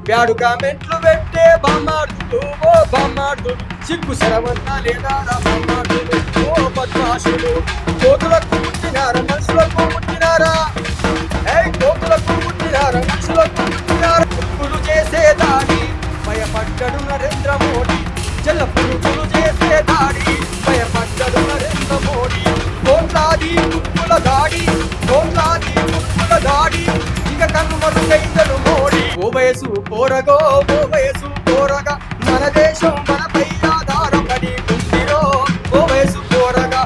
Bad కామెంట్లు పెట్టే బొమ్మాడుతూ ఓ బొమ్మాడుతుడు సిగ్గు శరవన్న లేదా బొమ్మాడుతుడు ఓ బద్మాషుడు కోతులకు పుట్టినారా మనుషులకు పుట్టినారా కోతులకు పుట్టినారా మనుషులకు పుట్టినారా పురుగులు చేసే దాడి భయపడ్డడు నరేంద్ర మోడీ చెల్ల పురుగులు చేసే దాడి భయపడ్డడు నరేంద్ర మోడీ కోట్లాది పురుగుల దాడి కోట్లాది పురుగుల దాడి ఇక కన్నుమరుగైందడు మోడీ ఓ వయసు పోరగో ఓ వయసు పోరగా మన దేశం మనపై ఆధారపడి ఉందిరో ఓ వయసు పోరగా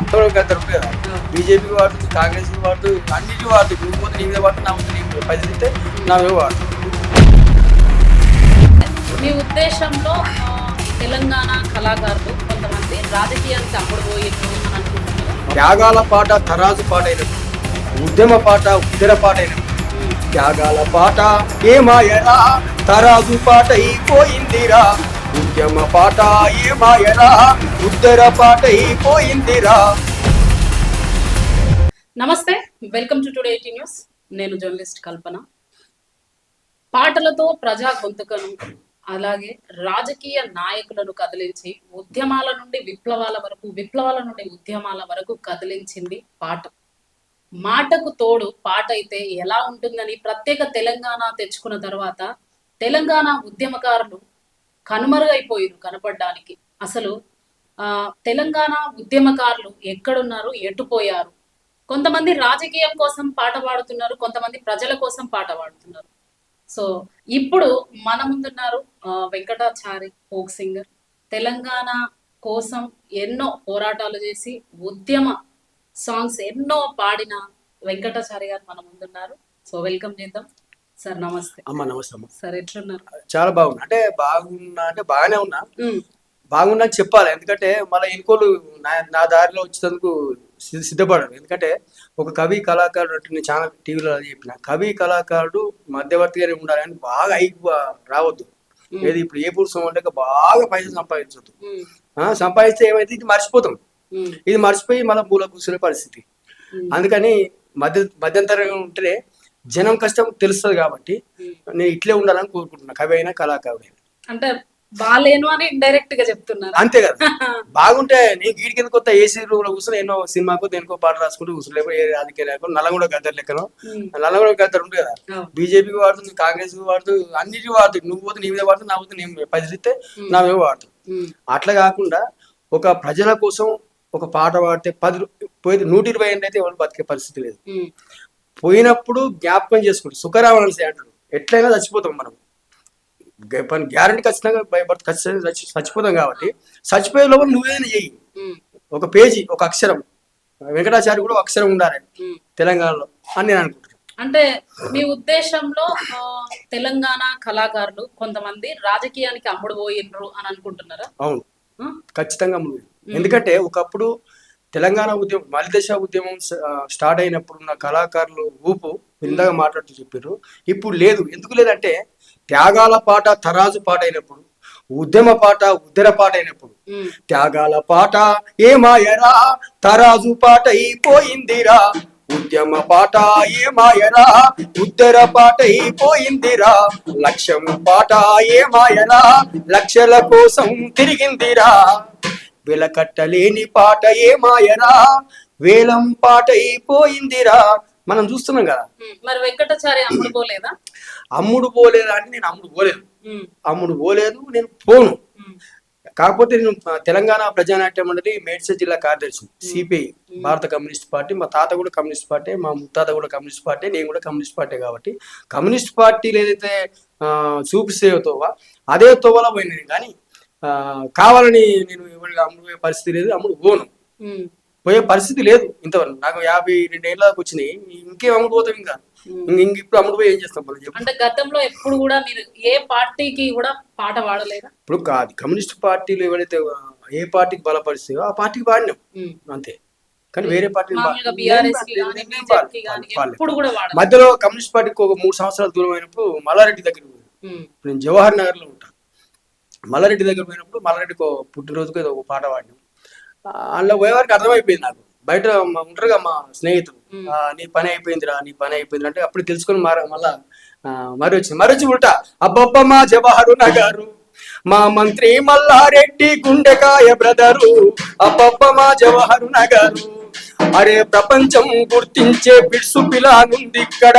బీజేపీ వాడుతుంది కాంగ్రెస్ వాడుతుంది అన్నిటి వాడుతుంది నువ్వు పోతే నీ మీద వాడుతుంది నా ముందు నీ మీద పరిస్థితి నా మీద వాడుతుంది. మీ ఉద్దేశంలో తెలంగాణ కళాకారులు కొంతమంది రాజకీయానికి అమ్ముడుపోయేట్లు అని అనుకుంటున్నారు. త్యాగాల పాట తరాజు పాట అయినప్పుడు ఉద్యమ పాట ఉద్దర పాట అయినప్పుడు త్యాగాల పాట ఏమాయరా తరాజు పాట అయిపోయిందిరా ఉద్యమ పాట ఏమాయరా ఉద్దర పాట అయిపోయిందిరా. నమస్తే, వెల్కమ్ టు టుడే 18 న్యూస్. నేను జర్నలిస్ట్ కల్పన. పాటలతో ప్రజా గొంతుకను అలాగే రాజకీయ నాయకులను కదిలించి ఉద్యమాల నుండి విప్లవాల వరకు, విప్లవాల నుండి ఉద్యమాల వరకు కదిలించింది పాట. మాటకు తోడు పాట అయితే ఎలా ఉంటుందని ప్రత్యేక తెలంగాణ తెచ్చుకున్న తర్వాత తెలంగాణ ఉద్యమకారులు కనుమరుగైపోయారు కనపడడానికి. అసలు తెలంగాణ ఉద్యమకారులు ఎక్కడున్నారు, ఎటుపోయారు? కొంతమంది రాజకీయం కోసం పాట పాడుతున్నారు, కొంతమంది ప్రజల కోసం పాట పాడుతున్నారు. సో ఇప్పుడు మన ముందున్నారు వెంకటాచారి, ఫోక్ సింగర్. తెలంగాణ కోసం ఎన్నో పోరాటాలు చేసి ఉద్యమ సాంగ్స్ ఎన్నో పాడిన వెంకటాచారి గారు మన ముందున్నారు. సో వెల్కమ్ చేద్దాం సార్. నమస్తే అమ్మ. నమస్తే అమ్మ. సార్, ఎట్లున్నారు? చాలా బాగున్నా. అంటే బాగానే ఉన్నా. బాగున్నా చెప్పాలి, ఎందుకంటే మళ్ళీ ఇంకోళ్ళు నా దారిలో వచ్చేందుకు సిద్ధపడరు. ఎందుకంటే ఒక కవి కళాకారుడు, నేను చాలా టీవీలో చెప్పిన, కవి కళాకారుడు మధ్యవర్తిగానే ఉండాలి అని బాగా అయిపో రావద్దు. ఏది ఇప్పుడు ఏ పురుషం అంటే బాగా పైసలు సంపాదించవద్దు. సంపాదిస్తే ఏమైతే ఇది మర్చిపోతాం. ఇది మర్చిపోయి మళ్ళీ మూల కూర్చునే పరిస్థితి. అందుకని మధ్యంతరంగా ఉంటేనే జనం కష్టం తెలుస్తుంది. కాబట్టి నేను ఇట్లే ఉండాలని కోరుకుంటున్నా, కవి అయినా కళాకారుడు. అంటే బాలేను అని ఇండైరెక్ట్ గా చెప్తున్నారు. అంతే కదా. బాగుంటే నేను గీడి కింద కొత్త ఏసీ రూమ్ లో కూర్చొని ఎన్నో సినిమాకు దేనికో పాట రాసుకుంటూ కూర్చోలేకపోతే ఏ రాజకీయ నాయకులు నల్లగొండ గద్దరు లెక్కను నల్లగొండ గద్దరు ఉంటుంది కదా. బీజేపీకి వాడుతుంది, కాంగ్రెస్ వాడుతుంది, అన్నిటికీ వాడుతుంది. నువ్వు పోతే నీ మీద వాడుతుంది, నా పోతే నేను పరిస్థితి నా మీద వాడుతుంది. అట్లా కాకుండా ఒక ప్రజల కోసం ఒక పాట పాడితే 120 ఏళ్ళు అయితే ఎవరు బతికే పరిస్థితి లేదు. పోయినప్పుడు జ్ఞాపకం చేసుకుంటారు. సుఖరామని అంటాడు, ఎట్లయినా చచ్చిపోతాం మనం. గ్యారంటీ ఖచ్చితంగా ఖచ్చితంగా చచ్చిపోతాం. కాబట్టి చచ్చిపోయే లోపల నువ్వేదైనా చెయ్యి. ఒక పేజీ, ఒక అక్షరం, వెంకటాచారి కూడా ఒక అక్షరం ఉండాలి తెలంగాణలో అని నేను అనుకుంటున్నాను. అంటే మీ ఉద్దేశంలో తెలంగాణ కళాకారులు కొంతమంది రాజకీయానికి అమ్ముడు పోయినరు అని అనుకుంటున్నారా? అవును, ఖచ్చితంగా అమ్ముడు. ఎందుకంటే ఒకప్పుడు తెలంగాణ ఉద్యమం, మలిదశ ఉద్యమం స్టార్ట్ అయినప్పుడు ఉన్న కళాకారులు ఊపు ఇందాక మాట్లాడుతూ చెప్పారు. ఇప్పుడు లేదు. ఎందుకు లేదంటే త్యాగాల పాట తరాజు పాట అయినప్పుడు, ఉద్యమ పాట ఉద్దర పాట అయినప్పుడు, త్యాగాల పాట ఏమాయరా తరాజు పాట అయిపోయిందిరా ఉద్యమ పాట ఏమాయరా ఉద్దర పాట అయిపోయిందిరా లక్ష్యం పాట ఏమాయరా లక్షల కోసం తిరిగిందిరా వెలకట్టలేని పాట ఏమాయరా వేలం పాట అయిపోయిందిరా. మనం చూస్తున్నాం కదా. మరి వెంకటాచారి అమ్ముడు పోలేదా? అమ్ముడు పోలేదా అంటే నేను అమ్ముడు పోలేదు, నేను పోను. కాకపోతే నేను తెలంగాణ ప్రజానాట్య మండలి మేడ్చల్ జిల్లా కార్యదర్శి, సిపిఐ, భారత కమ్యూనిస్ట్ పార్టీ. మా తాత కూడా కమ్యూనిస్ట్ పార్టీ, మా ముత్తాత కూడా కమ్యూనిస్ట్ పార్టీ, నేను కూడా కమ్యూనిస్ట్ పార్టీ. కాబట్టి కమ్యూనిస్ట్ పార్టీలు ఏదైతే చూపిస్తే తోవా అదే తోవలో పోయినాను. కానీ కావాలని నేను ఎవరికి అమ్ముడు పోయే పరిస్థితి లేదు, అమ్ముడు పోను, పోయే పరిస్థితి లేదు. ఇంతవరకు నాకు 52 ఏళ్ళకి వచ్చినాయి. ఇంకేం అమ్ముడు పోతాం? ఇంకా ఇప్పుడు అమ్ముడు పోయి ఏం చేస్తాం? అంటే గతంలో ఎప్పుడు కూడా మీరు ఏ పార్టీకి కూడా పాట పాడలేదా? ఇప్పుడు కాదు, కమ్యూనిస్ట్ పార్టీలు ఎవరైతే ఏ పార్టీకి బలపరిస్తాయో ఆ పార్టీకి పాడినాం అంతే. కానీ వేరే పార్టీ మధ్యలో కమ్యూనిస్ట్ పార్టీకి ఒక 3 సంవత్సరాల దూరం అయినప్పుడు మల్లారెడ్డి దగ్గర నేను జవహర్ నగర్ లో ఉంటాను. మల్లారెడ్డి దగ్గర పోయినప్పుడు మల్లారెడ్డికి పుట్టినరోజుకు ఏదో ఒక పాట పాడినాం. అందులో పోయేవారికి అర్థమైపోయింది నాకు, బయట ఉంటారుగా మా స్నేహితులు, నీ పని అయిపోయిందిరా, నీ పని అయిపోయింది అంటే అప్పుడు తెలుసుకొని మళ్ళా మరొచ్చి ఉల్టా, అబ్బబ్బ మా జవహరు నగరు, మా మంత్రి మల్లారెడ్డి గుండెకాయ బ్రదరు, అబ్బబ్బ మా జవహరు నగరు, అరే ప్రపంచం గుర్తించే బిడ్సు పిలానుంది ఇక్కడ,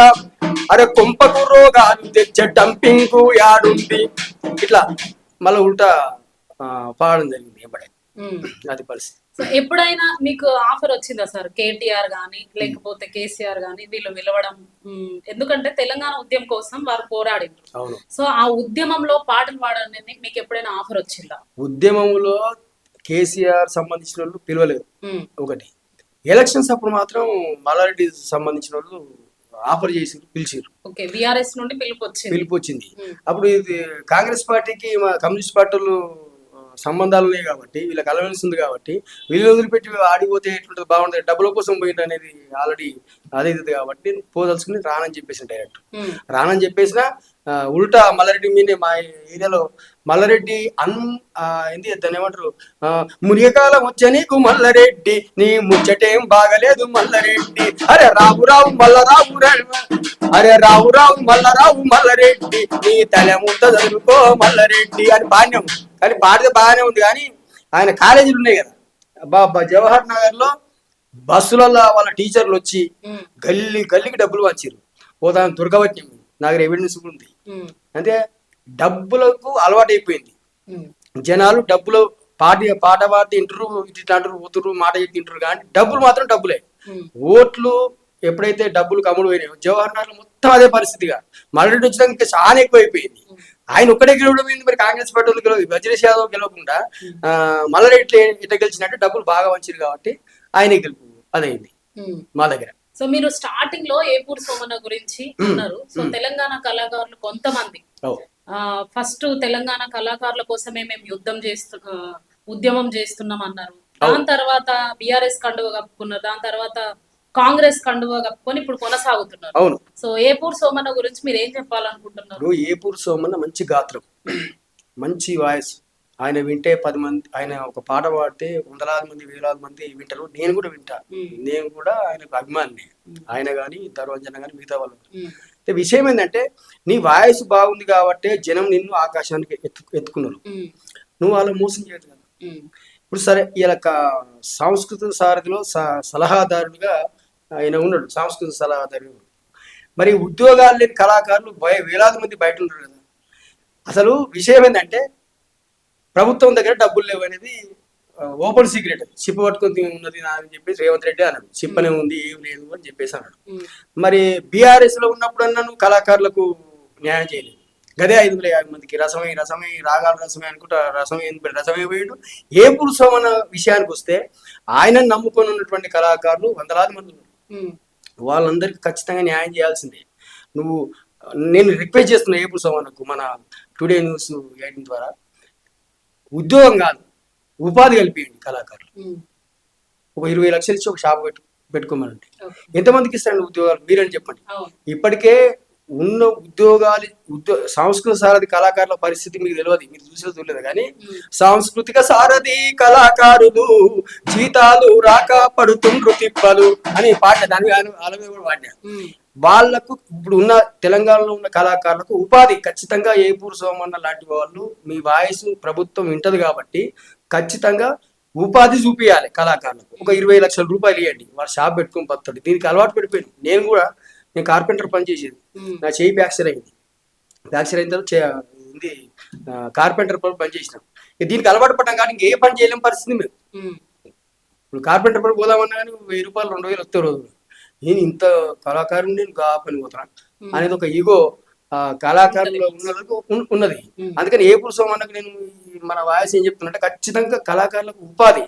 అరే కుంపకు రోగాలు తెచ్చే డంపింగ్ యాడుంది, ఇట్లా మళ్ళీ ఉల్టా పాడడం జరిగింది. అది పరిస్థితి. సో ఎప్పుడైనా మీకు ఆఫర్ వచ్చిందా సార్, కేటీఆర్ గానీ లేకపోతే కేసీఆర్ గానీ వీళ్ళు పిలవడం? ఎందుకంటే తెలంగాణ ఉద్యమం కోసం వారు పోరాడిండ్రు. సో ఆ ఉద్యమంలో పాటలు పాడడానికి మీకు ఎప్పుడైనా ఆఫర్ వచ్చిందా? ఉద్యమంలో కేసీఆర్ సంబంధించిన వాళ్ళు పిలవలేదు. ఒకటి ఎలక్షన్స్ అప్పుడు మాత్రం మల్లారెడ్డి సంబంధించిన వాళ్ళు ఆఫర్ చేసి పిలిచారు. ఓకే, బీఆర్ఎస్ నుండి పిలుపు వచ్చింది. అప్పుడు ఇది కాంగ్రెస్ పార్టీకి కమ్యూనిస్ట్ పార్టీలు సంబంధాలు ఉన్నాయి కాబట్టి, వీళ్ళకి అలవెన్స్ ఉంది కాబట్టి, వీళ్ళు వదిలిపెట్టి ఆడిపోతే ఎట్లుంటుంది, బాగుంటుంది, డబ్బుల కోసం పోయింది అనేది ఆల్రెడీ అదే కాబట్టి పోదలుచుకుని రానని చెప్పేసి డైరెక్ట్ రానని చెప్పేసిన ఉల్టా మల్లారెడ్డి మీదే మా ఏరియాలో మల్లారెడ్డి ఏంది దాన్ని ఏమంటారు, మునియకాలం వచ్చే నీకు మల్లారెడ్డి, నీ ముచ్చటేం బాగలేదు మల్లారెడ్డి, అరే రావు రావు మల్లరావు, అరే రావు రావు మల్లరావు మల్లారెడ్డి, నీ తల ముంత చదువుకో మల్లారెడ్డి అని పాణ్యం. కానీ పాడితే బాగానే ఉంది, కానీ ఆయన కాలేజీలు ఉన్నాయి కదా బాబా, జవహర్ నగర్ లో బస్సులలో వాళ్ళ టీచర్లు వచ్చి గల్లికి డబ్బులు వచ్చారు. పోతాను దొరకవచ్చి నాకు ఎవిడెన్స్ ఉంది. అంటే డబ్బులకు అలవాటు అయిపోయింది జనాలు. డబ్బులు పాట పాడి తింటారు, ఇట్లా అంటారు, పోతురు, మాట చెప్పి తింటారు, కానీ డబ్బులు మాత్రం డబ్బులే. ఓట్లు ఎప్పుడైతే డబ్బులు కమ్ముడు పోయినాయో జవహర్ నగర్ మొత్తం అదే పరిస్థితిగా. మల్లారెడ్డి వచ్చినాక ఇంకా చాలా ఎక్కువ అయిపోయింది. ఆయన ఒక్కడే గెలవడం ఏంది, మరి కాంగ్రెస్ పార్టీ గెలవదు, వజ్రేష్ యాదవ్ గెలవకుండా మల్లారెడ్డి ఇట్లా గెలిచినట్టు డబ్బులు బాగా వంచారు కాబట్టి ఆయన గెలుపు అదైంది మా దగ్గర. సో మీరు స్టార్టింగ్ లో ఏపూర్ సోమన్న గురించి అన్నారు. సో తెలంగాణ కళాకారులు కొంతమంది ఫస్ట్ తెలంగాణ కళాకారుల కోసమే మేము ఉద్యమం చేస్తున్నాం అన్నారు. దాని తర్వాత బీఆర్ఎస్ కండువ కప్పుకున్నారు, దాని తర్వాత కాంగ్రెస్ కండువ కప్పుకొని ఇప్పుడు కొనసాగుతున్నారు. అవును. సో ఏపూర్ సోమన్న గురించి మీరు ఏం చెప్పాలనుకుంటున్నారు? ఏపూర్ సోమన్న మంచి గాత్రం, మంచి వాయిస్. ఆయన వింటే 10 మంది, ఆయన ఒక పాట పాడితే వందలాది మంది, వేలాది మంది వింటారు. నేను కూడా వింటా, నేను కూడా ఆయనకు అభిమాని. ఆయన కానీ దర్వంజన కానీ మిగతా వాళ్ళు. అయితే విషయం ఏంటంటే, నీ వాయిస్ బాగుంది కాబట్టి జనం నిన్ను ఆకాశానికి ఎత్తుకున్నారు. నువ్వు వాళ్ళ మోసం చేయదు కదా. ఇప్పుడు సరే, ఇలా సాంస్కృతిక సారథిలో సలహాదారులుగా ఆయన ఉన్నాడు, సాంస్కృతిక సలహాదారు. మరి ఉద్యోగాలు లేని కళాకారులు వేలాది మంది బయట ఉన్నారు కదా. అసలు విషయం ఏంటంటే, ప్రభుత్వం దగ్గర డబ్బులు లేవు అనేది ఓపెన్ సీక్రెట్. చిప్ పట్టుకొని ఉన్నది అని చెప్పేసి రేవంత్ రెడ్డి అన్నాడు. చిప్ అనే ఉంది, ఏం లేదు అని చెప్పేసి అన్నాడు. మరి బీఆర్ఎస్ లో ఉన్నప్పుడు అన్నాను కళాకారులకు న్యాయం చేయలేదు. గదే 550 మందికి రసమై రాగాల రసమే అనుకుంటా రసమే పోయాడు. ఏపూర్ సోమన్న విషయానికి వస్తే ఆయన నమ్ముకొని ఉన్నటువంటి కళాకారులు వందలాది మంది ఉన్నారు. వాళ్ళందరికీ ఖచ్చితంగా న్యాయం చేయాల్సిందే. నేను రిక్వెస్ట్ చేస్తున్నా ఏపూర్ సోమన్నకు, మన టుడే న్యూస్ 18 ద్వారా ఉద్యోగం కాదు, ఉపాధి కల్పియండి కళాకారులు. ఒక 20 లక్షలు ఇచ్చి ఒక షాప్ పెట్టుకోమనండి. ఎంతమందికి ఇస్తారండి ఉద్యోగాలు మీరని చెప్పండి. ఇప్పటికే ఉన్న సాంస్కృతిక సారథి కళాకారుల పరిస్థితి మీకు తెలియదు, మీరు చూడలేదు. కానీ సాంస్కృతిక సారథి కళాకారులు జీతాలు రాక పడుతుండ్రు తిప్పలు అని పాట, దాని అలాగే కూడా పాడినా. వాళ్లకు ఇప్పుడు ఉన్న తెలంగాణలో ఉన్న కళాకారులకు ఉపాధి ఖచ్చితంగా ఏపూర్ సోమన్న లాంటి వాళ్ళు, మీ వాయిస్ ప్రభుత్వం వింటది కాబట్టి ఖచ్చితంగా ఉపాధి చూపించాలి కళాకారులకు. ఒక 20 లక్షల రూపాయలు ఇవ్వండి, వాళ్ళ షాప్ పెట్టుకొని బతాడు. దీనికి అలవాటు పడిపోయాను. నేను కార్పెంటర్ పని చేసేది, నా చేయి ఫ్రాక్చర్ అయింది. ఫ్రాక్చర్ అయిన తర్వాత కార్పెంటర్ పని చేసినాం. దీనికి అలవాటు పడ్డాం కానీ ఇంకే పని చేయలేని పరిస్థితి మేము. ఇప్పుడు కార్పెంటర్ పని పోదామన్నా కానీ 1000 రూపాయలు 2000 వస్తే రోజు నేను ఇంత కళాకారుని నేను గా పని పోతాను అనేది ఒక ఈగో కళాకారులో ఉన్నది. అందుకని ఏపూర్ సోమన్నకు నేను మన వాయిస్ ఏం చెప్తున్నట్టే, ఖచ్చితంగా కళాకారులకు ఉపాధి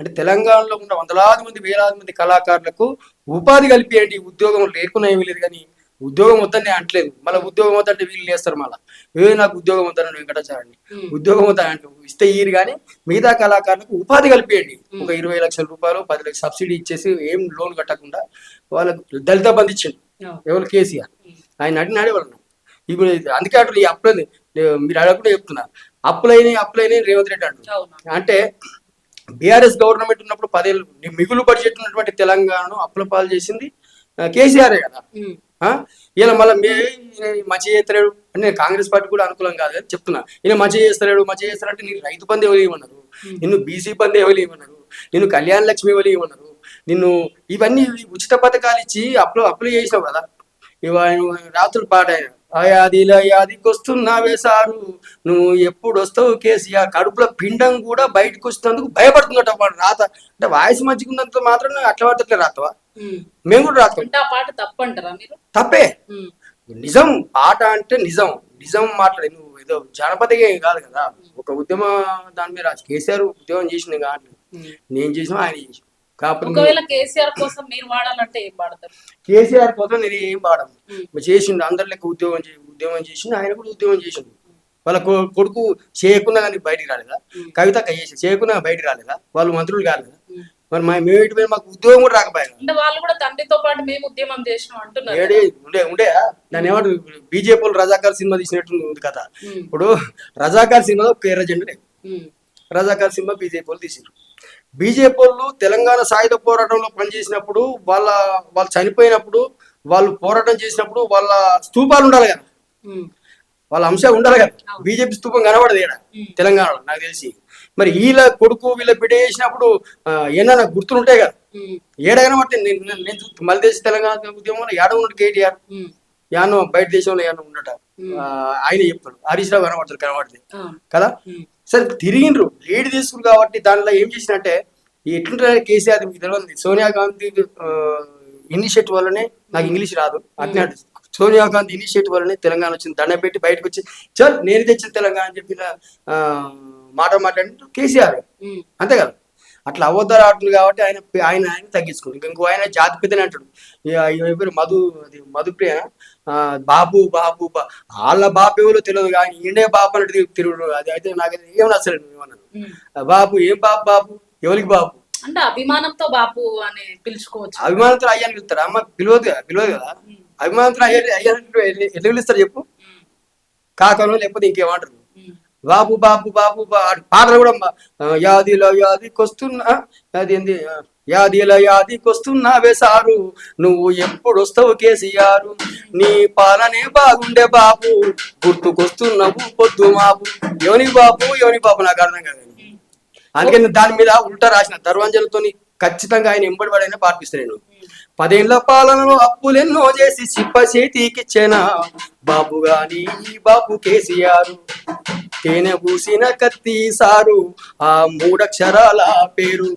అంటే తెలంగాణలో ఉన్న వందలాది మంది వేలాది మంది కళాకారులకు ఉపాధి కల్పియండి. ఉద్యోగం లేకున్నా ఏమీ లేదు, కానీ ఉద్యోగం వద్దని అంటలేదు. మళ్ళీ ఉద్యోగం వద్దంటే వీళ్ళు చేస్తారు. మళ్ళీ నాకు ఉద్యోగం వద్దన్నాడు వెంకటాచార్యని, ఉద్యోగం వద్దని ఇస్తే ఇయ్యరు, కానీ మిగతా కళాకారులకు ఉపాధి కల్పియండి. ఒక 20 లక్షల రూపాయలు 10 లక్షల సబ్సిడీ ఇచ్చేసి ఏం లోన్ కట్టకుండా వాళ్ళకు దళిత బంధు ఇచ్చిండు. ఎవరు? కేసీఆర్. ఆయన అడిగినాడే వాళ్ళను. ఇప్పుడు అందుకే అటు ఈ అప్పులని మీరు అడగకుండా చెప్తున్నారు. అప్పులైన రేవంత్ రెడ్డి అంటారు. అంటే బీఆర్ఎస్ గవర్నమెంట్ ఉన్నప్పుడు 10 ఏళ్ళు మిగులు బడ్జెట్ ఉన్నటువంటి తెలంగాణను అప్పుల పాలు చేసింది కేసీఆర్ కదా. ఇలా మళ్ళీ మంచి చేస్తలేడు అని నేను కాంగ్రెస్ పార్టీ కూడా అనుకూలం కాదు అని చెప్తున్నా. ఈయన మంచి చేస్తలేడు అంటే నీకు రైతు బంధు ఎవరు ఇవ్వమన్నారు, నిన్ను బీసీ బంధు ఎవరు ఇవ్వమన్నారు, నిన్ను కళ్యాణ లక్ష్మి ఎవరు ఇవ్వమన్నారు, నిన్ను ఇవన్నీ ఉచిత పథకాలు ఇచ్చి అప్లై చేసినావు కదా. రాత్రులు పాట యాదికి వస్తున్నావే సారు, నువ్వు ఎప్పుడు వస్తావు కేసీఆర్, కడుపులో పిండం కూడా బయటకు వస్తున్నందుకు భయపడుతున్నట్టు వాడు రాత. అంటే వాయిస్ మంచిగా ఉన్నంత మాత్రం అట్లా పడుతుంటే రాతవా? మేము కూడా రాస్తాం. పాట తప్పంటారా మీరు? తప్పే. నిజం పాట అంటే నిజం నిజం మాట్లాడే. నువ్వు ఏదో జానపదగా కాదు కదా, ఒక ఉద్యమ దాని మీద కేసీఆర్ ఉద్యమం చేసిన కాదు, నేను చేసిన ఆయన చేసిన. ఒకవేళ కేసీఆర్ కోసం మీరు వాడాలంటే ఏం వాడతారు? కేసీఆర్ కోసం నేను ఏం వాడను. చేసిండు అందరి లెక్క ఉద్యమం చేసిండు, ఆయన కూడా ఉద్యమం చేసిండు. వాళ్ళ కొడుకు చేయకుండా కానీ బయటికి రాలేదా? కవిత చేయకుండా బయటికి రాలేదా? వాళ్ళు మంత్రులు కాలేదా? మరి మేము మాకు ఉద్యోగం కూడా రాకపోయారు. అంటే వాళ్ళు కూడా తండ్రితో పాటు మేము ఉద్యమం చేసినాం అంటున్నారు. ఉండే దాన్ని ఏమంటారు, బీజేపీ రజాకార్ సినిమా తీసినట్టు ఉంది కదా. ఇప్పుడు రజాకార్ సినిమా ఎర్ర జెండనే, రజాకార్ సినిమా బీజేపీ వాళ్ళు తీసారు. బీజేపీ వాళ్ళు తెలంగాణ సాయుధ పోరాటంలో పనిచేసినప్పుడు వాళ్ళు చనిపోయినప్పుడు, వాళ్ళు పోరాటం చేసినప్పుడు వాళ్ళ స్తూపాలు ఉండాలి కదా, వాళ్ళ అంశాలు ఉండాలి కదా. బీజేపీ స్తూపం కనబడదు ఇక్కడ తెలంగాణలో నాకు తెలిసి. మరి వీళ్ళ కొడుకు వీళ్ళ బిడ్డ చేసినప్పుడు ఏమన్నా గుర్తులు ఉంటాయి కదా, ఏడ కనబట్టి నేను మల్దేశ్ తెలంగాణ ఉద్యమంలో ఏడ ఉన్నాడు కేటీఆర్, యానో బయట దేశంలో ఏమన్నా ఉండట ఆయన చెప్తాడు. హరీష్ రావు కనబడుతుంది కదా. సరే తిరిగిండ్రు లీడ్ తీసుకురు కాబట్టి దానిలో ఏం చేసినట్టే ఎట్లుంటారు కేసీఆర్ మీకు తెలియదు. సోనియా గాంధీ ఇనిషియేటివ్ వల్లనే, నాకు ఇంగ్లీష్ రాదు అట్నే, సోనియా గాంధీ ఇనిషియేటివ్ వల్లనే తెలంగాణ వచ్చింది. దండ పెట్టి బయటకు వచ్చి చల్ నేను తెచ్చిన తెలంగాణ అని చెప్పిన మాట మాట్లాడినట్టు కేసీఆర్ అంతే కదా. అట్లా అబద్ధాలు ఆడుతుంది కాబట్టి ఆయన తగ్గించుకుంటాడు. ఇంకో ఆయన జాతి పెద్దనే అంటాడు, మధుప్రియ బాబు బాబు వాళ్ళ బాబు ఎవరో తెలియదు కానీ ఈయనే బాబు అన్నట్టు తిరుగుడు. అది అయితే నాకైతే ఏం నచ్చలేదు. ఏమన్నాను బాబు, ఏం బాబు ఎవరికి బాబు అంటే అభిమానంతో బాబు అని పిలుచుకోవచ్చు. అభిమానంతో అయ్యాని పిలుస్తారు, అమ్మ పిలవదు కదా. అభిమానంతో ఎట్లా పిలుస్తారు చెప్పు? కాకనో లేకపోతే ఇంకేమంటారు, బాబు బాబు బాబు పాటలు కూడా యాదిలో యాదికొస్తున్నా, అదేంది యాదిలో యాదికొస్తున్నావే సారు, నువ్వు ఎప్పుడు వస్తావు కేసీఆర్, నీ పాలనే బాగుండే బాబు, గుర్తుకొస్తున్నావు పొద్దు మాపు. ఎవని బాబు నాకు అర్థం కాదు. అందుకని దాని మీద ఉల్టా రాసిన దర్వాంజలతో ఖచ్చితంగా ఆయన ఎంబడిపడైనా పాటిస్తాను. 10 ఏళ్ల పాలనలో అప్పులెన్నో చేసి చిప్ప చేతికిచ్చేనా బాబు గాని ఈ బాబు కేసీఆర్, తేనె పూసిన కత్తి సారు ఆ 3 అక్షరాల పేరు,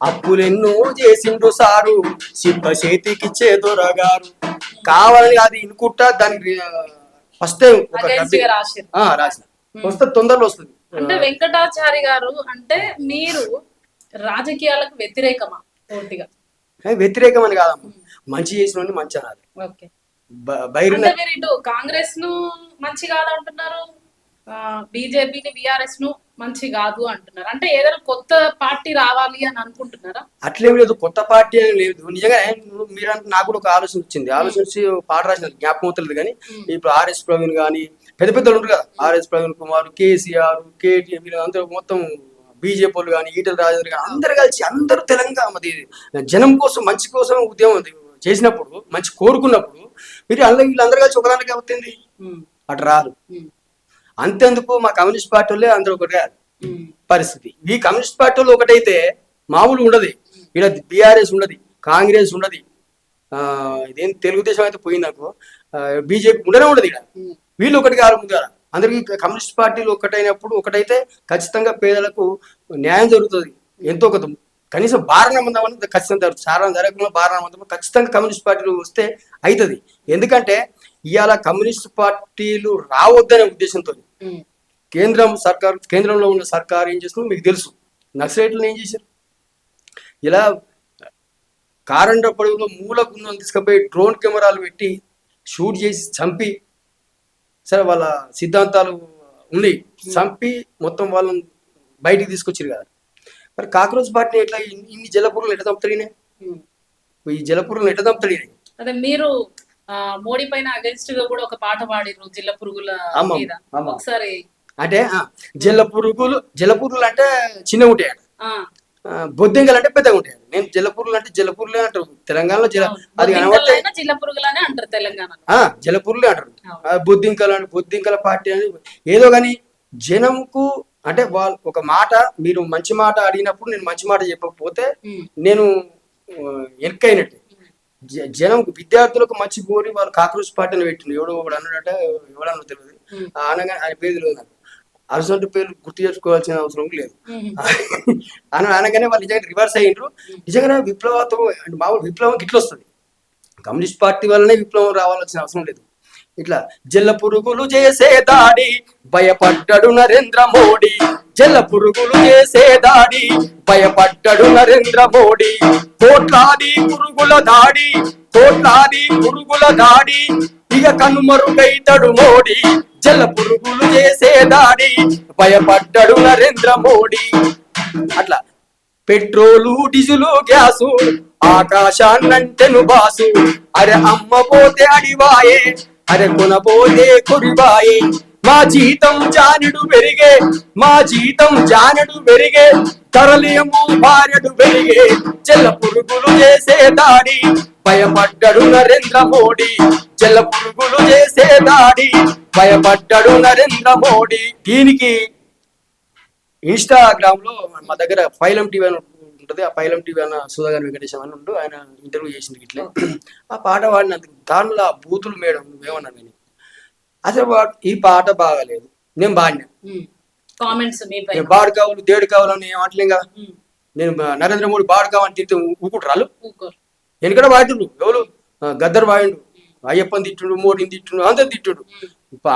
అప్పులెన్నో చేసిండు సారు చిప్ప చేతికిచ్చే దొరగారు. కావాలని అది ఇనుకుంటా దానికి ఫస్ట్ టైం రాసిన వస్తుంది, తొందరలో వస్తుంది. అంటే వెంకటాచారి గారు అంటే మీరు రాజకీయాలకు వ్యతిరేకమా? పూర్తిగా వ్యతిరేకం అని కాదమ్మా, మంచి చేసిన మంచి అనాలి. మీరు ఇటు కాంగ్రెస్ ను మంచి కాదు అంటున్నారు, బీజేపీని బీఆర్ఎస్ ను మంచి కాదు అంటున్నారు. అంటే ఏదైనా కొత్త పార్టీ రావాలి అని అనుకుంటున్నారా? అట్లేం లేదు, కొత్త పార్టీ అని లేదు. నిజంగా మీరంటే నాకు కూడా ఒక ఆలోచన వచ్చింది. ఆలోచించి పాట రాసిన జ్ఞాపకం అవుతుంది. కానీ ఇప్పుడు ఆర్ఎస్ ప్రవీణ్ కానీ పెద్ద పెద్దలు ఉంటారు కదా, ఆర్ఎస్ ప్రవీణ్ కుమార్, కేసీఆర్, కేటీఆర్, వీళ్ళందరూ మొత్తం బీజేపీ కానీ ఈటల రాజేంద్ర కానీ అందరు కలిసి అందరూ తెలంగాణ జనం కోసం మంచి కోసం ఉద్యమం చేసినప్పుడు, మంచి కోరుకున్నప్పుడు మీరు వీళ్ళందరూ కలిసి ఒకదానికి అవుతుంది అటు రాదు. అంతేందుకు మా కమ్యూనిస్ట్ పార్టీ వాళ్ళే అందరూ ఒకటి పరిస్థితి. ఈ కమ్యూనిస్ట్ పార్టీ వాళ్ళు ఒకటైతే మామూలు ఉండదు. ఇక్కడ బీఆర్ఎస్ ఉండదు, కాంగ్రెస్ ఉండదు, ఇదేం తెలుగుదేశం అయితే పోయిందనుకో, బీజేపీ ఉండనే ఉండదు. ఇక్కడ వీళ్ళు ఒకటి కాదు ముందుగా. అందరికీ కమ్యూనిస్ట్ పార్టీలు ఒకటైనప్పుడు ఒకటైతే ఖచ్చితంగా పేదలకు న్యాయం జరుగుతుంది. ఎంతో కొంత కనీసం బారణమందం అనేది ఖచ్చితంగా జరుగుతుంది. సారా జరగకుండా బారణమందం ఖచ్చితంగా కమ్యూనిస్ట్ పార్టీలు వస్తే అవుతుంది. ఎందుకంటే ఇవాళ కమ్యూనిస్ట్ పార్టీలు రావద్దనే ఉద్దేశంతో కేంద్రంలో ఉన్న సర్కారు ఏం చేస్తుందో మీకు తెలుసు. నక్సలైట్లను ఏం చేశారు, ఇలా కారండ పొడవులో మూల గుండం తీసుకుపోయి డ్రోన్ కెమెరాలు పెట్టి షూట్ చేసి చంపి, సరే వాళ్ళ సిద్ధాంతాలు ఉన్నాయి, చంపి మొత్తం వాళ్ళని బయటికి తీసుకొచ్చారు కదా. మరి కాక్రోచ్ పార్టీ ఎట్లా ఇన్ని జలపురులు ఎట్లా చంపుతాడు? ఈ జలపురులను ఎట్లా చంపుతాడు? అదే మీరు మోడీ పైన అగెన్స్ట్ గా కూడా ఒక పాట పాడిరు జిల్ల పురుగుల మీద. ఒకసారి అంటే జల పురుగులు అంటే చిన్న ఉంటాయట, బొద్దింకలు అంటే పెద్దగా ఉంటాయి. నేను జలపూర్లు అంటే జలపూర్లే అంటారు తెలంగాణలో. అది కనబడితే జిల్ల పురుగులనే అంటారు తెలంగాణలో. జలపూర్లే అంటారు. బొద్దింకలు అంటే బొద్దింకల పార్టీ అని ఏదో కానీ జనంకు అంటే వాళ్ళు ఒక మాట, మీరు మంచి మాట అడిగినప్పుడు నేను మంచి మాట చెప్పకపోతే నేను ఎన్కైనట్టే. జనం విద్యార్థులకు మంచి కోరి వాళ్ళు కాక్రోచ్ పార్టీని పెట్టిండు. ఎవడో ఒకడు అన్నాడట, ఎవడన్నా తెలియదు, అనగా ఆయన పేరు తెలియదు నాకు. అటువంటి పేర్లు గుర్తు చేసుకోవాల్సిన అవసరం లేదు. అనగానే వాళ్ళు నిజంగా రివర్స్ అయ్యిండ్రు. నిజంగానే విప్లవంతో అంటే మామూలు విప్లవం ఇట్లా వస్తుంది. కమ్యూనిస్ట్ పార్టీ వల్లనే విప్లవం రావాల్సిన అవసరం లేదు. ఇట్లా జల్ల పురుగులు చేసే దాడి భయపడ్డాడు నరేంద్ర మోడీ. జల్ల పురుగులు చేసే దాడి భయపడ్డాడు నరేంద్ర మోడీ. కోట్లాది పురుగుల దాడి, కోట్లాది పురుగుల దాడి, ఇక కనుమరుగైతాడు మోడీ. జల్ల పురుగులు చేసే దాడి భయపడ్డాడు నరేంద్ర మోడీ. అట్లా పెట్రోలు డీజిలు గ్యాసు ఆకాశాన్నంటెను బాసు. అరే అమ్మ పోతే అడివాయే, అరే కొనపోతే కొరివాయే. మా జీతం జానెడు పెరిగే, మా జీతం జానెడు పెరిగే, తరలియము భార్యడు పెరిగే. చెల్ల పురుగులు చేసే దాడి భయపడ్డాడు నరేంద్ర మోడీ. చెల్ల పురుగులు చేసే దాడి భయపడ్డాడు నరేంద్ర మోడీ. దీనికి ఇన్స్టాగ్రామ్ లో మా దగ్గర ఫైలం టీవీ అని ఉంటుంది. ఆ ఫైలం టీవీ అన్న సుధాగర్ వెంకటేశం అని ఉండు, ఆయన ఇంటర్వ్యూ చేసింది ఇట్లా. ఆ పాట వాడినందుకు దానిలో ఆ బూతులు మేడం నువ్వేమన్నా కానీ అసలు ఈ పాట బాగాలేదు, నేను బాడినా బాడు కావాలి దేడు కావాలని ఏమట్లేగా. నేను నరేంద్ర మోడీ బాడు కావాలని తింటే ఊకుంటారు. ఎందుకంటే వాడుండు ఎవరు గద్దరు వాడిండు, అయ్యప్పని తిట్టుండు, మోడీని తిట్టుండు, అందరు తిట్టుండు,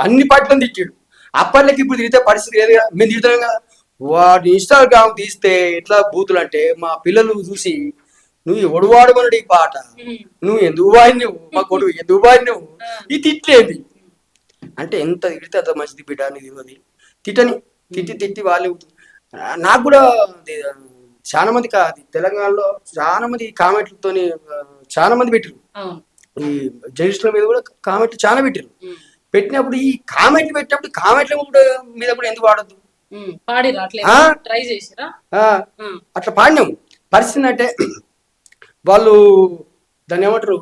అన్ని పార్టీలను తిట్టాడు. అప్పట్లకి ఇప్పుడు తిరిగితే పరిస్థితి లేదుగా, మేము తిడతాం కదా. వాడు ఇన్స్టాగ్రామ్ తీస్తే ఎట్లా బూతులు అంటే మా పిల్లలు చూసి నువ్వు ఎవడు వాడమన్నాడు ఈ పాట, నువ్వు ఎందుకు వాడినవు, మా కొడుకు ఎందుకు వాడినవు, ఈ తిట్లేది అంటే ఎంత తిడితే అంత మంచిది బిడ్డ అని తెలియదు. తిట్టని తిట్టి తిట్టి వాళ్ళు నాకు కూడా చాలా మంది తెలంగాణలో చాలా మంది కామెంట్లతో చాలా మంది పెట్టారు. ఈ జర్నలిస్టుల మీద కూడా కామెంట్లు చాలా పెట్టారు. పెట్టినప్పుడు ఈ కామెంట్లు పెట్టినప్పుడు కామెంట్ల మీద కూడా ఎందుకు వాడద్దు, అట్లా పాడినాము. పరిస్థితి అంటే వాళ్ళు దాన్ని ఏమంటారు,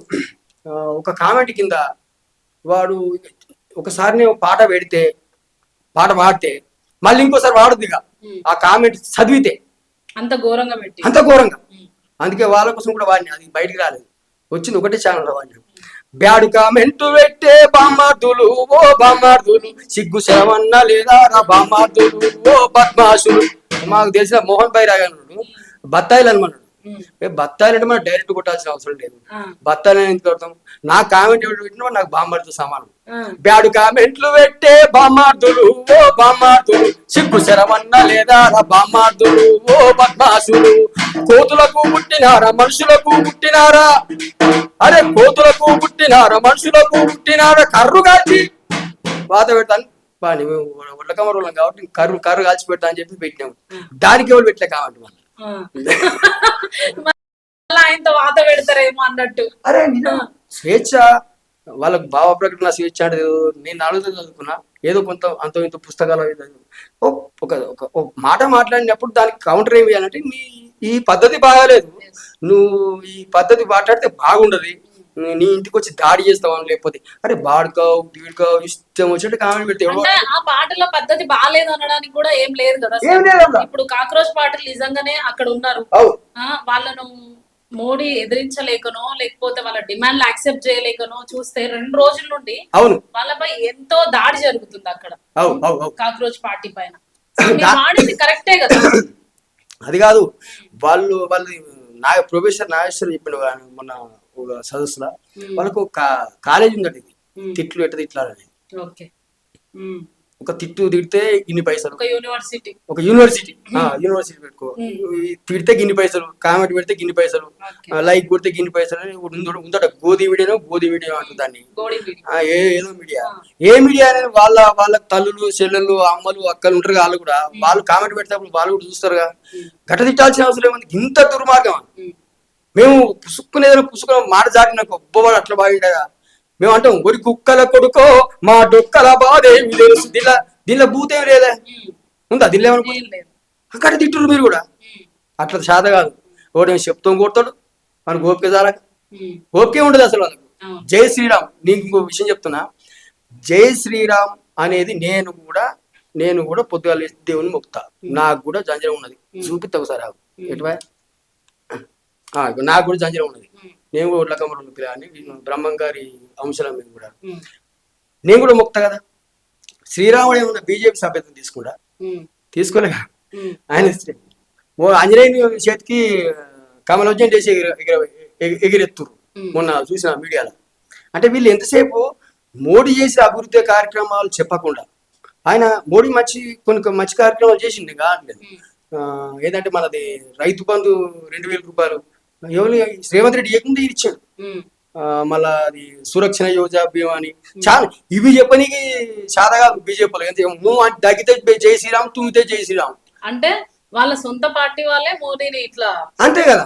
ఒక కామెంట్ కింద వాడు ఒకసారి పాట పెడితే పాట పాడితే మళ్ళీ ఇంకోసారి వాడద్దు ఇక ఆ కామెంట్ చదివితే అంత ఘోరంగా పెట్టి అంత ఘోరంగా. అందుకే వాళ్ళ కోసం కూడా వాడిని, అది బయటికి రాలేదు, వచ్చింది ఒకటే ఛానల్ వాడిని. బ్యాడు కామెంట్ పెట్టే బామార్దులు ఓ బామార్దులు, సిగ్గు శరవన్న లేదా రా బామార్దులు ఓ బద్మాషులు. మాకు తెలిసిన మోహన్ బైరా గారు బత్తాయిలు అనమన్నాడు. బత్తాయిలు అంటే మనం డైరెక్ట్ కొట్టాల్సిన అవసరం లేదు, బత్తాయిలు ఎందుకు కొడతాం. నా కామెంట్ ఎవరు పెట్టినా నాకు బామార్దులు సమానం. బ్యాడు కామెంట్లు పెట్టే బామార్దులు ఓ బామార్దులు, సిగ్గు శరవన్న లేదా రా బామార్దులు ఓ బద్మాషులు. కోతులకు పుట్టినారా మనుషులకు పుట్టినారా, అరే కోతులకు పుట్టినారా మనుషులకు పుట్టినారా. కర్రు కాల్చి బాధ పెడతాను ఒడ్లకమరులం కాబట్టి కర్రు కాల్చి పెడతా అని చెప్పి పెట్టినాము. దానికి ఎవరు పెట్టలే కాబట్టి ఆయనతో వాత పెడతారేమో అన్నట్టు. అరే స్వేచ్ఛ, వాళ్ళకు భావ ప్రకటన స్వేచ్ఛ అంటే నేను 4వ తరగతి చదువుకున్నా, ఏదో కొంత అంత ఇంత పుస్తకాలు ఒక మాట మాట్లాడినప్పుడు దానికి కౌంటర్ ఏమి చేయాలంటే ఈ పద్ధతి బాగాలేదు, నువ్వు ఈ పద్ధతి మాట్లాడితే బాగుండదు, నీ ఇంటికి వచ్చి దాడి చేస్తావు, లేకపోతే అరే బాడుకావు వీడుకావు ఇష్టం వచ్చినట్టు కామెంట్ పెడితే ఆ పాటల పద్ధతి బాగాలేదు అనడానికి కూడా ఏం లేదు కదా. ఇప్పుడు కాక్రోచ్ పాటలు నిజంగానే అక్కడ ఉన్నారు, వాళ్ళను మోడీ ఎదిరించలేకనో లేకపోతే వాళ్ళ డిమాండ్లు యాక్సెప్ట్ చేయలేకనో చూస్తే 2 రోజుల నుండి వాళ్ళపై ఎంతో దాడి జరుగుతుంది అక్కడ కాక్రోచ్ పార్టీ పైన. కరెక్టే కదా. అది కాదు, వాళ్ళు ప్రొఫెసర్ నాగేశ్వర్ చెప్పిన మొన్న ఒక సదస్సులో వాళ్ళకు కాలేజ్ ఉందండి, తిట్లు ఎట్ట తిట్లాలని. ఒక తిట్టు తిడితే ఇన్ని పైసలు, ఒక యూనివర్సిటీ పెట్టుకో, తిడితే గిన్ని పైసలు, కామెంట్ పెడితే గిన్ని పైసలు, లైక్ కొడితే గిన్ని పైసలు ఉందట. గోధి మీడియా అంటుంది దాన్ని, ఏదో మీడియా. ఏ మీడియా అనేది వాళ్ళ తల్లులు చెల్లెళ్ళు అమ్మలు అక్కలు ఉంటారు, వాళ్ళు కూడా వాళ్ళు కామెంట్ పెడితే వాళ్ళు కూడా చూస్తారుగా. గట్ట తిట్టాల్సిన అవసరం ఏముంది, ఇంత దుర్మార్గం. మేము పుసుకున్న మాట జారి నాకు ఒబ్బవాడు అట్లా బాగుండగా మేము అంటాం, ఒరి కుక్కల కొడుకో మా డొక్కల బాధేమి తెలుసు. దీనిలో భూతేమి లేదా, ఉందా దీనిలో ఏమనుకో. అక్కడ తిట్టురు మీరు కూడా, అట్లా శాత కాదు. ఒకటి చెప్తాం కొడతాడు మనకు ఓపిక చాలా ఉమ్, ఓపికే ఉండదు అసలు వాళ్ళకు. అవును. జై శ్రీరామ్, నీకు ఇంకో విషయం చెప్తున్నా. జై శ్రీరామ్ అనేది నేను కూడా పొద్దుగా లేచి దేవుని మొక్కుతా. నాకు కూడా జంజరం ఉన్నది, చూపిస్తా ఒకసారి ఆగు. ఎటువా నాకు కూడా జంజరం ఉన్నది. నేను కూడా ఒడ్లకమ్మలు పిల్లని బ్రహ్మం గారి అంశాల మీద కూడా ఉమ్, నేను కూడా మొక్కుతా కదా. శ్రీరాముడు ఏమన్నా బీజేపీ సభ్యత్వం తీసుకుంటా? ఉమ్, తీసుకోలేగా. ఉమ్, ఆయన ఓ ఆంజనేయుని చేతికి కమలోజన్ చేసి ఎగిరెత్తురు ఉమ్, మొన్న చూసిన మీడియాలో. అంటే వీళ్ళు ఎంతసేపు మోడీ చేసే అభివృద్ధి కార్యక్రమాలు చెప్పకుండా, ఆయన మోడీ కొన్ని మంచి కార్యక్రమాలు చేసింది కావట్లేదు. ఏదంటే మనది రైతు బంధు 2,000 రూపాయలు ఎవరు రేవంత్ రెడ్డి ఇవ్వకుండా ఇచ్చాడు. ఉమ్. మళ్ళా అది సురక్షణ యోజన బీమా అని చాలా ఇవి చెప్పనీకి సాదాగా బీజేపీలో ఎంత నువ్వు దగ్గితే జై శ్రీరామ్, తుమ్మితే జై శ్రీరామ్. అంటే వాళ్ళ సొంత పార్టీ వాళ్ళే మోడీని ఇట్లా అంతే కదా.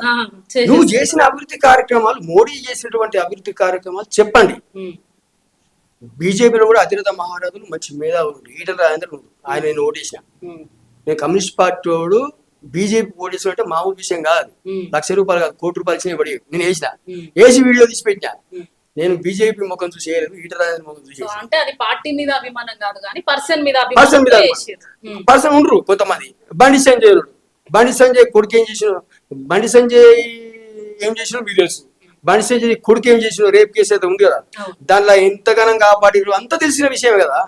చేసేస్తారు. నువ్వు చేసిన అభివృద్ధి కార్యక్రమాలు, మోడీ చేసినటువంటి అభివృద్ధి కార్యక్రమాలు చెప్పండి. ఉమ్, బీజేపీలో కూడా అతిరథ మహారాజులు మంచి మేధావులు, ఈటల రాజేంద్ర ఆయన నేను ఓటేసిన. ఉమ్, నేను కమ్యూనిస్ట్ పార్టీ వాడు బీజేపీ ఓటేసిన అంటే మామూలు విషయం కాదు. ఉమ్, ₹1,00,000 కాదు, ₹1,00,00,000 ఇచ్చిన పడి నేను వేసిన, ఉమ్, వేసి వీడియో తీసి పెట్టినా. ఉమ్. నేను బీజేపీ ముఖం చూసి వేయలేదు, ఈటల రాజేంద్ర ముఖం చూసి సో వేసిన. అంటే అది పార్టీ మీద అభిమానం కాదు కానీ పర్సన్ మీద పర్సన్ మీద అభిమానం చేసిర్రు. ఉమ్, పర్సన్ ఉండరు కొంతమంది. బండి సంజయ్ కొడుకు ఏం చేసిన, బండి సంజయ్ ఏం చేసిన మీకు తెలుసు. బండి సంజయ్ కొడుకు ఏం చేసిన రేప్ కేసు అయితే ఉంది కదా, అవును. దాంట్లో ఎంతగానం కాపాడిరు అంతా తెలిసిన విషయమే కదా.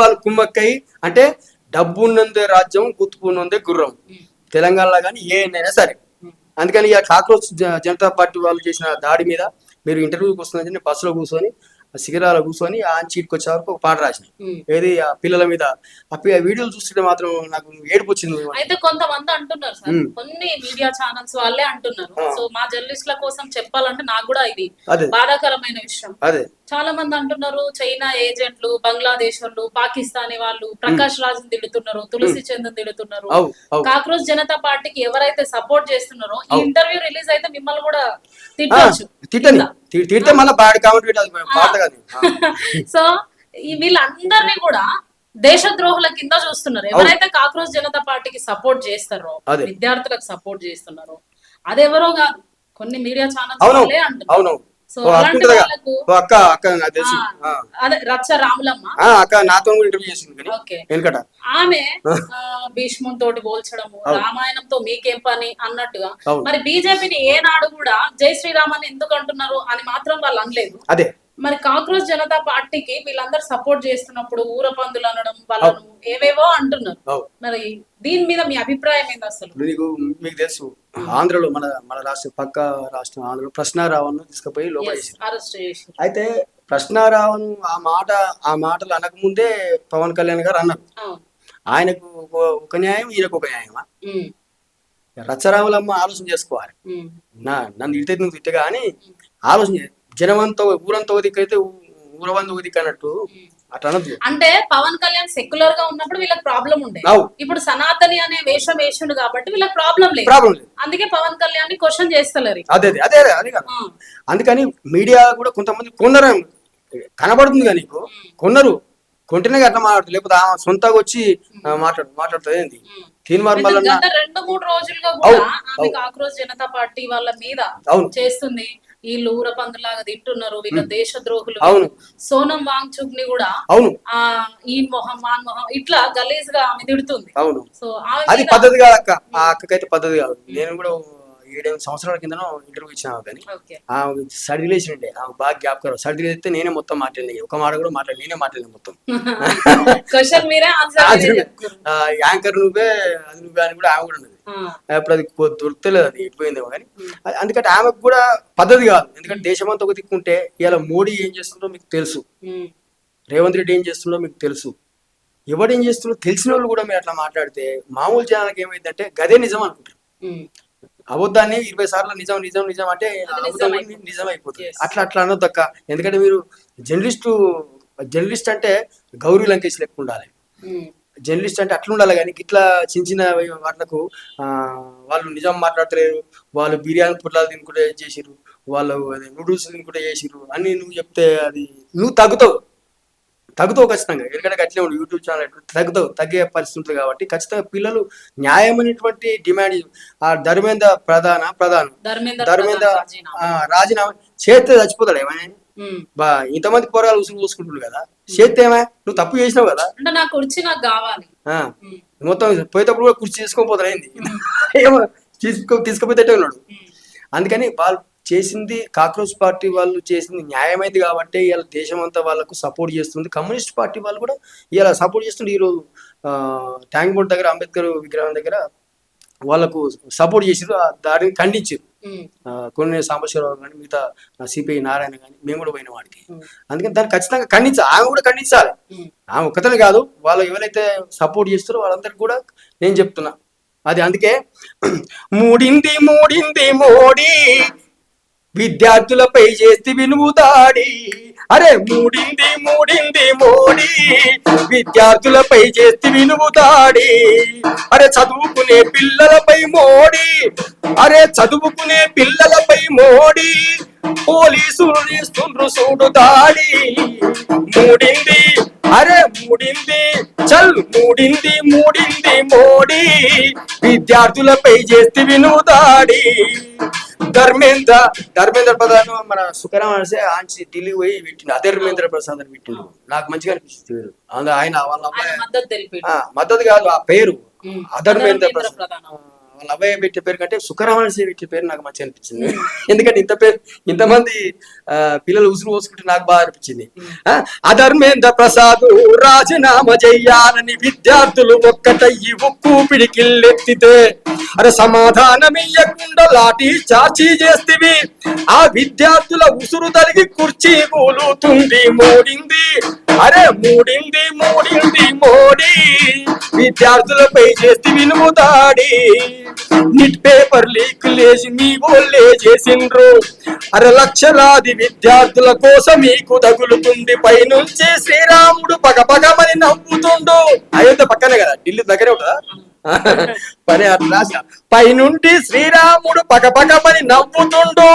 వాళ్ళు కుమ్మక్కై అంటే డబ్బు ఉన్నందే రాజ్యం, గుర్తుకున్నదే గుర్రం. ఉమ్, తెలంగాణలో కానీ ఏదైనా సరే. ఉమ్, అందుకని ఇక కాక్రోచ్ జనతా పార్టీ వాళ్ళు చేసిన దాడి మీద మీరు ఇంటర్వ్యూకి వస్తుందని నేను బస్సులో కూర్చొని శిఖరాలు కూర్చొని ఆ చీట్కి వచ్చే వరకు ఒక పాట రాసిన. ఉమ్. ఏది ఆ పిల్లల మీద ఆ వీడియోలు చూస్తుంటే మాత్రం నాకు ఏడుపు వచ్చింది. అయితే కొంతమంది అంటున్నారు సార్, ఉమ్. కొన్ని మీడియా ఛానల్స్ వాళ్ళే అంటున్నారు. ఆ. సో మా జర్నలిస్టుల కోసం చెప్పాలంటే నాకు కూడా ఇది అదే బాధాకరమైన విషయం. అదే చాలా మంది అంటున్నారు చైనా ఏజెంట్లు, బంగ్లాదేశ్ వాళ్ళు, పాకిస్తానీ వాళ్ళు ప్రకాష్ రాజుని తిడుతున్నారు, తులసి చంద్ తిడుతున్నారు. అవు అవు కాక్రోచ్ జనతా పార్టీకి ఎవరైతే సపోర్ట్ చేస్తున్నారో ఈ అవు. ఇంటర్వ్యూ రిలీజ్ అయితే మిమ్మల్ని కూడా తిట్టొచ్చు. తిట్టని తిడితే మళ్ళీ బాగా కామెంట్ పాట కాదు. సో ఈ వీళ్ళందరినీ కూడా దేశద్రోహుల కింద చూస్తున్నారు. ఎవరైతే కాక్రోచ్ జనతా పార్టీకి సపోర్ట్ చేస్తారో, అదే. విద్యార్థులకు సపోర్ట్ చేస్తున్నారో అదెవరో కాదు, కొన్ని మీడియా ఛానల్స్ అవును వాళ్ళే అంటున్నారు. అవును. సో ఓ అక్క అలాంటి ఉంటదిగా. వాళ్ళకు ఓ అక్క నాకు తెలుసు. అదే రచ్చ రాములమ్మ, అక్క నాతో కూడా ఇంటర్వ్యూ చేసింది కానీ ఓకే, వెనకట. ఆమె భీష్ముని తోటి పోల్చడము, అవును. రామాయణంతో మీకేం పని అన్నట్టుగా. అవును. మరి బీజేపీని ఏనాడు కూడా జై శ్రీరామ్ అని ఎందుకు అంటున్నారు అని మాత్రం వాళ్ళు అనలేదు. అదే మరి కాక్రోచ్ జనతా పార్టీకి వీళ్ళందరూ సపోర్ట్ చేస్తున్నప్పుడు ఊర పందులు అనడం, వాళ్ళను ఏవేవో అంటున్నారు. అవు. మరి దీని మీద మీ అభిప్రాయం ఏంది అసలు? మీకు తెలుసు ఆంధ్రలో మన రాష్ట్రం పక్క రాష్ట్రం ఆంధ్రలో ప్రశ్నారావణ్ తీసుకుపోయి లోపల వేసారు. అరెస్ట్ చేసి అయితే ప్రశ్నారావణ్ ఆ మాటలు అనకముందే పవన్ కళ్యాణ్ గారు అన్నారు. అవును. ఆయనకు ఒక న్యాయం, ఈయనకు ఒక న్యాయమా? ఉమ్, రచ్చరాములమ్మ ఆలోచన చేసుకోవాలి. ఉమ్, నన్ను తిడితే నువ్వు తిట్టగా అని ఆలోచన చేయాలి. జనమంతా ఊరంతా ఒక దిక్కు అయితే ఊరవంత ఒక దిక్కు అన్నట్టు ఉమ్. అట్లా అనద్దు. అంటే పవన్ కళ్యాణ్ సెక్యులర్ గా ఉన్నప్పుడు వీళ్ళకి ప్రాబ్లం ఉండే, అవు. ఇప్పుడు సనాతని అనే వేషం వేసిండు కాబట్టి వీళ్ళకి ప్రాబ్లం లేదు. ప్రాబ్లం లేదు. అందుకే పవన్ కళ్యాణ్ ని క్వశ్చన్ చేస్తలేరు. అదే అదే అదే అదే కదా. అందుకని మీడియా కూడా కొంతమంది కొన్నారు, కనబడుతుంది కానీ నీకు కొన్నారు, కొంటేనే అట్లా మాట్లాడుతుంది. లేకపోతే ఆమె సొంతగా వచ్చి మాట్లాడుతుంది ఏంది తీన్మార్ మళ్ళీ. గత 2-3 రోజులుగా కూడా ఆమె కాక్రోచ్ జనతా పార్టీ వాళ్ళ మీద అవును చేస్తుంది. వీళ్ళు ఊర పందులాగా తింటున్నారు, వీళ్ళ దేశద్రోహులు. అవును. సోనం వాంగ్చుక్ ని కూడా అవును ఈ మొహం మాన్ మొహం ఇట్లా గలీజ్ గా ఆమె తిడుతుంది. అవును. సో ఆమె అది పద్ధతి కాదు అక్క. ఆ అక్కకైతే పద్ధతి కాదు. నేను కూడా 7 సంవత్సరాల కిందనో ఇంటర్వ్యూ ఇచ్చినా కానీ ఓకే. ఆమె సర్దిలేసిండే ఆమె బాగా జ్ఞాపకం. సర్దిలేస్తే నేనే మొత్తం మాట్లాడినా, ఒక మాట కూడా నేనే మాట్లాడినా మొత్తం. క్వశ్చన్ మీరే ఆన్సర్ యాంకర్ నువ్వే, అది నువ్వే అని కూడా ఆమె కూడా ఉన్నది. అప్పుడు అది దొరుకుతలేదు, అది ఎట్టిపోయిందేమో కానీ. అందుకంటే ఆమెకు కూడా పద్ధతి కాదు. ఎందుకంటే దేశమంతా ఒక దిక్కుంటే ఇలా మోడీ ఏం చేస్తుందో మీకు తెలుసు, రేవంత్ రెడ్డి ఏం చేస్తుందో మీకు తెలుసు, ఎవడేం చేస్తుందో తెలిసిన వాళ్ళు కూడా మీరు అట్లా మాట్లాడితే మామూలు జనాలకు ఏమైందంటే గదే నిజం అనుకుంటారు. అబద్ధాన్ని 20 సార్లు నిజం నిజం నిజం అంటే నిజం అయిపోతుంది. అట్లా అనొద్దు అక్క. ఎందుకంటే మీరు జర్నలిస్ట్ అంటే గౌరీ లంకేష్ లెక్క ఉండాలి. జర్నలిస్ట్ అంటే అట్లా ఉండాలి. కానీ ఇట్లా చిన్న వాటిలకు వాళ్ళు నిజం మాట్లాడతలేరు, వాళ్ళు బిర్యానీ పుట్లాలు తినుకుంటే చేసిరు, వాళ్ళు నూడిల్స్ తినుకుంటే చేసిరు అని నువ్వు చెప్తే అది నువ్వు తగ్గుతావు. తగ్గుతావు ఖచ్చితంగా. ఎందుకంటే అట్లే ఉండు యూట్యూబ్ ఛానల్ తగ్గే పరిస్థితి ఉంటుంది కాబట్టి ఖచ్చితంగా పిల్లలు న్యాయమైనటువంటి డిమాండ్. ఆ ధర్మేంద్ర ధర్మేంద్ర రాజీనామా చేస్తే చచ్చిపోతాడు ఏమైనా. ఇంతమంది పోరాలు ఉసులు పోసుకుంటున్నారు కదా, చేస్తే ఏమా నువ్వు తప్పు చేసినావు కదా, నా కుర్చీ నాకు కావాలి మొత్తం పోయేటప్పుడు కూడా కుర్చీ తీసుకొని పోతాడు అయింది ఏమో తీసుకుపోతే ఉన్నాడు. అందుకని వాళ్ళు చేసింది కాక్రోచ్ పార్టీ వాళ్ళు చేసింది న్యాయమైంది కాబట్టి ఇలా దేశం అంతా వాళ్ళకు సపోర్ట్ చేస్తుంది. కమ్యూనిస్ట్ పార్టీ వాళ్ళు కూడా ఇలా సపోర్ట్ చేస్తుంది. ఈరోజు ట్యాంక్ బోర్డ్ దగ్గర అంబేద్కర్ విగ్రహం దగ్గర వాళ్ళకు సపోర్ట్ చేసారు, దానిని ఖండించారు. కొన్ని సాంబశివరావు కానీ మిగతా సిపిఐ నారాయణ కానీ మేము కూడా పోయిన వాడికి. అందుకని దాన్ని ఖచ్చితంగా ఖండించాలి, ఆమె కూడా ఖండించాలి. ఆమె ఒక్కతనే కాదు, వాళ్ళు ఎవరైతే సపోర్ట్ చేస్తారో వాళ్ళందరికీ కూడా నేను చెప్తున్నా అది. అందుకే మూడింది మోడీ విద్యార్థులపై చేస్తే వినువు దాడి. అరే మూడింది మోడీ విద్యార్థులపై చేస్తే వినువు దాడి. అరే చదువుకునే పిల్లలపై మోడీ పోలీసులు చేస్తుండ్రు చూడు దాడి. మూడింది మోడీ విద్యార్థులపై చేస్తే వినువు దాడి. ధర్మేంద్ర ప్రసాద్ మన సుఖరాం అనేసి ఆంచి ఢిల్లీ పోయి పెట్టిండు, అధర్మేంద్ర ప్రసాద్ అని పెట్టిండు. నాకు మంచిగా అనిపిస్తుంది. ఆయన వాళ్ళ అబ్బాయి మద్దతు కాదు, ఆ పేరు అధర్మేంద్ర ప్రసాద్. వాళ్ళ అబ్బాయి పెట్టే పేరు కంటే సుఖరాం అనేసి పెట్టే పేరు నాకు మంచిగా అనిపించింది. ఎందుకంటే ఇంతమంది పిల్లలు ఉసురు పోసుకుంటే నాకు బాగా అనిపించింది. అధర్మేంద్ర ప్రసాద్ రాజీనామా చెయ్యాలని విద్యార్థులు ఒక్కటయ్యి ఉక్కు పిడికిల్లెత్తితే అరే సమాధానం ఇయ్యకుండా లాఠీ చార్జీ చేస్తేవి. ఆ విద్యార్థుల ఉసురు తలిగి కుర్చీ కూలుతుంది. మూడింది మోడీ విద్యార్థులపై చేస్తే వినుము దాడి. నిట్ పేపర్ లీక్ లేచి మీ ఓళ్ళే చేసిండ్రు. అరే లక్షలాది విద్యార్థుల కోసం మీకు తగులుతుంది. పైనుంచి శ్రీరాముడు పగపగమని నవ్వుతుండు. అయోధ్య పక్కనే కదా, ఢిల్లీ దగ్గరే ఉంటుందా పని అట్లా. పైనుండి శ్రీరాముడు పగపగమని నవ్వుతుండు.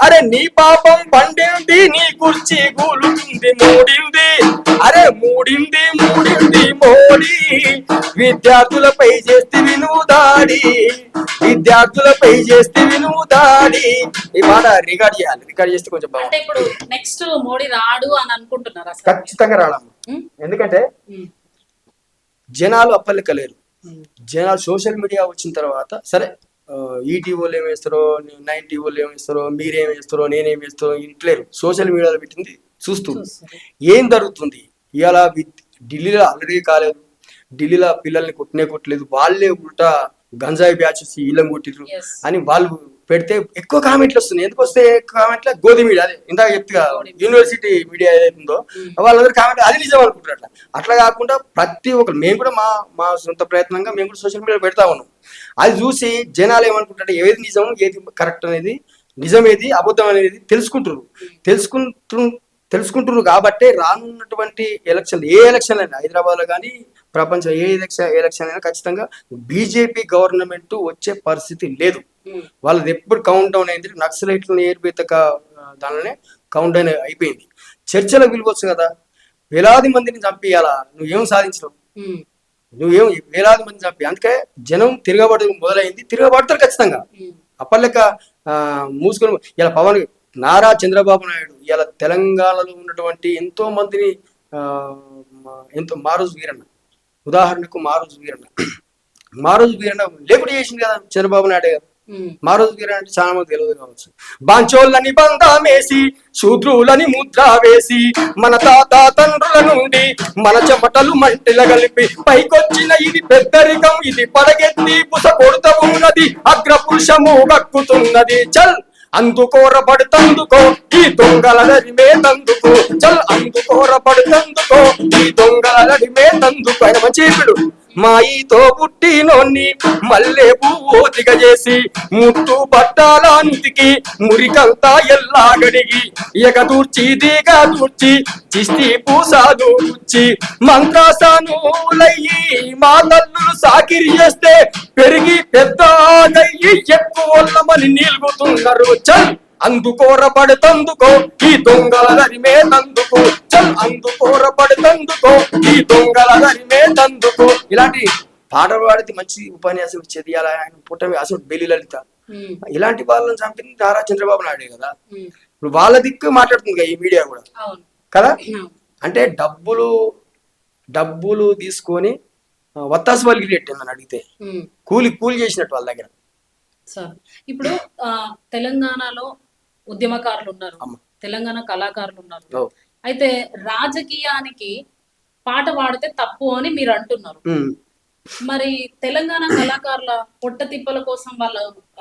అరే నీ పాపం పండింది, నీ కుర్చీ కూలుతుంది. మూడింది మోడీ విద్యార్థులపై చేస్తే వినువు దాడి. ఈ మాట రికార్డ్ చేయాలి, రికార్డ్ చేస్తే కొంచెం బాగుంది. ఇప్పుడు నెక్స్ట్ మోడీ రాడు అని అనుకుంటున్నారా? ఖచ్చితంగా రాడమ్మా. ఎందుకంటే జనాలు అప్పలెక్కలేరు. జనాలు సోషల్ మీడియా వచ్చిన తర్వాత సరే ఈటీవోలు ఏమేస్తారో, 9 ఏమేస్తారో, మీరేమేస్తారో, నేనేమేస్తారో ఇట్లేరు. సోషల్ మీడియాలో పెట్టింది చూస్తూ ఏం జరుగుతుంది. ఇవాళ ఢిల్లీలో ఆల్రెడీ కాలేదు, ఢిల్లీలో పిల్లల్ని కొట్టలేదు, వాళ్ళే ఉల్టా గంజాయి బ్యాచెస్ ఇళ్ళం కొట్టిరు అని వాళ్ళు పెడితే ఎక్కువ కామెంట్లు వస్తున్నాయి. ఎందుకు వస్తే ఎక్కువ కామెంట్లు? గోధుమ మీడియా, అదే ఇందాక చెప్తే యూనివర్సిటీ మీడియా ఏదైతుందో వాళ్ళందరూ కామెంట్ అది నిజం అనుకుంటారు. అట్లా కాకుండా ప్రతి ఒక్కరు, మేము కూడా మా సొంత ప్రయత్నంగా మేము కూడా సోషల్ మీడియా పెడతా ఉన్నాం. అది చూసి జనాలు ఏమనుకుంటారు, ఏది నిజం ఏది కరెక్ట్ అనేది, నిజం ఏది అబద్ధం అనేది తెలుసుకుంటున్నారు కాబట్టి రానున్నటువంటి ఎలక్షన్, ఏ ఎలక్షన్ అయినా హైదరాబాద్ లో కానీ ప్రపంచం ఏ ఎలక్షన్ అయినా ఖచ్చితంగా బీజేపీ గవర్నమెంట్ వచ్చే పరిస్థితి లేదు. వాళ్ళది ఎప్పుడు కౌంట్ డౌన్ అయింది. నక్సలైట్లను ఏర్పేతక దానిలోనే కౌంట్ డౌన్ అయిపోయింది. చర్చలకు పిలవచ్చు కదా, వేలాది మందిని చంపియాలా, నువ్వేం సాధించవు, వేలాది మంది చంపి. అందుకే జనం తిరగబడి మొదలైంది, తిరగబడతారు ఖచ్చితంగా. అప్పటిలెక్క మూసుకొని ఇలా నారా చంద్రబాబు నాయుడు ఇలా తెలంగాణలో ఉన్నటువంటి ఎంతో మందిని మారోజు వీరన్న, ఉదాహరణకు మారోజు వీరన్న లేకుండా చేసింది కదా చంద్రబాబు నాయుడు గారు. మారోజు వీరన్న అంటే చాలా మంది తెలియదు కావచ్చు. బాంచోళ్ళని బంధామేసి, శూద్రులని ముద్ర వేసి, మన తాత తండ్రుల నుండి మన చెమటలు మంటల కలిపి పైకొచ్చిన ఇది పెద్దరికం, ఇది పడగెత్తి పుస కొడుత ఉన్నది, అగ్రపురుషము వక్కుతున్నది. చల్ అందుకోరబడుతందుకో ఈ దొంగలడిమేతందుకు, చల్ అందుకోరబడుతందుకో ఈ దొంగలడిమేతందుకు. ఆయన మంచి ఇప్పుడు మాయితో పుట్టినోన్ని మల్లె పువ్వు దిగజేసి, ముట్టు పట్టాలాంతికి మురికంతా ఎల్లాగడిగి, ఎగదూర్చి దిగదూర్చి చిష్టి పూసాదు గుచ్చి, మంత్రాసానులయ్యి మా తల్లులు సాకిరి చేస్తే పెరిగి పెద్దగయ్యి ఎక్కువల్లమని నిలుగుతున్నారు. చల్ అందుకోరపడుతందుకో ఈ దొంగల దరిమే తందుకో చల్ అందుకోరపడుతందుకో ఈ దొంగల దరిమే తందుకో ఇలాంటి పాటలు పాడితే మంచి ఉపన్యాసం ఇచ్చేది అలా ఆయన పుట్టమి అసలు బెల్లి లలిత ఇలాంటి వాళ్ళని చంపింది నారా చంద్రబాబు నాయుడే కదా. ఇప్పుడు వాళ్ళ దిక్కు మాట్లాడుతుంది కదా ఈ మీడియా కూడా కదా. అంటే డబ్బులు తీసుకొని వత్తాసు వలికి పెట్టిందని అడిగితే కూలి చేసినట్టు వాళ్ళ దగ్గర. సార్ ఇప్పుడు తెలంగాణలో ఉద్యమకారులు ఉన్నారు, తెలంగాణ కళాకారులు ఉన్నారు. అయితే రాజకీయానికి పాట పాడితే తప్పు అని మీరు అంటున్నారు. మరి తెలంగాణ కళాకారుల పొట్ట తిప్పల కోసం వాళ్ళ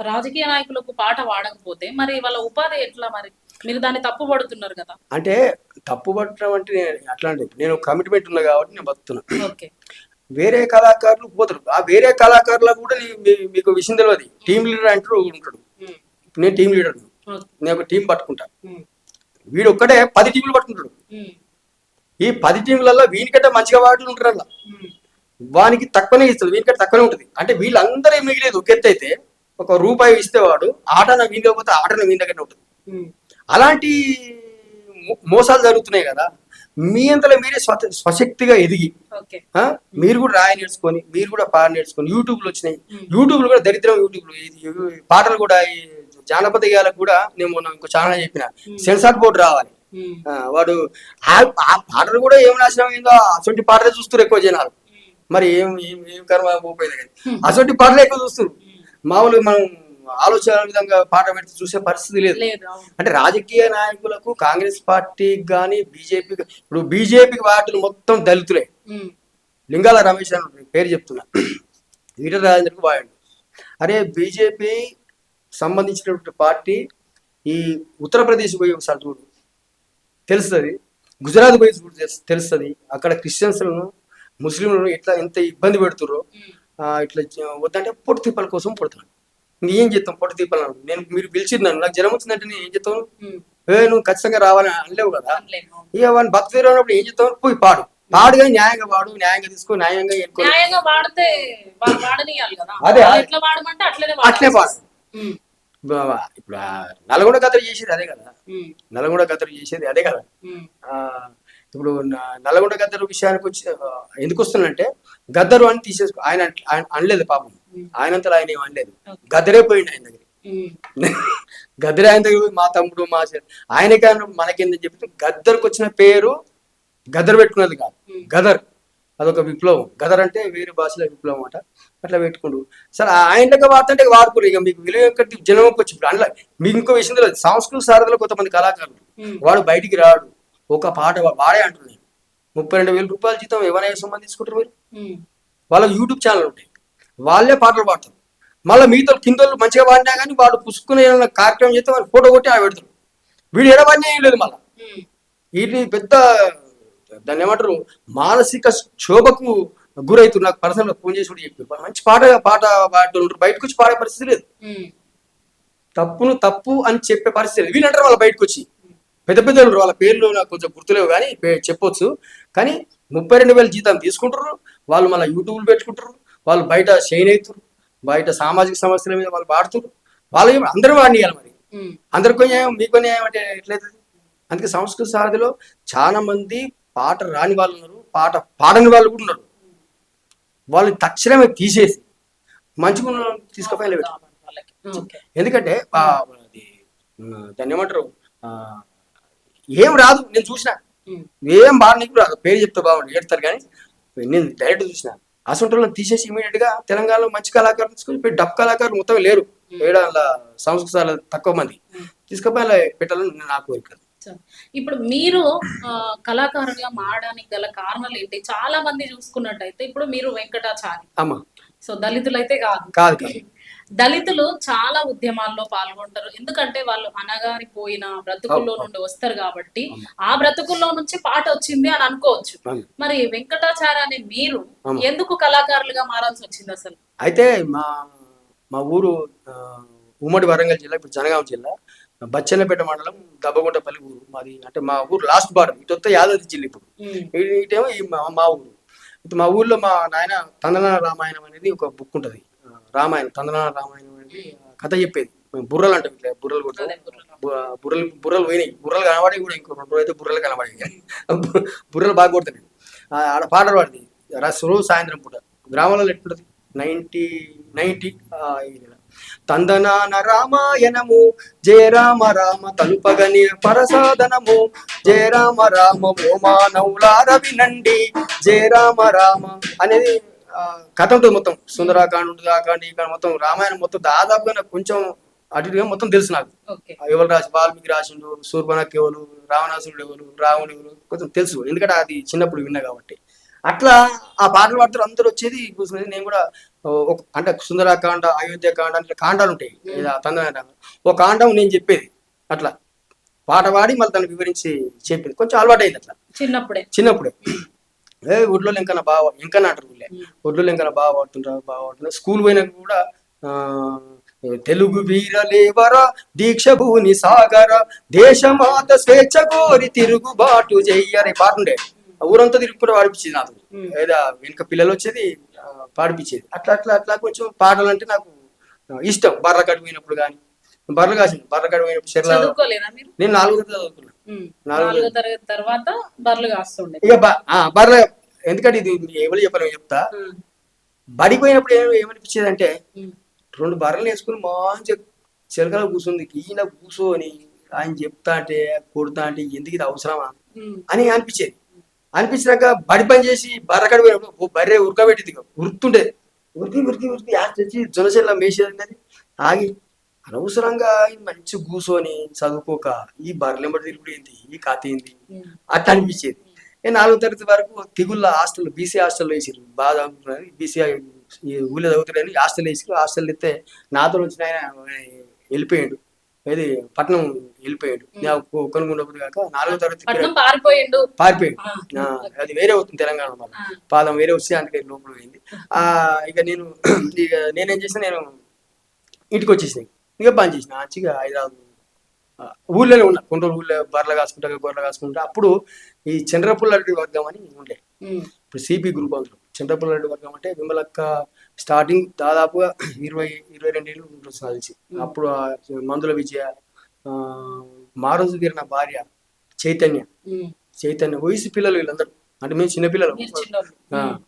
రాజకీయ నాయకులకు పాట పాడకపోతే మరి వాళ్ళ ఉపాధి ఎట్లా? మరి మీరు దాన్ని తప్పు పడుతున్నారు కదా. అంటే తప్పు పడటం అంటే అట్లాంటి నేను కమిట్మెంట్ ఉన్నా కాబట్టి నేను బతుకుతున్నా. ఓకే, వేరే కళాకారులు పోతారు. ఆ వేరే కళాకారులకు కూడా మీకు విషయం తెలియదు. టీం లీడర్ అంటూ ఉంటాడు. నేను టీం లీడర్, నేను ఒక టీం పట్టుకుంటా. వీడు ఒక్కటే 10 టీంలు పట్టుకుంటాడు. ఈ 10 టీంలలో వీనికంటే మంచిగా వాడులు ఉంటారు. అలా వానికి తక్కువనే ఇస్తుంది, వీనికంటే తక్కువనే ఉంటుంది. అంటే వీళ్ళందరూ ఏం మిగిలేదు. ఒక ఎత్తు అయితే ₹1 ఇస్తే వాడు ఆటన వీని లేకపోతే ఆటన వీని దగ్గర ఉంటుంది. అలాంటి మోసాలు జరుగుతున్నాయి కదా. మీ అంతలో మీరే స్వశక్తిగా ఎదిగి మీరు కూడా రాయి నేర్చుకొని, మీరు కూడా పాట నేర్చుకొని, యూట్యూబ్లు వచ్చినాయి. యూట్యూబ్లు కూడా దరిద్రం. యూట్యూబ్లు పాటలు కూడా ఈ జానపద గేయాలకు కూడా నేను ఇంకో ఛానల్ చెప్పిన సెన్సార్ బోర్డు రావాలి. వాడు ఆ పాటలు కూడా ఏం నాశనం అయిందో అటువంటి పాటలు చూస్తారు ఎక్కువ జనాలు. మరి ఏం కర్మ పోపోయింది కానీ అటువంటి పాటలు ఎక్కువ చూస్తారు. మామూలుగా మనం ఆలోచన విధంగా పాట పెడితే చూసే పరిస్థితి లేదు. అంటే రాజకీయ నాయకులకు కాంగ్రెస్ పార్టీకి కానీ బీజేపీకి, ఇప్పుడు బీజేపీకి వాటిలు మొత్తం దళితులే. లింగాల రమేష్ అని పేరు చెప్తున్నా, ఈటల రాజేంద్రకు వాడు. అరే బీజేపీ సంబంధించినటువంటి పార్టీ ఈ ఉత్తరప్రదేశ్ పోయి ఒకసారి చూడు తెలుస్తుంది, గుజరాత్ పోయి తెలుస్తుంది. అక్కడ క్రిస్టియన్స్లను ముస్లింలను ఎంత ఇబ్బంది పెడుతుర్రో. ఇట్లా వద్దంటే పొట్టు తిప్పల కోసం పుడతాను. ఏం చేస్తాం పొట్టు తిప్పలు? నేను మీరు పిలిచింది నన్ను, నాకు జ్వరం వచ్చిందంటే నేను ఏం చెప్తాను? నువ్వు ఖచ్చితంగా రావాలని అనలేవు కదా. ఇక వాడిని భక్తి తీరనప్పుడు ఏం చెప్తావు? పోయి పాడుగా న్యాయంగా వాడు, న్యాయంగా తీసుకో, న్యాయంగా అదే అట్లే పాడు. ఇప్పుడు నల్గొండ గద్దరు చేసేది అదే కదా. నల్గొండ గద్దరు చేసేది అదే కదా. ఇప్పుడు నల్గొండ గద్దరు విషయానికి వచ్చి ఎందుకు వస్తుందంటే, గద్దరు అని తీసేసుకో, ఆయన అనలేదు పాపం. ఆయనంతలో ఆయన ఏం అనలేదు. గద్దరే పోయింది ఆయన దగ్గర. గద్దరే ఆయన దగ్గర మా తమ్ముడు మా ఆయనకే మనకేందని చెప్పి గద్దరికి వచ్చిన పేరు గద్దరు పెట్టుకున్నది కాదు, గదర్. అదొక విప్లవం. గదర్ అంటే వేరే భాషలో విప్లవం అట. అట్లా పెట్టుకుంటూ సరే ఆయన దగ్గర వాడుతుంటే వాడుకోరు. ఇక మీకు విలువ జనంకి వచ్చి ఇప్పుడు అందులో మీకు ఇంకో విషయం తెలియదు. సంస్కృత సారథిలో కొంతమంది కళాకారులు వాడు బయటికి రాడు, ఒక పాట వాడే అంటున్నాడు. 32,000 రూపాయల జీతం ఎవరైనా సంబంధం తీసుకుంటారు మీరు? వాళ్ళకి యూట్యూబ్ ఛానల్ ఉంటాయి, వాళ్ళే పాటలు పాడతారు. మళ్ళీ మిగతా కిందోళ్ళు మంచిగా పాడినా కానీ వాడు పుసుకునే కార్యక్రమం చేస్తే వాళ్ళు ఫోటో కొట్టి ఆడ పెడతారు. వీడు ఎడబడినా ఏం లేదు. మళ్ళీ వీటిని పెద్ద దాన్ని ఏమంటారు మానసిక క్షోభకు గురవుతున్నారు. నాకు పర్సనల్ ఫోన్ చేసి కూడా చెప్పి మంచి పాట పాడుతుంటారు, బయటకు వచ్చి పాడే పరిస్థితి లేదు. తప్పును తప్పు అని చెప్పే పరిస్థితి లేదు. వీళ్ళంటారు వాళ్ళు బయటకు వచ్చి పెద్ద పెద్దలు, వాళ్ళ పేర్లు నాకు కొంచెం గుర్తులేవు కానీ చెప్పొచ్చు. కానీ 32,000 జీతం తీసుకుంటారు వాళ్ళు. మళ్ళీ యూట్యూబ్లు పెట్టుకుంటారు వాళ్ళు, బయట షైన్ అవుతారు, బయట సామాజిక సమస్యల మీద వాళ్ళు పాడుతారు. వాళ్ళు అందరూ వాడియాలి. మరి అందరికీ న్యాయం మీకు న్యాయం అంటే ఎట్లయితుంది? అందుకే సంస్కృత సారథిలో చాలా మంది పాట రాని వాళ్ళు ఉన్నారు, పాట పాడని వాళ్ళు కూడా ఉన్నారు. వాళ్ళు తక్షణమే తీసేసి మంచిగా తీసుకుపోయి పెట్టారు. ఎందుకంటే దాన్ని ఏమంటారు ఏం రాదు. నేను చూసిన ఏం బాగా నీకు రాదు, పేరు చెప్తే బాగుండు ఏడతారు కానీ నేను డైరెక్ట్ చూసిన. అసలు తీసేసి ఇమీడియట్ గా తెలంగాణలో మంచి కళాకారులు తీసుకొని డబ్ కళాకారులు మొత్తం లేరు. ఏడాల సంస్కృతాలు తక్కువ మంది తీసుకుపోయి పెట్టాలని నా కోరిక. ఇప్పుడు మీరు కళాకారులుగా మారడానికి గల కారణాలు ఏంటి? చాలా మంది చూసుకున్నట్టయితే ఇప్పుడు మీరు వెంకటాచారి, సో దళితులు అయితే కాదు, దళితులు చాలా ఉద్యమాల్లో పాల్గొంటారు. ఎందుకంటే వాళ్ళు అనగారిపోయిన బ్రతుకుల్లో నుండి వస్తారు కాబట్టి ఆ బ్రతుకుల్లో నుంచి పాట వచ్చింది అని అనుకోవచ్చు. మరి వెంకటాచారి అనే మీరు ఎందుకు కళాకారులుగా మారాల్సి వచ్చింది అసలు? అయితే మా ఊరు ఉమ్మడి వరంగల్ జిల్లా, ఇప్పుడు జనగాం జిల్లా, బచ్చన్నపేట మండలం, దబ్బగుంటపల్లి ఊరు మాది. అంటే మా ఊరు లాస్ట్ బార్డర్. ఇటు యాదాద్రి జిల్లా. ఇప్పుడు ఇటేమో మా ఊరు. మా ఊర్లో మా నాయన తందనాల రామాయణం అనేది ఒక బుక్ ఉంటుంది. రామాయణం, తందనాల రామాయణం అనేది కథ చెప్పేది. మేము బుర్రలు అంటాం, ఇట్లా బుర్రలు కొడతాం. బుర్రలు పోయినాయి. బుర్రలు కనబడి కూడా ఇంకో 2 రోజులు అయితే బుర్రలు కనబడి బుర్రలు బాగా కొడుతున్నాయి. ఆడ పాటలు పాడింది రోజు సాయంత్రం పూట. గ్రామాలలో ఎట్లుంటది 90 తందనాన రామాయణము జయ రామ రామ తలుపగని పరసాదనము జయ రామ రామ ఓ మానవులార వినండి జయ రామ రామ అనేది కథ ఉంటుంది. మొత్తం సుందరాకాండ ఉంటుంది, ఆకాండ ఈ కాండ మొత్తం రామాయణం మొత్తం దాదాపుగా నాకు కొంచెం అటు ఇటుగా మొత్తం తెలుసు నాకు. ఎవరు రాసి వాల్మీకి రాసిండు, శూర్పణఖ ఎవరు, రావణాసురుడు ఎవరు, రావణుడు ఎవరు కొంచెం తెలుసు, ఎందుకంటే అది చిన్నప్పుడు విన్నా కాబట్టి. అట్లా ఆ పాటలు పాడతారు, అందరూ వచ్చేది కూర్చునేది. నేను కూడా అంటే సుందరాకాండ, అయోధ్యకాండ అంటే కాండాలు ఉంటాయి, తందన ఒక కాండం నేను చెప్పేది అట్లా పాట పాడి మళ్ళీ దాన్ని వివరించి చెప్పేది. కొంచెం అలవాటు అయింది అట్లా చిన్నప్పుడే. ఒడ్లో ఇంకన్నా బాగా ఇంకన్నా అంటారు ఊళ్ళే, ఒడ్లో ఇంకన్నా బాగా పాడుతుంటారు. స్కూల్ పోయినాక కూడా తెలుగు వీరలేవర దీక్ష భూని సాగర దేశమాత స్వేచ్ఛ కోరి తిరుగుబాటు చెయ్యని పాటుండే. ఊరంతా తిరుగుకుంటూ పాడిపించేది నాకు. ఏదా వెనుక పిల్లలు వచ్చేది పాడిపించేది. అట్లా అట్లా అట్లా కొంచెం పాటలు అంటే నాకు ఇష్టం. బర్ర కడిపోయినప్పుడు కానీ బర్రెలు కాసింది. బర్ర కడిపోయినప్పుడు నేను 4వ తరగతి చదువుకున్నాను. 4వ తరగతి తర్వాత బర్రెలు కాస్తుండే. ఇక బర్రె ఎందుకంటే ఇది ఎవరు చెప్పాలి చెప్తా. బడిపోయినప్పుడు ఏమనిపించేది అంటే 2 బర్రెలు వేసుకుని మంచిగా చిలకలో కూర్చుంది, ఈయన కూర్చొని ఆయన చెప్తా అంటే కొడుతా అంటే ఎందుకు ఇది అవసరమా అని అనిపించేది. అనిపించినాక బడి పని చేసి బర్ర కడిపోయినప్పుడు బర్రె ఉరకబెట్టింది, ఉరుకుతుండే. ఉరికి తెచ్చి జొనచెల్ల మేసేది. అది ఆగి అనవసరంగా మంచి కూర్చొని చదువుకోక ఈ బర్రెలెంబడి తిరుగుడు ఏంది, ఈ కథ ఏంది అట్లా అనిపించేది. 4వ తరగతి వరకు తిగుళ్ళ హాస్టల్ బీసీ హాస్టల్లో వేసారు. బాగా చదువుతున్నారు, బీసీ ఊళ్ళో చదువుతున్నారని హాస్టల్ వేసారు. హాస్టల్ ఇస్తే నాతో వచ్చిన ఆయన వెళ్ళిపోయాడు, ఏది పట్నం వెళ్ళిపోయాడు. కొనుక్కుండప్పుడు కాక 4వ తరగతి పారిపోయాడు. అది వేరే అవుతుంది తెలంగాణ వల్ల, పాదం వేరే వస్తే అందుకే లోపల పోయింది. ఇక నేనేం చేసిన, నేను ఇంటికి వచ్చేసినాయి. ఇక పని చేసిన మంచిగా హైదరాబాద్ ఊళ్ళోనే ఉన్నా. కొన్ని రోజులు ఊళ్ళో గొర్రెలు కాసుకుంటా. అప్పుడు ఈ చంద్రపుల్లారెడ్డి వర్గం అని ఉండే, ఇప్పుడు సిపి గ్రూప్ అందులో. చంద్రపుల్లారెడ్డి వర్గం అంటే విమలక్క స్టార్టింగ్ దాదాపుగా 22 ఏళ్ళు ఉంటుంది తెలిసి. అప్పుడు మందుల విజయ, మారోజు వీరిన భార్య చైతన్య వయసు పిల్లలు వీళ్ళందరూ, అంటే మేము చిన్నపిల్లలు.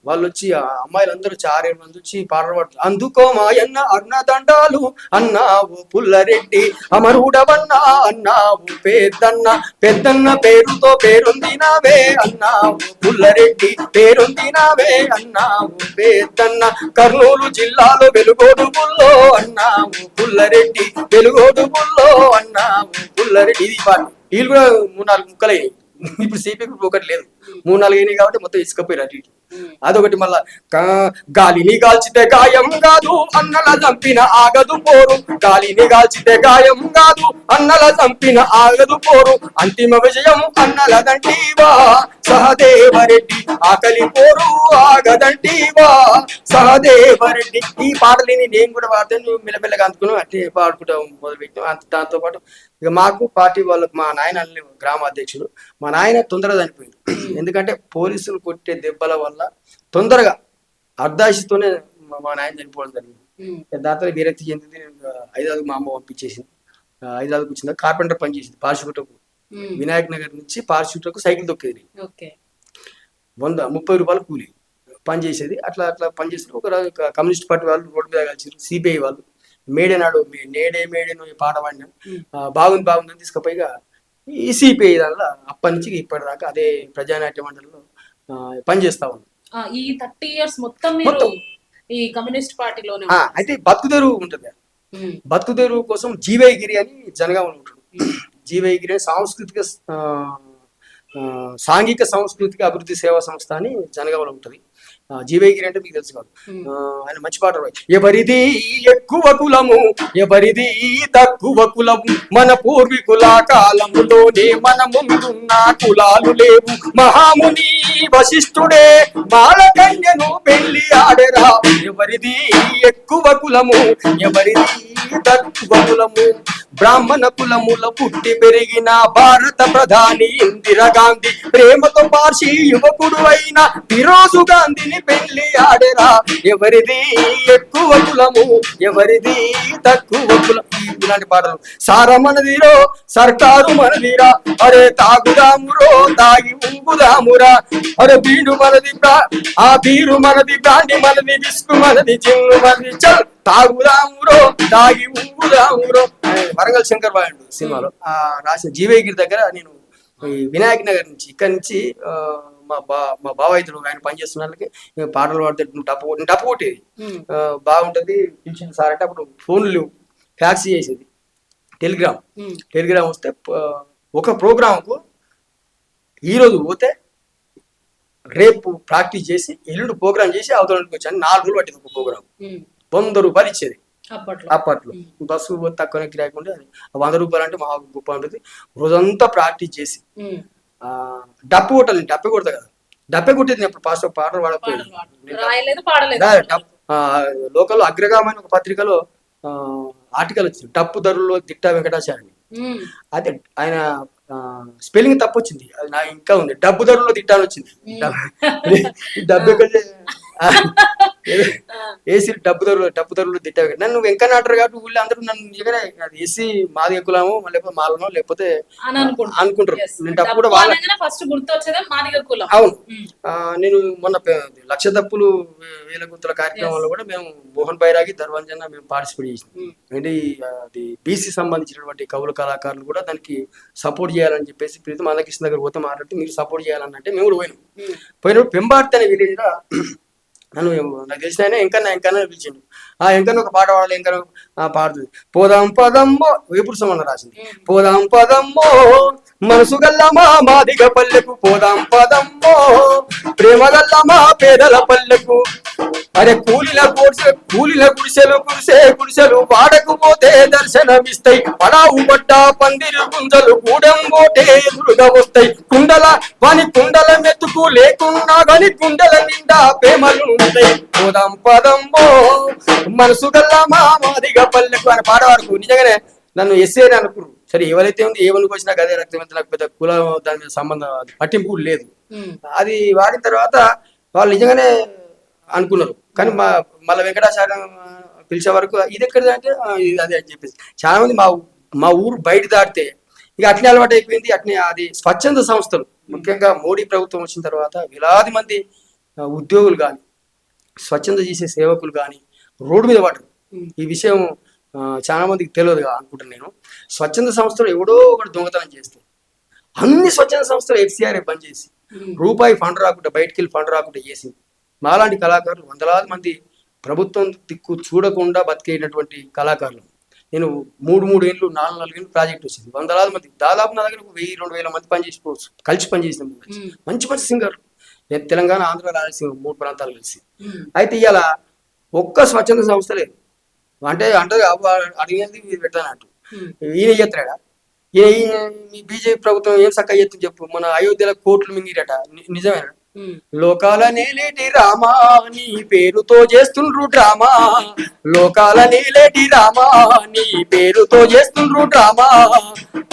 వాళ్ళు వచ్చి అమ్మాయిలందరూ 6 ఏళ్ళ మంది వచ్చి పాటలు పాడుతారు. అందుకో మాయన్న అన్నదండాలు అన్నావు పుల్లరెడ్డి, అమరుడవన్నా అన్నావు పెద్దన్న పేరుతో పేరొందినావే అన్నావు పుల్లరెడ్డి, పేరొందినావే అన్నావు పెద్దన్న, కర్నూలు జిల్లాలో వెలుగోడుగుల్లో అన్నావు పుల్లరెడ్డి, వెలుగోడుగుల్లో అన్నావు పుల్లరెడ్డి. ఇది పాట. వీళ్ళు కూడా 3-4 ముక్కలయ్యాయి. ఇప్పుడు సిపి ఒకటి లేదు, 3-4 అయినాయి కాబట్టి మొత్తం ఇసుకపోయారు అటు ఇటు. అదొకటి. మళ్ళా గాలిని గాల్చితే గాయం కాదు అన్నల చంపిన ఆగదు పోరు, గాలిని గాల్చితే గాయం కాదు అన్నల చంపిన ఆగదు పోరు, అంతిమ విజయం అన్నలదంటీవా సహదేవరెడ్డి, ఆకలి పోరు ఆగదంటీవా సహదేవరెడ్డి. ఈ పాటలని నేను కూడా పాడతాను, మెల్లమెల్లగా అందుకున్నాం, అట్టే పాడుకుంటాం మొదలుపెట్టాం. దాంతో పాటు ఇక మాకు పార్టీ వాళ్ళకు మా నాయన గ్రామ అధ్యక్షుడు, మా నాయన తొందరగా చనిపోయింది. ఎందుకంటే పోలీసులు కొట్టే దెబ్బల వల్ల తొందరగా అర్ధాశతోనే మా నాయన చనిపోవడం జరిగింది. దాంతో విరక్తి చెందింది. హైదరాబాద్ మా అమ్మ పంపించేసింది. హైదరాబాద్కి వచ్చిందా కార్పెంటర్ పని చేసింది పార్షూటకు. వినాయక్ నగర్ నుంచి పార్షూటకు సైకిల్ తొక్కేది. 130 రూపాయలు కూలి పని చేసేది. అట్లా అట్లా పని చేస్తారు. ఒక కమ్యూనిస్ట్ పార్టీ వాళ్ళు రోడ్డు మీద కలిసి సిపిఐ వాళ్ళు మేడే నాడు మేడే నువ్వు పాట పాడినాం, బాగుందని తీసుకుపోయిగా ఈ సిపిఐ దానిలో అప్పటి నుంచి ఇప్పటిదాకా అదే ప్రజానాట్య మండలిలో పనిచేస్తా ఉన్నాం. ఈ 30 years మొత్తం ఈ కమ్యూనిస్ట్ పార్టీలోనే. అయితే బతుకుదెరువు ఉంటుంది. బతుకుదెరువు కోసం జీవైగిరి అని జనగామలో ఉంటాడు. జీవైగిరి సాంఘిక సాంస్కృతిక అభివృద్ధి సేవా సంస్థ అని జనగామలో ఉంటుంది. జీవైగిరి అంటే మీకు తెలుసు కాదు, ఆయన మంచి పాట. ఎవరిది ఎక్కువ కులము ఎవరిది తక్కువ కులము, మన పూర్వీకుల కాలములోనే మన ముందున్న కులాలు లేవు, మహాముని వశిష్ఠుడే బాలకన్యను పెళ్లి ఆడెరా, ఎవరిది ఎక్కువ కులము ఎవరిది తక్కువ కులము, బ్రాహ్మణ కులముల పుట్టి పెరిగిన భారత ప్రధాని ఇందిరాగాంధీ ప్రేమతో పార్షి యువకుడు అయిన ఫిరోజు గాంధీని పెళ్లి ఆడేరా. ఎవరిది ఎక్కువ కులము, ఎవరిది తక్కువ కులం, ఇలాంటి పాటలు. సారమనదిరో సర్కారు మనదిరా, అరే తాగుదామురో తాగి ఊగుదామురా, అరే బీడు మనది ఆ బీరు మనది, బ్రాండి మనది, విస్కు మనది, జిన్ను మనది, చల్ తాగుదామురో తాగి ఊగుదామురో. వరంగల్ శంకర్ బాయుడు సినిమాలో రాసిన జీవగిరి దగ్గర నేను ఈ వినాయక్ నగర్ నుంచి ఇక్కడ నుంచి మా బావైతుడు ఆయన పనిచేస్తున్న వాళ్ళకి పాటలు పాడితే డప్పు కొట్టేది బాగుంటది పిలిచింది సార్ అంటే అప్పుడు ఫోన్లు ఫ్యాక్స్ చేసేది టెలిగ్రామ్ వస్తే ఒక ప్రోగ్రాంకు ఈరోజు పోతే రేపు ప్రాక్టీస్ చేసి ఎల్లుండి ప్రోగ్రామ్ చేసి అవతలకి వచ్చాను. 4 రోజులు పట్టింది ఒక ప్రోగ్రామ్. 100 రూపాయలు ఇచ్చేది అప్పట్లో. బస్సు తక్కువ లేకుండా 100 రూపాయలు అంటే మా గొప్ప ఉంటుంది. రోజంతా ప్రాక్టీస్ చేసి డప్పు కొట్టాలి, డప్పే కొడతా కదా, డప్పే కొట్టేది. నేను పాస్ పాటలు పాడకపోయింది. లోకల్లో అగ్రగామైన ఒక పత్రికలో ఆర్టికల్ వచ్చింది, డప్పు ధరలో దిట్టా వెంకటాచార్య. అదే ఆయన స్పెల్లింగ్ తప్పు వచ్చింది, అది నా ఇంకా ఉంది. డబ్బు ధరలో దిట్టా అని వచ్చింది. డబ్బు ఏసీ డబ్బు ధరలు దిట్టా. నన్ను వెంకనాటరు కాబట్టి ఊళ్ళో అందరూ నన్ను నిజంగానే అది ఏసీ మాది కులము లేకపోతే మాలనో లేకపోతే అనుకుంటారు. నేను డబ్బు కూడా వాళ్ళ అవును. నేను మొన్న లక్ష తప్పులు వేల గుర్తుల కార్యక్రమంలో కూడా మేము మోహన్ బైరాగి దర్వంజన మేము పార్టిసిపేట్ చేసినాం. అంటే అది బీసీ సంబంధించినటువంటి కవుల కళాకారులు కూడా దానికి సపోర్ట్ చేయాలని చెప్పేసి ప్రీతి మందకృష్ణ దగ్గర పోతే మాట్లాడితే మీరు సపోర్ట్ చేయాలనంటే మేము కూడా పోయినప్పుడు పెంబార్తి అనే విలేజ్ లో నన్ను నాకు తెలిసిన ఆయన ఎంకన్నా పిలిచిండు. ఎంకన్నా ఒక పాట పాడాలి, ఎంకన్నా పాడుతుంది. పోదాం పదమ్మో ఎప్పుడు సంబంధం రాసింది. పోదాం పదమ్మో మనసు గల్లమా మాదిగ పల్లెకు, పోదాం పదమ్మో ప్రేమ గల్లమా పేదల పల్లెకు, అరే కూలిల గుడిసెలు వాడకపోతే దర్శనమిస్తాయి, పడావు పడ్డ పందిరి గుంజలు గూడెం పోతే ఎదురుగా వస్తాయి, కుండల మెతుకు లేకున్నా గాని గుండెల నిండా ప్రేమలు ఉంటాయి, పోదాం పదమ్మో మనసు గల్లమా మాదిగ పల్లెకు అని పాడవారు. నిజంగానే నన్ను ఎస్ఏ అని అనుకున్నారు. సరే ఎవరైతే ఉంది ఏమనుకు వచ్చినా అదే రక్తం ఎంత, నాకు పెద్ద కుల దాని మీద సంబంధం పట్టింపు లేదు. అది వాడిన తర్వాత వాళ్ళు నిజంగానే అనుకున్నారు. కానీ మళ్ళీ వెంకటాచార్య పిలిచే వరకు ఇది ఎక్కడిది అంటే అదే అని చెప్పేసి చాలా మంది మా ఊరు బయట దాటితే ఇక అట్నే అలవాటు అయిపోయింది. అట్నే అది స్వచ్ఛంద సంస్థలు ముఖ్యంగా మోడీ ప్రభుత్వం వచ్చిన తర్వాత వేలాది మంది ఉద్యోగులు కానీ స్వచ్ఛంద చేసే సేవకులు కానీ రోడ్డు మీద పడరు. ఈ విషయం చాలా మందికి తెలియదుగా అనుకుంటాను నేను. స్వచ్ఛంద సంస్థలు ఎవడో ఒకటి దొంగతనం చేస్తాయి. అన్ని స్వచ్ఛంద సంస్థలు FCRA బంద్ చేసి రూపాయి ఫండ్ రాకుండా బయటికి వెళ్ళి ఫండ్ రాకుండా చేసి మాలాంటి కళాకారులు వందలాది మంది ప్రభుత్వం దిక్కు చూడకుండా బతికేటటువంటి కళాకారులు. నేను 3 ఏళ్ళు 4 ఏళ్ళు ప్రాజెక్ట్ వచ్చింది. వందలాది మంది దాదాపు నా దగ్గర 1000-2000 మంది పనిచేసిపోవచ్చు, కలిసి పనిచేసిన మంచి సింగర్లు తెలంగాణ, ఆంధ్ర, రాయలసీమ 3 ప్రాంతాలు కలిసి. అయితే ఇవాళ ఒక్క స్వచ్ఛంద సంస్థ లేదు. అంటే అడిగేది మీరు పెట్టానంటూ ఈయన చేస్తాడా? మీ బీజేపీ ప్రభుత్వం ఏం చక్కగా చేస్తుంది చెప్పు. మన అయోధ్యలో కోట్లు మింగిరట, నిజమేనా? లోకాల నేలేటి రామా నీ పేరుతో చేస్తుండ్రు డ్రామా, లోకాల నేలేటి రామా నీ పేరుతో చేస్తుండ్రు డ్రామా,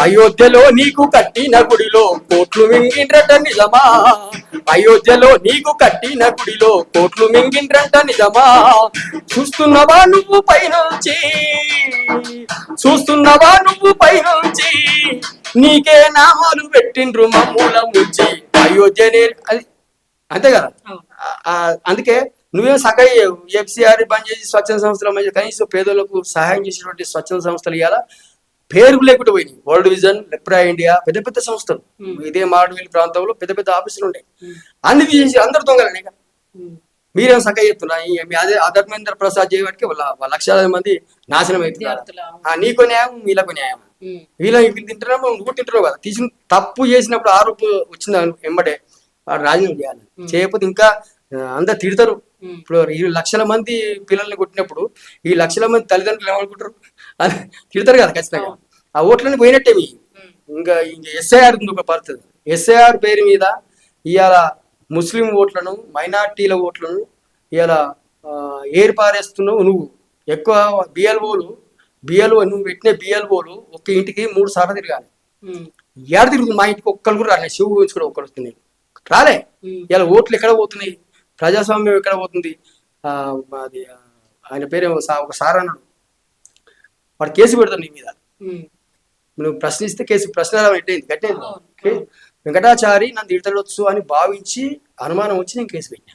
అయోధ్యలో నీకు కట్టిన గుడిలో కోట్లు మింగిండ్రట నిజమా, అయోధ్యలో నీకు కట్టిన గుడిలో కోట్లు మింగిండ్రట నిజమా, చూస్తున్నవా నువ్వు పైనుంచి నీకే నామాలు పెట్టిండ్రు మమ్ముల ముంచి, అయోధ్యనే అది అంతే కదా. అందుకే నువ్వేం సగయ్య FCRA బంద్ చేసి స్వచ్ఛంద సంస్థల మధ్య కనీసం పేదలకు సహాయం చేసినటువంటి స్వచ్ఛంద సంస్థలు ఇవాళ పేరు లేకుండా పోయినాయి. వరల్డ్ విజన్, లెప్రా ఇండియా పెద్ద సంస్థలు ఇదే మాడవీలి ప్రాంతంలో పెద్ద ఆఫీసులు ఉంటాయి. అన్ని తీసేసి అందరు దొంగలనే. మీరేం సగ చెప్తున్నా మీ అదే ధర్మేంద్ర ప్రసాద్ చేయబట్టి లక్షలాది మంది నాశనం అవుతున్నారు. నీకు న్యాయం వీళ్ళకు న్యాయం, వీళ్ళు తింటున్నావు నువ్వు తింటున్నావు కదా. తీసిన తప్పు చేసినప్పుడు ఆరోపణ వచ్చింది వెంబడే రాజీనామా చేయాలి. చేయకపోతే ఇంకా అందరు తిడతారు. ఇప్పుడు 2 లక్షల మంది పిల్లల్ని కొట్టినప్పుడు ఈ లక్షల మంది తల్లిదండ్రులు ఏమనుకుంటారు? అది తిడతారు కదా ఖచ్చితంగా. ఆ ఓట్లని పోయినట్టే ఇంకా SIR ఒక పడుతుంది. SIR పేరు మీద ఇవాళ ముస్లిం ఓట్లను, మైనార్టీల ఓట్లను ఇవాళ ఏర్పారేస్తున్నావు నువ్వు. ఎక్కువ BLOలు బిఎల్ఓ నువ్వు పెట్టిన బిఎల్ఓలు ఒక్క ఇంటికి 3 సార్లు తిరగాలి. ఏడ తిరుగుతుంది మా ఇంటికి ఒక్కరు కూడా రాలే. శివ గురించి కూడా ఒక్కరు వస్తుంది రాలే. ఇలా ఓట్లు ఎక్కడ పోతున్నాయి, ప్రజాస్వామ్యం ఎక్కడ పోతుంది. అది ఆయన పేరు ఒక సార్ అన్నాడు, వాడు కేసు పెడతాడు నీ మీద, నువ్వు ప్రశ్నిస్తే ప్రశ్న గట్టే వెంకటాచారి నన్ను తిడతాడొచ్చు అని భావించి అనుమానం వచ్చి నేను కేసు పెట్టినా.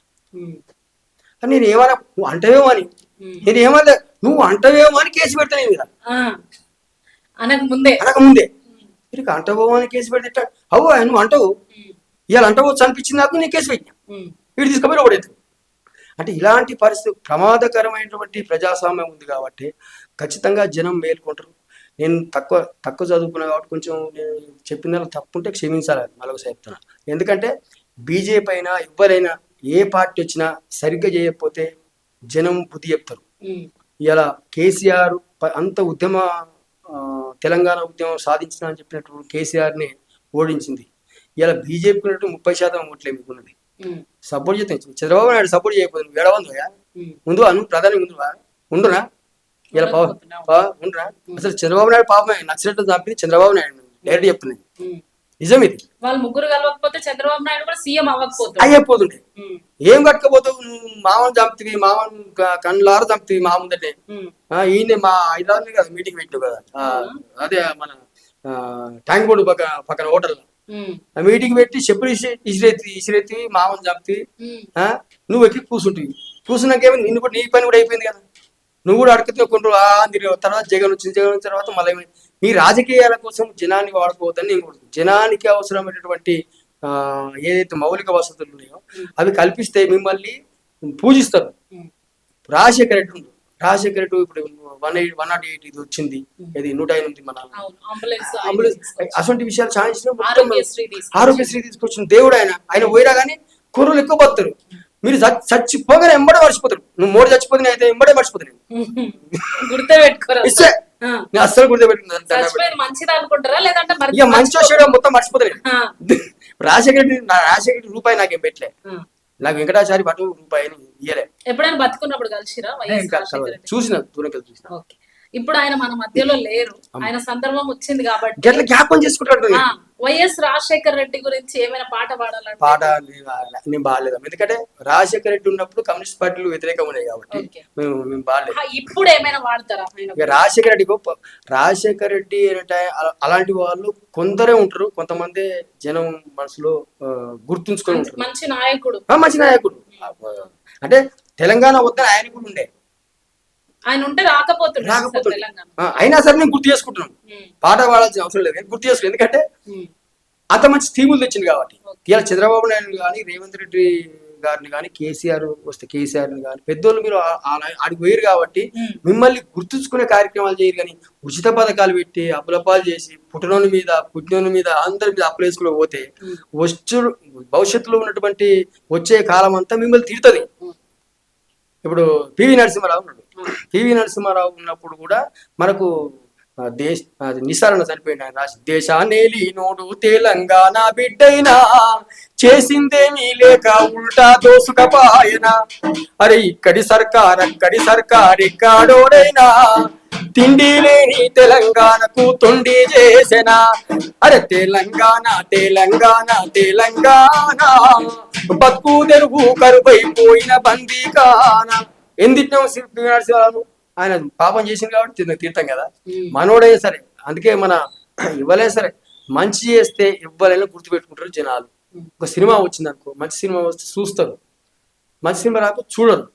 నేను ఏమన్నా నువ్వు అంటవేమో అని, నేను ఏమన్నా నువ్వు అంటవేమో అని కేసు పెడతా నీ మీద అనకముందే మీరు అంటవో అని కేసు పెడితే అవ్వ నువ్వు అంటావు ఇవాళ అంటవచ్చు అనిపించింది నాకు, నేను కేసు పెట్టినా, వీడు తీసుకుపోయి ఒకడైతే. అంటే ఇలాంటి పరిస్థితి ప్రమాదకరమైనటువంటి ప్రజాస్వామ్యం ఉంది కాబట్టి ఖచ్చితంగా జనం మేల్కొంటారు. నేను తక్కువ చదువుకున్నా కాబట్టి కొంచెం నేను చెప్పిన తప్పుంటే క్షమించాలి, మళ్ళీ చెప్తున్నా. ఎందుకంటే బీజేపీ అయినా ఎవరైనా ఏ పార్టీ వచ్చినా సరిగ్గా చేయకపోతే జనం బుద్ధి చెప్తారు. ఇలా కేసీఆర్ అంత తెలంగాణ ఉద్యమం సాధించిన అని చెప్పినట్టు కేసీఆర్ని ఓడించింది. ఇలా బీజేపీ 30% ఓట్లే మీకున్నది. సపోర్ట్ చేస్తే చంద్రబాబు నాయుడు సపోర్ట్ చేయకపోతే వేడవందుయా ముందు అను ప్రధాని ఉండునా ఇలా ఉండరా. అసలు చంద్రబాబు నాయుడు పాపమే నచ్చినట్టు చంపింది చంద్రబాబు నాయుడు, డైరెక్ట్ చెప్తున్నాయి. నిజం ఇది. వాళ్ళు ముగ్గురు కలవకపోతే చంద్రబాబు నాయుడు కూడా సీఎం అయ్యపోతుండే. ఏం కట్టుకపోతావు నువ్వు, మామూలు చంపుతుంది, మామూలు కళ్ళారు చంపుతుంది మా ముందటే. ఈయన మా హైదరాబాద్ కదా మీటింగ్ పెట్టావు కదా, అదే మన ట్యాంక్ బోర్డు పక్కన హోటల్ మీటింగ్ పెట్టి చెప్పులు ఇసిరెత్తి మామూలు చంపుతుంది. నువ్వు ఎక్కి కూర్చున్నాకేమైంది, నిన్ను కూడా నీ పని కూడా అయిపోయింది కదా. నువ్వు కూడా అడుగుతూ కొన్ని తర్వాత జగన్ వచ్చిన తర్వాత మళ్ళీ ఈ రాజకీయాల కోసం జనాన్ని వాడుకోవద్దని నేను కోరుతున్నాను. జనానికి అవసరమైనటువంటి ఏదైతే మౌలిక వసతులు ఉన్నాయో అవి కల్పిస్తే మిమ్మల్ని పూజిస్తారు. రాజశేఖర రెడ్డి ఇప్పుడు 108 ఇది వచ్చింది, ఇది 108 మన అంబులెన్స్ అటువంటి విషయాలు చాలా ఆరోగ్యశ్రీ తీసుకొచ్చిన దేవుడు ఆయన పోయినా కానీ కుర్రలు ఎక్కువ బతుతారు. మీరు చచ్చిపోగానే ఎంబడే మర్చిపోతారు. నువ్వు మోడీ చచ్చిపోతే అయితే ఎంబడే మర్చిపోతాను నేను అస్సలు గుర్తుపెట్టుకున్నాను. మంచి చేయడం మొత్తం మర్చిపోతాను. రాజశేఖర రెడ్డి రూపాయి నాకేం పెట్టలే, నాకు వెంకటాచారి పట్టు రూపాయిని ఇయ్యలే. ఎప్పుడైనా బతుకున్నప్పుడు కలిసిరా? చూసిన దూరం కలిసి చూసిన. ఇప్పుడు ఆయన మన మధ్యలో లేరు, ఆయన సందర్భం వచ్చింది కాబట్టి ఎట్లా జ్ఞాపకం చేసుకుంటాడు. వైఎస్ రాజశేఖర రెడ్డి గురించి ఏమైనా పాట పాడాలంటే పాట నేను బాగాలేదు, ఎందుకంటే రాజశేఖర రెడ్డి ఉన్నప్పుడు కమ్యూనిస్ట్ పార్టీలు వ్యతిరేకంగా ఉన్నాయి కాబట్టి మేము బాగాలేదు. ఇప్పుడు ఏమైనా వాడతారా? రాజశేఖర రెడ్డి అంటే అలాంటి వాళ్ళు కొందరే ఉంటారు, కొంతమంది జనం మనసులో గుర్తుంచుకొని ఉంటారు. మంచి నాయకుడు అంటే తెలంగాణ వద్ద ఆయన కూడా ఉండే, ఆయన ఉంటే రాకపోతుండే. అయినా సరే నేను గుర్తు చేసుకుంటున్నాను, పాట పాడాల్సిన అవసరం లేదు, నేను గుర్తు చేసుకున్నాను. ఎందుకంటే అంత మంచి థీములు తెచ్చింది కాబట్టి. ఇలా చంద్రబాబు నాయుడు కానీ రేవంత్ రెడ్డి గారిని కానీ కేసీఆర్ వస్తే కేసీఆర్ని కానీ పెద్దోళ్ళు మీరు ఆడికి పోయారు కాబట్టి మిమ్మల్ని గుర్తుంచుకునే కార్యక్రమాలు చేయరు. కానీ ఉచిత పథకాలు పెట్టి అప్పులపాలు చేసి పుట్టినోని మీద అందరి మీద అప్పులు వేసుకుని పోతే భవిష్యత్తులో ఉన్నటువంటి వచ్చే కాలం అంతా మిమ్మల్ని తిడుతుంది. ఇప్పుడు పివి నరసింహారావు ఉన్నప్పుడు కూడా మనకు నిస్సారణ చనిపోయింది. ఆయన రాసి దేశానేలి నోడు తెలంగాణ బిడ్డైనా చేసిందేమీ లేక ఉల్టా దోసుకపాయన, అరే ఇక్కడి సర్కార్ ఎక్కాడోడైనా తిండి లేని తెలంగాణకు తొండి చేసెనా, అరే తెలంగాణ బతుకు తెరువు కరువైపోయిన బందీకాన. ఎందుకు ఆయన పాపం చేసింది కాబట్టి తీర్థం కదా, మనోడైనా సరే. అందుకే మన ఇవ్వలే సరే మంచి చేస్తే ఇవ్వలైనా గుర్తుపెట్టుకుంటారు జనాలు. ఒక సినిమా వచ్చింది అనుకో, మంచి సినిమా వస్తే చూస్తారు, మంచి సినిమా రాకు చూడరు.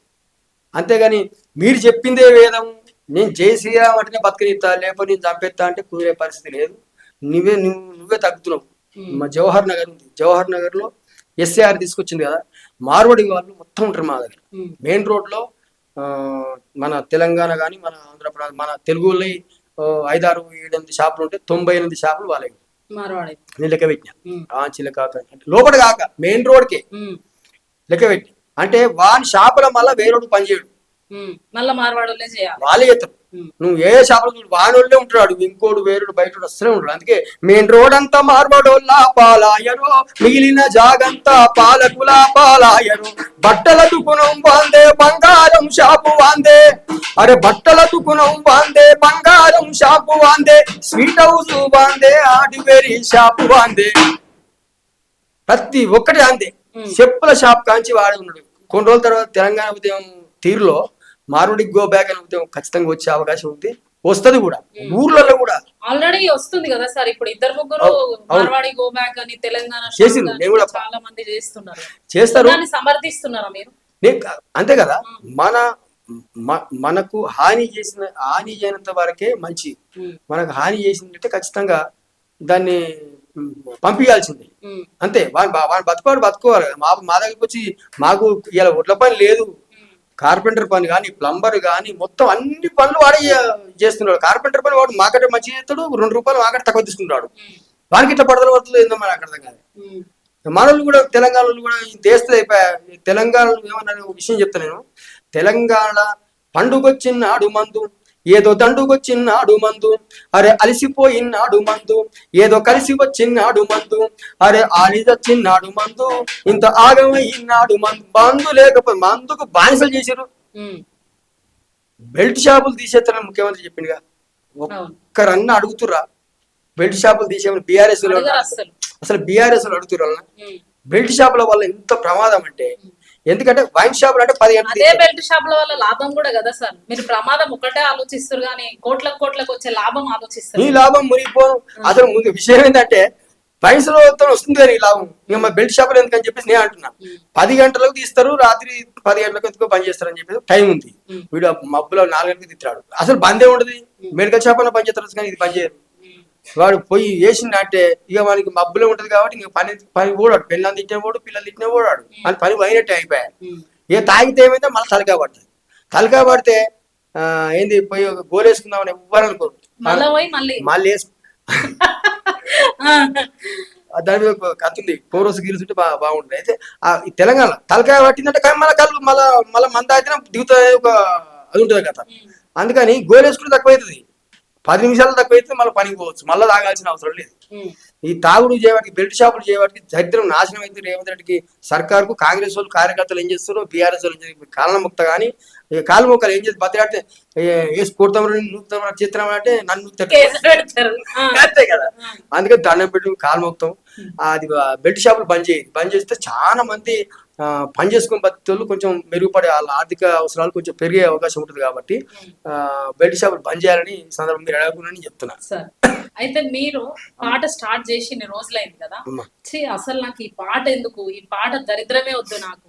అంతేగాని మీరు చెప్పిందే వేదం, నేను జై శ్రీరామ్ అంటేనే బతకనిస్తా లేకపోతే నేను చంపేస్తా అంటే కుదిరే పరిస్థితి లేదు. నువ్వే తగ్గుతున్నావు. మా జవహర్ నగర్ లో ఎస్ఏఆర్ తీసుకొచ్చింది కదా, మార్వాడి వాళ్ళు మొత్తం ఉంటారు మా దగ్గర. మెయిన్ రోడ్ లో మన తెలంగాణ కానీ మన ఆంధ్రప్రదేశ్ మన తెలుగులో 5-6-7 షాపులు ఉంటే 98 షాపులు వాళ్ళకి నేను లెక్క పెట్టినా. చిలక లోపల కాక మెయిన్ రోడ్కే లెక్క పెట్టి, అంటే వాని షాపుల మళ్ళీ వేరే పనిచేయడు, వాళ్ళే చేస్తారు. నువ్వు ఏ షాపులు చూడు వానోళ్ళే ఉంటాడు, ఇంకోడు వేరుడు బయట అసలే ఉంటాడు. అందుకే మెయిన్ రోడ్ అంతా మార్వాడోళ్ళ పాలాయరు, మిగిలిన జాగంతా పాలకుల పాలాయరు, బట్టల దుకుణం వాందే బంగారం షాపు వాందే, అరే బట్టల దుకుణం వాందే, బంగారం షాపు వాందే, స్వీట్ హౌస్ వాందే, హార్డ్వేర్ షాపు వాందే, ప్రతి ఒక్కటి అంతే. చెప్పుల షాప్ కాంచి వాడు ఉన్నాడు. కొన్ని రోజుల తర్వాత తెలంగాణ ఉద్యమం తీరులో మార్వాడికి గో బ్యాక్ అనే ఉద్యమం ఖచ్చితంగా వచ్చే అవకాశం ఉంది, వస్తుంది కూడా. ఊర్లలో కూడా ఆల్రెడీ వస్తుంది కదా సార్. ఇప్పుడు ఇద్దరు ముగ్గురు మార్వాడి గో బ్యాక్ అని తెలంగాణ చేసింది, నేను కూడా చాలా మంది చేస్తున్నారు, చేస్తారు. సమర్థిస్తున్నారా మీరు? అంతే కదా. మనకు హాని చేయనంత వరకే మంచి. మనకు హాని చేసిందంటే ఖచ్చితంగా దాన్ని పంపించాల్సింది, అంతే. వాడు బతుకోవాలి. మా దగ్గరికి వచ్చి మాకు ఇలా ఒడ్ల పని లేదు, కార్పెంటర్ పని కానీ, ప్లంబర్ కానీ, మొత్తం అన్ని పనులు వాడే చేస్తున్నాడు. కార్పెంటర్ పని వాడు మాకంటే మంచి చేస్తాడు, 2 రూపాయలు మాకంటే తక్కువ తీసుకుంటాడు. వాడికి ఇట్లా పడతలు పడుతుంది ఏందో మనకు అర్థం కాదు. మనోళ్ళు కూడా తెలంగాణలో కూడా దేశం అయిపోయా. తెలంగాణలో ఏమన్నా ఒక విషయం చెప్తా నేను. తెలంగాణ పండుగొచ్చినాడు మందు, ఏదో దండుకొచ్చినాడు మందు, అరే అలిసిపోయినాడు మందు, ఏదో కలిసి వచ్చినాడు మందు, అరే ఆలిదొచ్చినాడు మందు, ఇంత ఆగమైనాడు మందు. మందు లేకపోతే మందుకు బానిసలు చేశారు. బెల్ట్ షాపులు తీసేస్తారని ముఖ్యమంత్రి చెప్పిండుగా. ఒక్కరన్నా అడుగుతురా బెల్ట్ షాపులు తీసేమని? బీఆర్ఎస్ అసలు బీఆర్ఎస్ అడుగుతున్నారు బెల్ట్ షాపుల వల్ల ఎంత ప్రమాదం అంటే. ఎందుకంటే వైన్ షాపులు అంటే 10 గంటలు. అదే బెల్ట్ షాపుల వల్ల లాభం కూడా కదా సార్. మీరు ప్రమాదం ఒకటే ఆలోచిస్తారు కానీ కోట్లకు వచ్చే లాభం ఆలోచిస్తారు. ఈ లాభం మునిగిపోను. అసలు ముందు విషయం ఏంటంటే పైసలు వస్తుంది కానీ ఈ లాభం ఇంకా మా బెల్ట్ షాపులు ఎందుకని చెప్పేసి నేను అంటున్నా. 10 గంటలకు తీస్తారు, రాత్రి 10 గంటలకు ఎందుకో పని చేస్తారు అని చెప్పేసి టైం ఉంది. వీడు మబ్బులో 4 గంటలకు తిట్టాడు. అసలు బందే ఉండదు. మెడికల్ షాప్ అన్న పని చేస్తారు కానీ ఇది పని చేయరు. వాడు పోయి వేసిందంటే ఇక వానికి మబ్బులో ఉంటది కాబట్టి ఇంక పని ఓడాడు. పిల్లలు తిట్టిన పోడు, పిల్లలు తిట్టిన ఓడాడు. అని పని పోయినట్టే అయిపోయాడు. ఇక తాగితే ఏమైతే మళ్ళీ తలకా పడుతుంది. తలకా పడితే ఏంది పోయి గోలేసుకుందామని ఎవ్వరు అనుకోరు. మళ్ళీ వేసు దాని మీద కత్తుంది కోరసు గీలుతుంటే బాగుంటుంది. అయితే ఈ తెలంగాణ తలకాయ పట్టిందంటే మళ్ళీ మంద అయితే దిగుతుంది, ఒక అది ఉంటుంది కదా. అందుకని గోలేసుకుంటే తక్కువ అవుతుంది. 10 నిమిషాలు తక్కువ అయితే మళ్ళీ పనికి పోవచ్చు, మళ్ళీ తాగాల్సిన అవసరం లేదు. ఈ తాగుడు చేయవాటికి, బెల్ట్ షాపులు చేయవాటికి దరిద్రం నాశనం అయితే రేవంత్ రెడ్డికి సర్కారుకు కాంగ్రెస్ వాళ్ళు కార్యకర్తలు ఏం చేస్తారు, బీఆర్ఎస్ వాళ్ళు కాలముక్త కానీ కాలుమొక్కలు ఏం చేసి బతిలాడితే వేసి కొడతామని నూపుతామని చిత్రం అంటే నన్ను అంతే కదా. అందుకే దండం పెట్టి కాలుమొక్తాం. అది బెల్ట్ షాపులు బంద్ చేస్తే చాలా మంది పని చేసుకుని బతుకులు కొంచెం మెరుగుపడే వాళ్ళ ఆర్థిక అవసరాలు కొంచెం పెరిగే అవకాశం ఉంటుంది. కాబట్టి బెల్ట్ షాపులు బంద్ చేయాలని సందర్భం మీరు అడగకుండా చెప్తున్నారు సార్. అయితే మీరు పాట స్టార్ట్ చేసి ఇన్ని రోజులైంది కదా, అసలు నాకు ఈ పాట ఎందుకు, ఈ పాట దరిద్రమే వద్దు నాకు,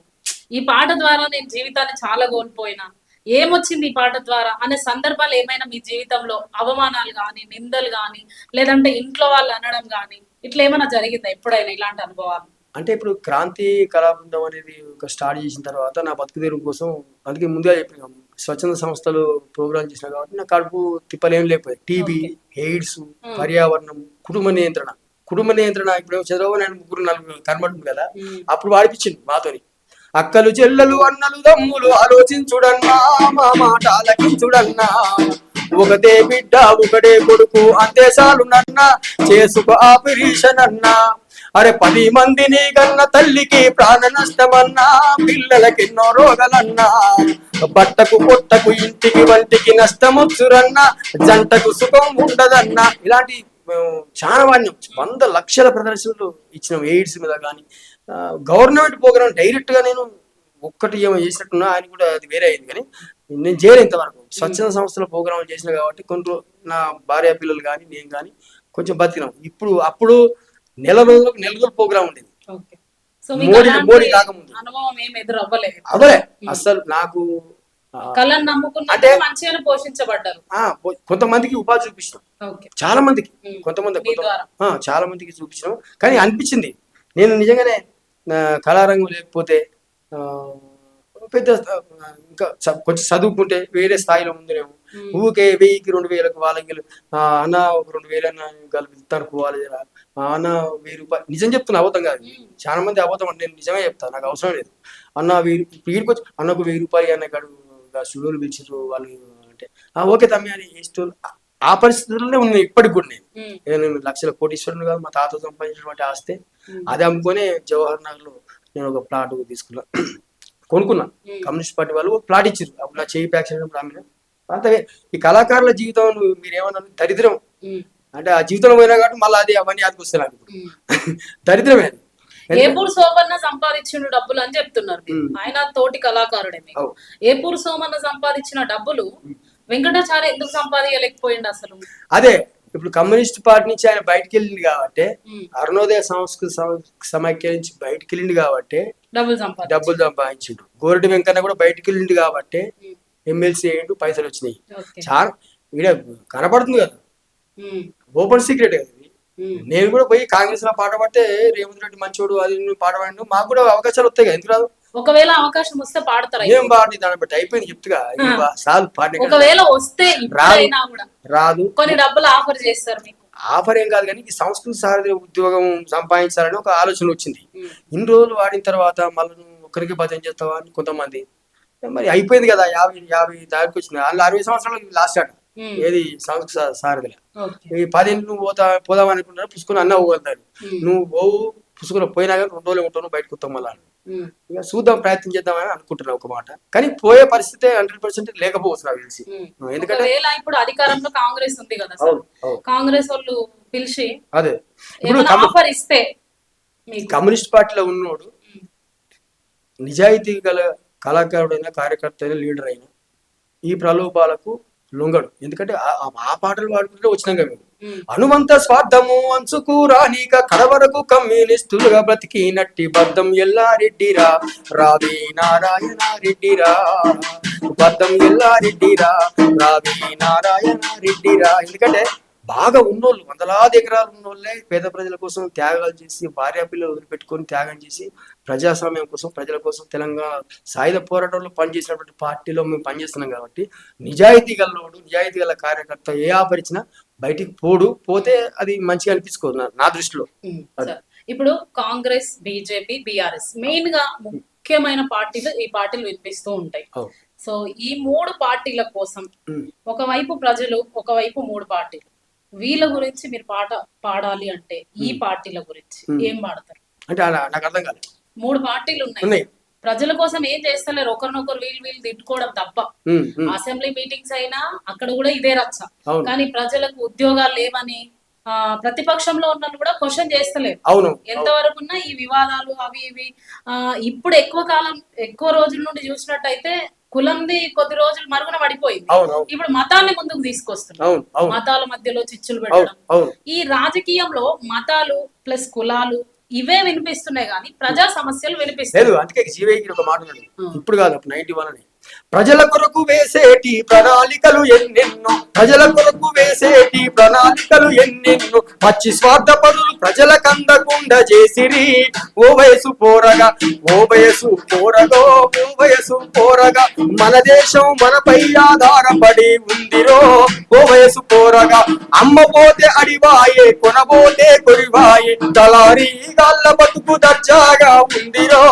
ఈ పాట ద్వారా నేను జీవితాన్ని చాలా కోల్పోయినా, ఏమొచ్చింది ఈ పాట ద్వారా అనే సందర్భాలు ఏమైనా మీ జీవితంలో అవమానాలు కానీ, నిందలు కానీ, లేదంటే ఇంట్లో వాళ్ళు అనడం కానీ ఇట్లా ఏమైనా జరిగిందా ఎప్పుడైనా ఇలాంటి అనుభవాలు? అంటే ఇప్పుడు క్రాంతి కళాబృందం అనేది ఒక స్టార్ట్ చేసిన తర్వాత నా బతుకుదేరు కోసం, అందుకే ముందుగా చెప్పిన స్వచ్ఛంద సంస్థలు ప్రోగ్రామ్ చేసిన కాబట్టి నా కడుపు తిప్పలేం లేకపోయి. టీబీ, ఎయిడ్స్, పర్యావరణం, కుటుంబ నియంత్రణ ఇప్పుడు చంద్రబాబు నాయుడు 3-4 కనబడుతుంది కదా, అప్పుడు వాడిపించింది మాతోని. అక్కలు చెల్లెలు అన్నలు దమ్ములు ఆలోచించుడన్నా, మా మాట ఆలకించుడన్నా, ఒకటే బిడ్డ ఒకటే కొడుకు అంతే చాలు నన్న, చేసుకో ఆపరేషన్ అన్నా, అరే 10 మందిని కన్న తల్లికి ప్రాణ నష్టమన్నా, పిల్లలకెన్నో రోగాలన్నా, బట్టకు పొట్టకు ఇంటికి వంటికి నష్టమొచ్చురన్నా, జంటకు సుఖం ఉండదన్నా. ఇలాంటి చాలా వాడినాం. 100 లక్షల ప్రదర్శనలు ఇచ్చినాం ఎయిడ్స్ మీద. కానీ గవర్నమెంట్ ప్రోగ్రామ్ డైరెక్ట్ గా నేను ఒక్కటి ఏమో చేసినట్టున్నా, ఆయన కూడా అది వేరే అయింది. కానీ నేను చేయలే ఇంతవరకు. స్వచ్ఛంద సంస్థల ప్రోగ్రామ్ చేసిన కాబట్టి కొంచెం నా భార్య పిల్లలు కానీ నేను కానీ కొంచెం బతికినాం. అప్పుడు నెల రోజులకు ప్రోగ్రామ్ ఉండేది. మోడీ రాకముందు అవ్వలే అసలు. నాకు అంటే పోషించబడ్డారు. కొంతమందికి ఉపాధి చూపించినాం, చాలా మందికి, చాలా మందికి చూపించినాం. కానీ అనిపించింది నేను నిజంగానే కళారంగం లేకపోతే పెద్ద ఇంకా కొంచెం చదువుకుంటే వేరే స్థాయిలో ఉందేమో. ఊకే 1000కి 2000కు వాళ్ళకి అన్న 2000 అన్న కలుపుతాను పోవాలి అన్న 1000 రూపాయలు. నిజం చెప్తున్నా, అబద్ధం కాదు. చాలా మంది అబద్ధం అంటే నేను నిజమే చెప్తాను, నాకు అవసరం లేదు. అన్న వీడికి వచ్చి అన్నకు 1000 రూపాయలు అన్న కాడు స్టూడియోలు పిలిచారు వాళ్ళు అంటే ఓకే తమ్మి అని స్టూడియో. ఆ పరిస్థితుల్లోనే ఉన్నాయి ఇప్పటికి కూడా. నేను లక్షల కోటీశ్వరుని కాదు, మా తాత సంపాదించినటువంటి ఆస్తే అది అమ్ముకొని జవహర్ నగర్ లో నేను ఒక ప్లాట్ కొనుక్కున్నా. కమ్యూనిస్ట్ పార్టీ వాళ్ళు ప్లాట్ ఇచ్చారు. అప్పుడు నా చేయి ప్యాక్ చేయడం ఆమె అంతే. ఈ కళాకారుల జీవితం మీరు ఏమన్నా దరిద్రం అంటే ఆ జీవితంలో పోయినా కాబట్టి మళ్ళీ అది అవన్నీ యాదకొస్తాయి నాకు దరిద్రమే అది. ఏపూరు సోమన్న సంపాదించిన డబ్బులు అని చెప్తున్నారు మీరు. ఆయన తోటి కళాకారుడే మీకు. ఏపూరు సోమన్న సంపాదించిన డబ్బులు వెంకటాచార్య ఎందుకు సంపాదించలేకపోయింది అసలు? అదే ఇప్పుడు కమ్యూనిస్ట్ పార్టీ నుంచి ఆయన బయటకు వెళ్ళింది కాబట్టి, అరుణోదయ సంస్కృతి సమైక్య నుంచి బయటకు వెళ్ళింది కాబట్టి డబ్బులు సంపాదించిండు. గోరటి వెంకన్న కూడా బయటకు వెళ్ళింది కాబట్టి ఎమ్మెల్సీ అయ్యిండు, పైసలు వచ్చినాయి. చాలా ఇక్కడ కనపడుతుంది కదా, ఓపెన్ సీక్రెట్ కదా. నేను కూడా పోయి కాంగ్రెస్ లో పాట పడితే రేవంత్ రెడ్డి మంచోడు అది పాట పాడి మాకు కూడా అవకాశాలు వస్తాయి కదా, ఎందుకు రాదు? ఒకవేళ అవకాశం వస్తే పాడతారు. ఏం పాడి దాన్ని బట్టి అయిపోయింది చెప్తుగా సార్ పాడి. ఒకవేళ వస్తే రాదు, కొన్ని డబ్బులు ఆఫర్ చేస్తారు మీకు. ఆఫర్ ఏం కాదు కానీ సంస్కృతి సారథి ఉద్యోగం సంపాదించాలని ఒక ఆలోచన వచ్చింది. ఇన్ని రోజులు వాడిన తర్వాత మళ్ళీ నువ్వు ఒక్కరికి భజన చేస్తావా అని కొంతమంది, మరి అయిపోయింది కదా 50 దానికి వచ్చింది. వాళ్ళు 60 సంవత్సరాలు లాస్ట్ ఆట ఏది సంస్కృతి సారథిలో. ఈ 10 నువ్వు పోదాం అనుకుంటున్నా పుసుకుని అన్న పోగలుగుతారు. నువ్వు పోవు పుసుకుని పోయినా కానీ 2 రోజులు ఉంటావు, నువ్వు బయటకు వస్తావు. మళ్ళీ ఇక చూద్దాం, ప్రయత్నం చేద్దామని అనుకుంటున్నా ఒక మాట. కానీ పోయే పరిస్థితి 100% లేకపోవచ్చు నాకు తెలిసి. ఎందుకంటే ఇప్పుడు అధికారంలో కాంగ్రెస్ ఉంది కదా, కాంగ్రెస్ వాళ్ళు పిలిచి అదే ఆఫర్ ఇస్తే కమ్యూనిస్ట్ పార్టీలో ఉన్నోడు నిజాయితీ గల కళాకారుడైనా కార్యకర్త అయినా లీడర్ అయినా ఈ ప్రలోభాలకు లొంగడు. ఎందుకంటే ఆ పాటలు పాడుకుంటే వచ్చినాం కదా మేము. అనుమంత స్వార్థము అంచుకు రానిక కడవరకు కమ్యూనిస్టులుగా బ్రతికినట్టి బద్దం ఎల్లారెడ్డిరా, రావి నారాయణ రెడ్డిరా, బద్దం ఎల్లారెడ్డిరా, రావి నారాయణ రెడ్డిరా. ఎందుకంటే బాగా ఉన్నోళ్ళు, వందలాది ఎకరాలు ఉన్నోళ్ళే పేద ప్రజల కోసం త్యాగాలు చేసి, భార్య పిల్లలు వదిలిపెట్టుకొని త్యాగం చేసి ప్రజాస్వామ్యం కోసం, ప్రజల కోసం, తెలంగాణ సాయుధ పోరాటంలో పనిచేసినటువంటి పార్టీలో మేము పనిచేస్తున్నాం కాబట్టి నిజాయితీ గలవాడు, నిజాయితీ గల కార్యకర్త ఏ ఆపరిచినా బయటికి పోతే అది మంచిగా అనిపించుకోదు నా దృష్టిలో. ఇప్పుడు కాంగ్రెస్, బీజేపీ, బీఆర్ఎస్ మెయిన్ గా ముఖ్యమైన పార్టీలు ఈ పార్టీలు వినిపిస్తూ ఉంటాయి. సో ఈ 3 పార్టీల కోసం ఒకవైపు ప్రజలు, ఒకవైపు 3 పార్టీలు, వీళ్ళ గురించి మీరు పాట పాడాలి అంటే ఈ పార్టీల గురించి ఏం పాడతారు? అంటే నాకు అర్థం కాలేదు. 3 పార్టీలు ఉన్నాయి, ప్రజల కోసం ఏం చేస్తలేరు, ఒకరినొకరు వీళ్ళు తిట్టుకోవడం తప్ప. అసెంబ్లీ మీటింగ్స్ అయినా అక్కడ కూడా ఇదే రచ్చ. కానీ ప్రజలకు ఉద్యోగాలు లేవని ప్రతిపక్షంలో ఉన్న కూడా క్వశ్చన్ చేస్తలేరు. ఎంతవరకు ఉన్నా ఈ వివాదాలు అవి ఇవి ఇప్పుడు ఎక్కువ రోజుల నుండి చూసినట్టయితే కులంది కొద్ది రోజులు మరుగున పడిపోయింది. ఇప్పుడు మతాన్ని ముందుకు తీసుకొస్తున్నారు, మతాల మధ్యలో చిచ్చులు పెట్టడం. ఈ రాజకీయంలో మతాలు ప్లస్ కులాలు ఇవే వినిపిస్తున్నాయి కానీ ప్రజా సమస్యలు వినిపిస్తాయి. అందుకే జీవైకి ఒక మాట ఇప్పుడు కాదు, 91 అని ప్రజల కొరకు వేసేటి ప్రణాళికలు ఎన్నెన్నో, ప్రజల కొరకు వేసేటి ప్రణాళికలు ఎన్నెన్నో, పచ్చి స్వార్థ పనులు ప్రజల కందకుండా చేసిరి. ఓ వయసు పోరగా, ఓ వయసు పోరగో, ఓ వయసు పోరగా, మన దేశం మనపై ఆధారపడి ఉందిరో. ఓ వయసు పోరగా, అమ్మ పోతే అడివాయే, కొనబోతే కొరివాయే, దళారీ గాళ్ళ బతుకు దర్జాగా ఉందిరో.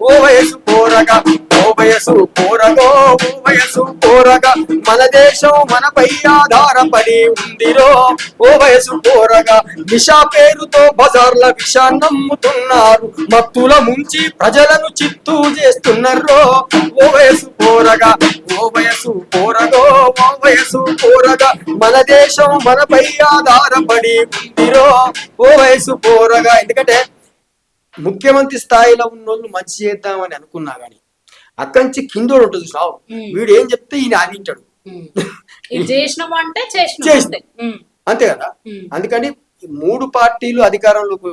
ఓ వయసు పోరగా, ఓ వయసు పోరగో, ఓ వయసు పోరగా, మన దేశం మనపై ఆధారపడి ఉందిరో. ఓ వయసు పోరగా, నిషా పేరుతో బజార్ల విషాన్ని నమ్ముతున్నారు, మత్తుల ముంచి ప్రజలను చిత్తూ చేస్తున్నారు. ఓ వయసు పోరగా, ఓ వయసు పోరగో, ఓ వయసు పోరగా, మన దేశం మనపై ఆధారపడి ఉందిరో. ఓ వయసు పోరగా. ఎందుకంటే ముఖ్యమంత్రి స్థాయిలో ఉన్నోళ్ళు మంచి చేద్దామని అనుకున్నా గానీ అక్కడి నుంచి కిందోడు ఉంటుంది సావు, వీడు ఏం చెప్తే ఈయన ఆగింటాడు, అంతే కదా. అందుకని 3 పార్టీలు అధికారంలోకి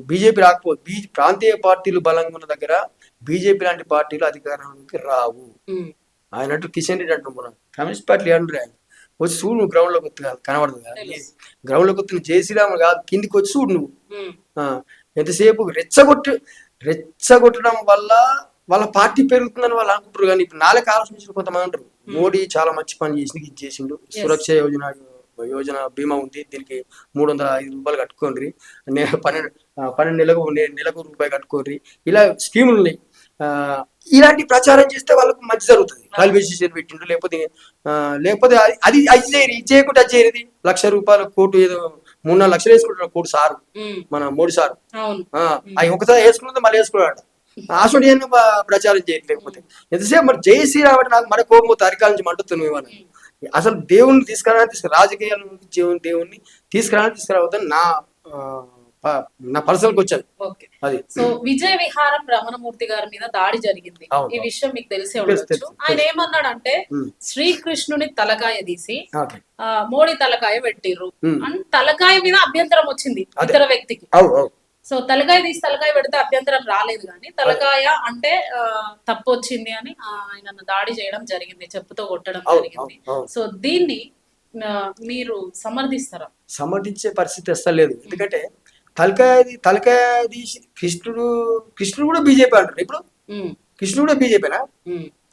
బీజేపీ రాకపోతే, ప్రాంతీయ పార్టీలు బలంగా ఉన్న దగ్గర బీజేపీ లాంటి పార్టీలు అధికారంలోకి రావు. ఆయన కిషన్ రెడ్డి అంటున్నాం, కమ్యూనిస్ట్ పార్టీలు ఏమంటారు, ఆయన వచ్చి చూడు నువ్వు గ్రౌండ్ లోకి వస్తుంది కనబడదు కదా, గ్రౌండ్ లోకి వస్తుంది జయశ్రీరామ్ కాదు, కిందికి వచ్చి చూడు నువ్వు. ఎంతసేపు రెచ్చగొట్టడం వల్ల వాళ్ళ పార్టీ పెరుగుతుందని వాళ్ళు అనుకుంటారు. కానీ ఇప్పుడు నాలుగు ఆలోచించిన కొంతమంది ఉంటారు, మోడీ చాలా మంచి పని చేసింది, ఇది చేసిండు, సురక్ష యోజన బీమా ఉంది, దీనికి 305 రూపాయలు కట్టుకోండి, 12 నెలకు రూపాయి కట్టుకోండి, ఇలా స్కీములు ఉన్నాయి. ఇలాంటి ప్రచారం చేస్తే వాళ్ళకు మంచి జరుగుతుంది. రైల్వే స్టేషన్ పెట్టిండు, లేకపోతే అది చేయకుండా అది చేయలేదు. 1,00,000 రూపాయలు కోటు, ఏదో 3-4 లక్షలు వేసుకుంటున్నాడు కోటు సారు, మన మోడీ సారు. అవి ఒకసారి వేసుకుంటే మళ్ళీ వేసుకున్నాడు. ఆశుడి ప్రచారం చేయలేకపోతే ఎంతసేపు మరి జై శ్రీరామ్ అంటే నాకు మన కోపం అరికాల నుంచి మంటుతున్నాం. ఇవాళ అసలు దేవుణ్ణి రాజకీయాల నుంచి దేవుణ్ణి తీసుకురావద్దని ఆ, నా పర్సనల్కి వచ్చాను ఓకే. అది. సో విజయ విహారం రమణమూర్తి గారి మీద దాడి జరిగింది. అవును. ఈ విషయం మీకు తెలిసే ఉండొచ్చు. తెలుసు. ఆయన ఏమన్నాడంటే శ్రీకృష్ణుని తలకాయ తీసి ఓకే. మోడీ తలకాయ పెట్టిర్రు ఉమ్. అని తలకాయ మీద అభ్యంతరం వచ్చింది అదే. ఇతర వ్యక్తికి. అవు అవు సో తలకాయ తీసి తలకాయ పెడితే అభ్యంతరం రాలేదు, కానీ తలకాయ అంటే తప్పు వచ్చింది అని ఆయన దాడి చేయడం జరిగింది, చెప్పుతో కొట్టడం జరిగింది. సో దీన్ని మీరు సమర్థిస్తారా? సమర్థించే పరిస్థితి వస్తలేదు. ఎందుకంటే తలకాయ తీసి కృష్ణుడు కూడా బీజేపీ అంటారు. ఇప్పుడు కృష్ణుడు కూడా బీజేపీనా?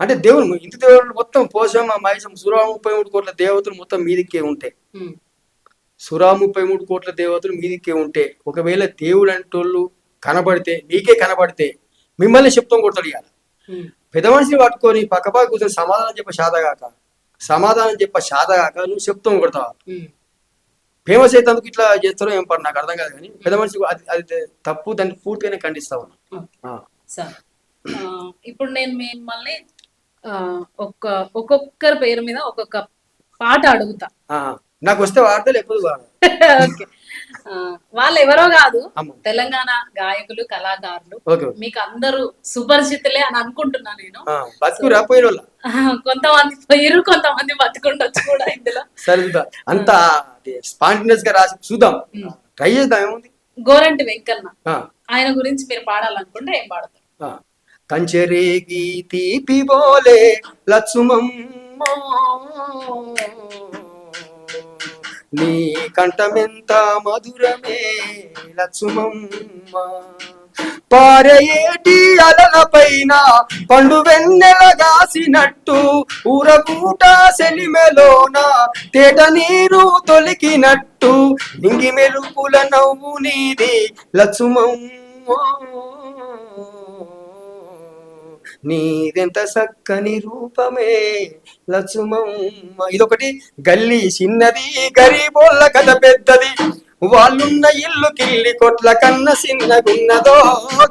అంటే దేవుడు హిందూ దేవుడు మొత్తం పోషమ్మ మహేశం 133 కోట్ల దేవతలు మొత్తం మీదికే ఉంటాయి. 133 కోట్ల దేవతలు మీదికే ఉంటే ఒకవేళ దేవుడు అంటోళ్ళు కనబడితే నీకే కనబడితే మిమ్మల్ని చెప్తాం కొడతాడు. ఇవాళ పెద్ద మనిషిని పట్టుకొని పక్కపక్క కూర్చొని సమాధానం చెప్ప శాతగాక నువ్వు చెప్తాం కొడతావా? ఫేమస్ అయితే అందుకు ఇట్లా చేస్తారో ఏం పని నాకు అర్థం కాదు. కానీ పెద్ద మనిషి అది తప్పు, దాన్ని పూర్తిగానే ఖండిస్తా ఉన్నా. సార్ ఇప్పుడు నేను మిమ్మల్ని ఒక్కొక్కరి పేరు మీద ఒక్కొక్క పాట అడుగుతా. నాకు వస్తే వాడితే లేకపోతే ఓకే. వాళ్ళు ఎవరో కాదు, తెలంగాణ గాయకులు, కళాకారులు. మీకు అందరూ సుపరిచితులే అని అనుకుంటున్నా నేను. కొంతమంది పోయిరు, కొంతమంది బతుకుండొచ్చు కూడా ఇందులో. సరే అంత స్పాంటినియస్ గా రాసి చూద్దాం, ట్రై చేద్దాం. ఏముంది? గోరంటి వెంకన్న, ఆయన గురించి మీరు పాడాలనుకుంటే ఏం పాడతారు? కంచెరేగి తీపి బోలే లక్ష్మమ్మ నీ కంఠమెంత మధురమే లక్ష్మమ్మ, పారయేటి అలల పైన పండు వెన్నెలగాసినట్టు ఊరగూట సెలిమెలోన తేట నీరు తొలికినట్టు ఇంగి మెరుపుల నవ్వు నీది లక్ష్మమ్మ, నీదెంత చక్కని రూపమే లక్ష్మమ్మ. ఇదొకటి. గల్లీ చిన్నది గరీబోళ్ళ కథ పెద్దది, వాళ్ళున్న ఇల్లు కిల్లి కొట్ల కన్న చిన్నగున్నదో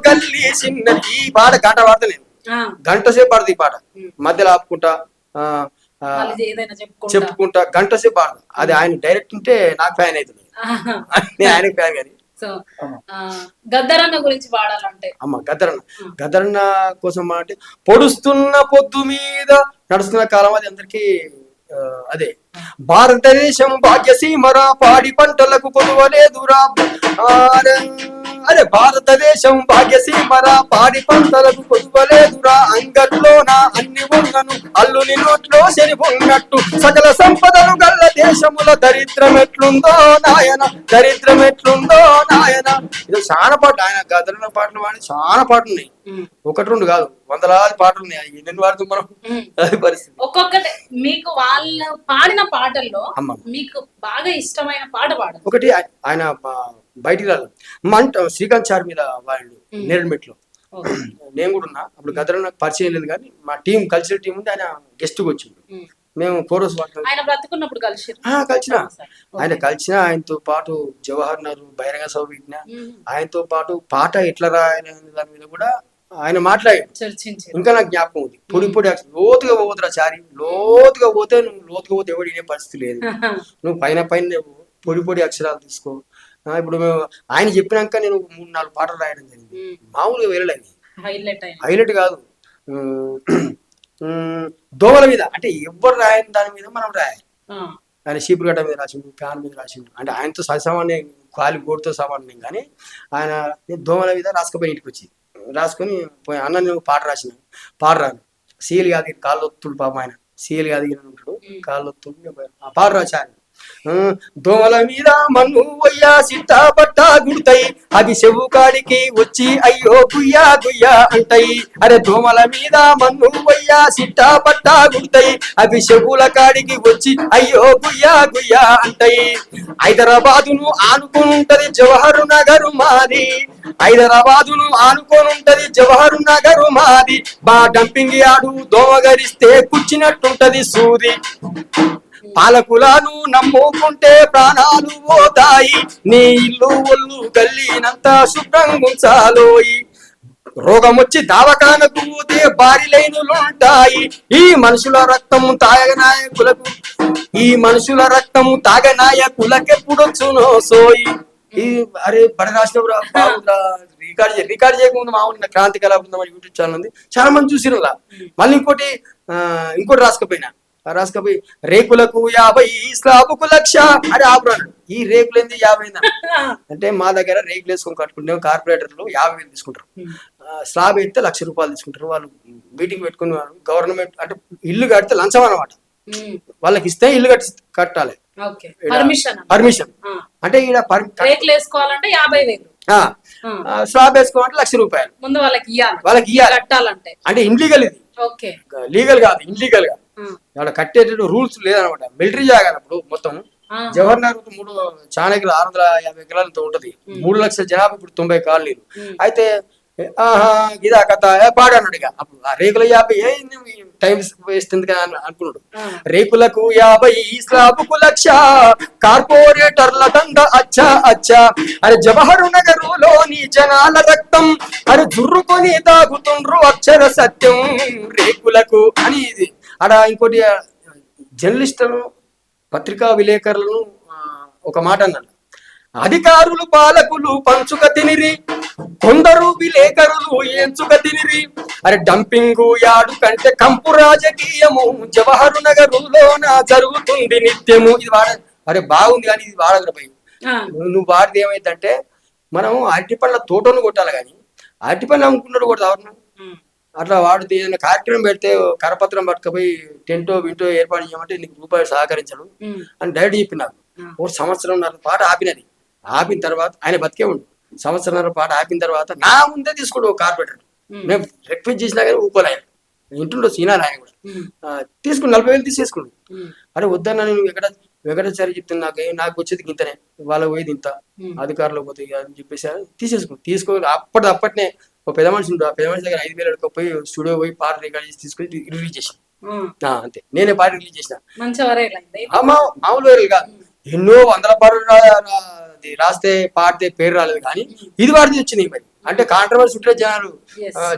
గల్లీ చిన్నది. ఈ పాట గంట పాడతా నేను, గంట సేపు పాడదు ఈ పాట. మధ్యలో ఆపుకుంటా చెప్పుకుంటా గంట సేపు పాడదు. అది ఆయన డైరెక్ట్ ఉంటే నాకు ఫ్యాన్ అవుతుంది, నేను ఆయనకి ఫ్యాన్. కానీ సో గద్దరన్న గురించి పాడాలంటే గద్దరన్న కోసం అంటే పొడుస్తున్న పొద్దు మీద నడుస్తున్న కాలం అది అందరికి అదే. భారతదేశం భాగ్యసీమరా, పాడి పంటలకు కొలువలేదురా. అరే భారతదేశం భాగ్యసీమరా, పాడి పంటలకు కొలువలేదురా. అంగట్లోన అన్ని ఉన్నను అల్లుని నోట్లో శని ఉన్నట్టు, సకల సంపదలు గల్ల దేశముల దరిద్రం ఎట్లుందో నాయన, దరిద్రం ఎట్లుందో నాయన. ఇది చాలా పాటలు, ఆయన గద్దరన్న పాటలు వాడి చాలా పాటలు ఉన్నాయి. ఒకటి రెండు కాదు, వందలాది పాటలు ఉన్నాయి. ఎన్ని వాడుతూ మనం అది పరిస్థితి. ఒక్కొక్కటి మీకు వాళ్ళు పాడిన పాటల్లో మీకు బాగా ఇష్టమైన పాట పాడు. ఒకటి ఆయన బయటికి రాదు మంట శ్రీకాంత్ చార్ మీద వాళ్ళు నేరమెట్లో నేను కూడా ఉన్నా. అప్పుడు గద్దరన్న పరిచయం లేదు, కానీ మా టీం కల్చరల్ టీం ఉంది. ఆయన గెస్ట్ గా వచ్చిండు, మేము కోరస్ కలిసిన ఆయనతో పాటు జవహర్ నగర్ బహిరంగ సభ పెట్టిన ఆయనతో పాటు పాట ఎట్లా రాయాలి దాని మీద కూడా ఆయన మాట్లాడాడు. ఇంకా నాకు జ్ఞాపకం ఉంది. పొడి లోతుగా పోతురా చారి, లోతుగా పోతే ఎవడు వినే పరిస్థితి లేదు. నువ్వు పైన పొడి అక్షరాలు తీసుకో. ఇప్పుడు మేము ఆయన చెప్పినాక నేను 3-4 పాటలు రాయడం జరిగింది. మామూలుగా వెళ్ళలేదు, హైలైట్ కాదు. దోమల మీద అంటే ఎవరు రాయని దాని మీద మనం రాయాలి. ఆయన చీపురుగడ్డ మీద రాసిండు, ఫ్యాన్ మీద రాసిండు. అంటే ఆయనతో ససామాన్యం కాలి గోడుతో సామాన్యం. కానీ ఆయన దోమల మీద రాసుకుపోయి ఇంటికి వచ్చి రాసుకొని అన్న నువ్వు పాట పాడరాను. సీఎల్ యాదగిరి కాళ్ళు ఒత్తుడు పాపం, ఆయన సీఎల్ యాదగిరి ఉంటాడు, కాళ్ళు ఒత్తుడు ఆ పాట రాశాను. దోమల మీద మన్ను వయ్యా సిట్టా పట్టా గుడతాయి, అవి చెవు కాడికి వచ్చి అయ్యో గుయ్యా గుయ్యా అంటాయి. అరే దోమల మీద మన్ను వయ్యా సిట్టా పట్టా గుడతాయి, అవి చెవుల కాడికి వచ్చి అయ్యో గుయ్యా గుయ్యా అంటాయి. హైదరాబాదును ఆనుకోనుంటది జవహర్ నగరు మాది, హైదరాబాదును ఆనుకోనుంటది జవహర్ నగరు మాది. బా డంపింగ్ యార్డు దోమగరిస్తే కూర్చున్నట్టుంటది సూది. పాలకులను నమ్ముకుంటే ప్రాణాలు పోతాయి, నీ ఇల్లు ఒళ్ళు గల్లీనంతా శుభ్రంగా ఉంచాలోయి. రోగం వచ్చి దావకానకు పోతే భారీ లైనులుంటాయి. ఈ మనుషుల రక్తము తాగనాయకులకు, ఈ మనుషుల రక్తము తాగనాయకులకెప్పుడొచ్చునో సోయి. ఈ అరే బడ రాష్ట్ర రికార్డ్ చేయకుండా మామూలు క్రాంతి కళా బృందం యూట్యూబ్ ఛానల్ ఉంది, చాలా మంది చూసిరు. మళ్ళీ ఇంకోటి రాసుకపోయి రేకులకు 50 స్లాబుకు 1,00,000 అని ఆపురాడు. ఈ రేకులు ఏంది 50 అంటే మా దగ్గర రేకులు వేసుకొని కట్టుకుంటే కార్పొరేటర్లు 50,000 తీసుకుంటారు, స్లాబ్ అయితే 1,00,000 రూపాయలు తీసుకుంటారు. వాళ్ళు మీటింగ్ పెట్టుకుని గవర్నమెంట్ అంటే ఇల్లు కడితే లంచం అన్నమాట, వాళ్ళకి ఇస్తే ఇల్లు కట్టాలి పర్మిషన్. అంటే ఈడ స్లాబ్ వేసుకోవాలంటే 1,00,000 రూపాయలు ముందు వాళ్ళకి ఇయ్యాలి. అంటే ఇన్లీగల్, ఇది లీగల్ కాదు, ఇన్లీగల్ గా ఇక్కడ కట్టేటట్టు రూల్స్ లేదనమాట. మిలిటరీ జాగానప్పుడు మొత్తం జవహర్ నగర్ 3 చాలా ఎకరాలు 650 ఎకరాలతో ఉంటది. 3 లక్షల జనాభా, ఇప్పుడు 90 కాలనీలు. అయితే ఇదా కథ పాడన్నాడు. ఇక అప్పుడు ఆ రేకుల 50 టైం వేస్ట్ ఎందుకు అనుకున్నాడు. రేకులకు 50 స్లాబుకు 1,00,000 కార్పొరేటర్ల దండ అచ్చా అరే జవహర్ నగరులోని జనాల రక్తం అరే జుర్రుకొని తాగుతుండ్రు అక్షర సత్యం రేకులకు అని. ఇది అడ ఇంకోటి జర్నలిస్టులను పత్రికా విలేకరులను ఒక మాట అన్నాడు. అధికారులు పాలకులు పంచుక తినిరి, కొందరు విలేకరులు ఎంచుక తినిరి. అరే డంపింగు యాడు కంటే కంపు రాజకీయము జవహర్ నగరులోన జరుగుతుంది నిత్యము. ఇది అరే బాగుంది కానీ ఇది వాడగలపై నువ్వు వాడితే ఏమైందంటే మనం అరటి పండ్ల తోటను కొట్టాలి, కానీ అరటి పండ్లు అమ్ముకున్నాడు కూడా ఎవరు అట్లా వాడితే ఏదైనా కార్యక్రమం పెడితే కరపత్రం పట్టుకపోయి టెంటో వింటో ఏర్పాటు చేయమంటే నీకు రూపాయలు సహకరించడు అని డైరెక్ట్ చెప్పినారు. ఒక 1.5 సంవత్సరం పాటు ఆపినది. ఆపిన తర్వాత ఆయన బతికే ఉండు. 1.5 సంవత్సరాల పాటు ఆపిన తర్వాత నా ముందే తీసుకుంటు ఒక కార్పొరేటర్, మేము రిక్వెస్ట్ చేసినా కానీ ఊపోలే ఇంటుండో సీనారు. ఆయన కూడా తీసుకుని 40,000 తీసేసుకున్నాడు. అరే వద్దన్నా నేను వెంకటాచారి చెప్తున్నా నాకు వచ్చేది ఇంతనే, వాళ్ళ పోయేది ఇంత, అధికారులు పోతే అని చెప్పేసి తీసుకో అప్పటినే ఒక పెద్ద మనిషి ఉంటుంది, ఆ పెద్ద మనిషి దగ్గర 5,000 అడుగుపోయి స్టూడియో పోయి పాట రికార్డ్ చేసి తీసుకొని రిలీజ్ చేసిన. అంతే, నేనే పాట రిలీజ్ చేసిన. మామూలు వైరల్ కాదు, ఎన్నో 100 పాటలు రాస్తే పాడితే పేరు రాలేదు, కానీ ఇది వాడితే వచ్చింది. మరి అంటే కాంట్రవర్సీ ఉంటే జనాలు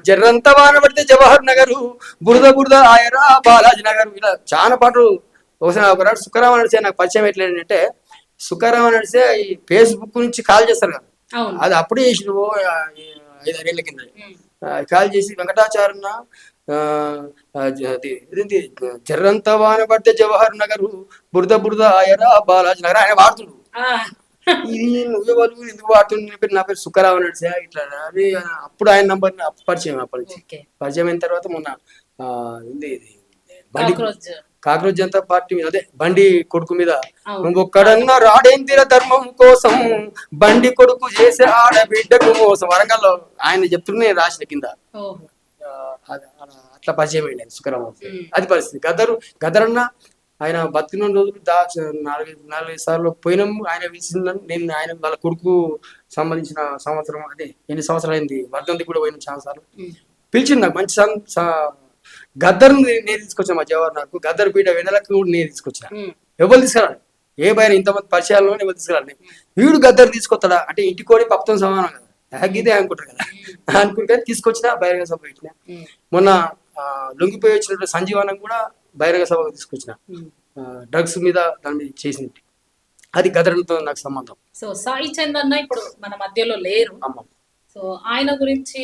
జర్రంతా వాన పడితే జవహర్ నగరు, బురద ఆయరా బాలాజీ నగర్, ఇలా చాలా పాటలు. ఒకసారి సుఖరామ నడిచే నాకు పరిచయం ఎట్లేదంటే, సుఖరామ నడిచే ఈ ఫేస్బుక్ నుంచి కాల్ చేస్తారు కదా, అది అప్పుడే చేసిన 5-6 ఏళ్ల కింద కాల్ చేసి వెంకటాచార్య జర్రంతా వాన పడితే జవహర్ నగరు, బురద ఆయరా బాలాజీ నగర్ ఆయన వాడుతుడు. ఇది నువ్వెవరు ఎందుకు వాడుతుండే, నా పేరు సుఖరావు నడిచా ఇట్లా. అది అప్పుడు ఆయన నంబర్ పరిచయం. అప్పటి నుంచి పరిచయం అయిన తర్వాత మొన్న బండి కాక్రోజ్ జనతా పార్టీ మీద, అదే బండి కొడుకు మీద, ఒక్కడన్నా రాడేందిర ధర్మం కోసం బండి కొడుకు చేసే ఆడబిడ్డకు మోసం, వరంగల్లో ఆయన చెప్తూనే రాసిన కింద అట్లా పరిచయం అయ్యింది సుఖరావు. అది పరిస్థితి. గదరన్న ఆయన బతికిన రోజులు 4-5 సార్లు పోయినాం. ఆయన పిలిచిందని నేను ఆయన వాళ్ళ కొడుకు సంబంధించిన సంవత్సరం, అదే ఎన్ని సంవత్సరాలు అయింది వర్ధంతి కూడా పోయినాం చాలా సార్లు. పిలిచింది నాకు మంచి గద్దర్ని నేను తీసుకొచ్చిన. మా జవహర్ నాకు గద్దర్ పీఠ వెనలకు కూడా నేను తీసుకొచ్చిన. ఎవరు తీసుకురాలి, ఏ బయట ఇంతమంది పరిచయాల్లో ఎవరు తీసుకురాలి, వీడు గద్దర్ తీసుకొస్తాడా అంటే ఇంటికోడి పప్పుతో సమానం కదా, ఇదే అనుకుంటారు కదా అనుకుంటే తీసుకొచ్చిన బహిరంగ సభ పెట్టిన. మొన్న లొంగిపోయి వచ్చినట్టు సంజీవనం కూడా బహిరంగ సభకు తీసుకొచ్చిన. డ్రగ్స్ మీద దాని మీద చేసింది, అది గదర్తో నాకు సంబంధం. సో సాయి చంద్ ఇప్పుడు మన మధ్యలో లేరు. సో ఆయన గురించి,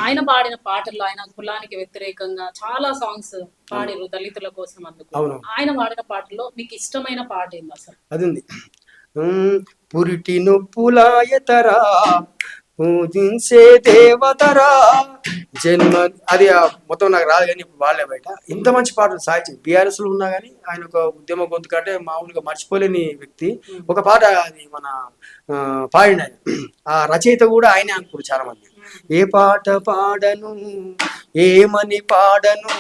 ఆయన పాడిన పాటల్లో ఆయన కులానికి వ్యతిరేకంగా చాలా సాంగ్స్ పాడిరు దళితుల కోసం. అందుకు ఆయన పాడిన పాటల్లో మీకు ఇష్టమైన పాట ఏంది అసలు? అది ఉంది, పురిటి నొప్పులాయతరా పూజించే దేవతరా జన్మ. అది మొత్తం నాకు రాదు కానీ ఇప్పుడు వాళ్ళే బయట ఇంత మంచి పాటలు సాయి బీఆర్ఎస్ లో ఉన్నా కానీ ఆయన ఒక ఉద్యమ గొంతు కంటే మామూలుగా మర్చిపోలేని వ్యక్తి. ఒక పాట అది మన పాడిన ఆ రచయిత కూడా ఆయనే అనుకోరు చాలా మంది. ఏ పాట పాడను ఏమని పాడను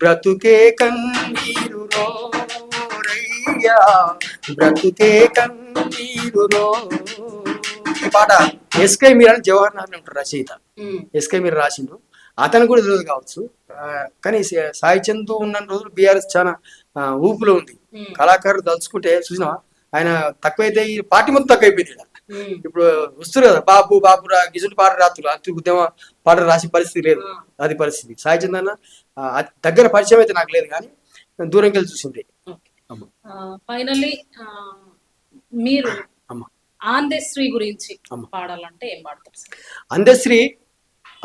బ్రతుకే కన్నీరు రయ్యా బ్రతుకే కన్నీరు రో. ఈ పాట ఎస్కే మీర్ అని జవహర్ లాల్ ఉంటారు రచయిత, ఎస్కే మీర్ రాసిండు. అతను కూడా తెలియదు కావచ్చు, కానీ సాయి చంద్ ఉన్న రోజులు బీఆర్ఎస్ చాలా ఊపులో ఉంది. కళాకారులు తలుచుకుంటే చూసినా ఆయన తక్కువైతే ఈ పార్టీ మొత్తం తక్కువైపోయింది. ఇప్పుడు వస్తున్నారు కదా బాబు బాబురా గిజుడు పాట రాత్రులు అతి ఉద్యమ పాట రాసి పరిస్థితి లేదు. అది పరిస్థితి. సాయి చందన్న దగ్గర పరిచయం అయితే నాకు లేదు, కానీ దూరంకి వెళ్ళి చూసింది. ఫైనల్లీ మీరు అందశ్రీ గురించి పాడాలంటే ఏం పాడతారు? అందశ్రీ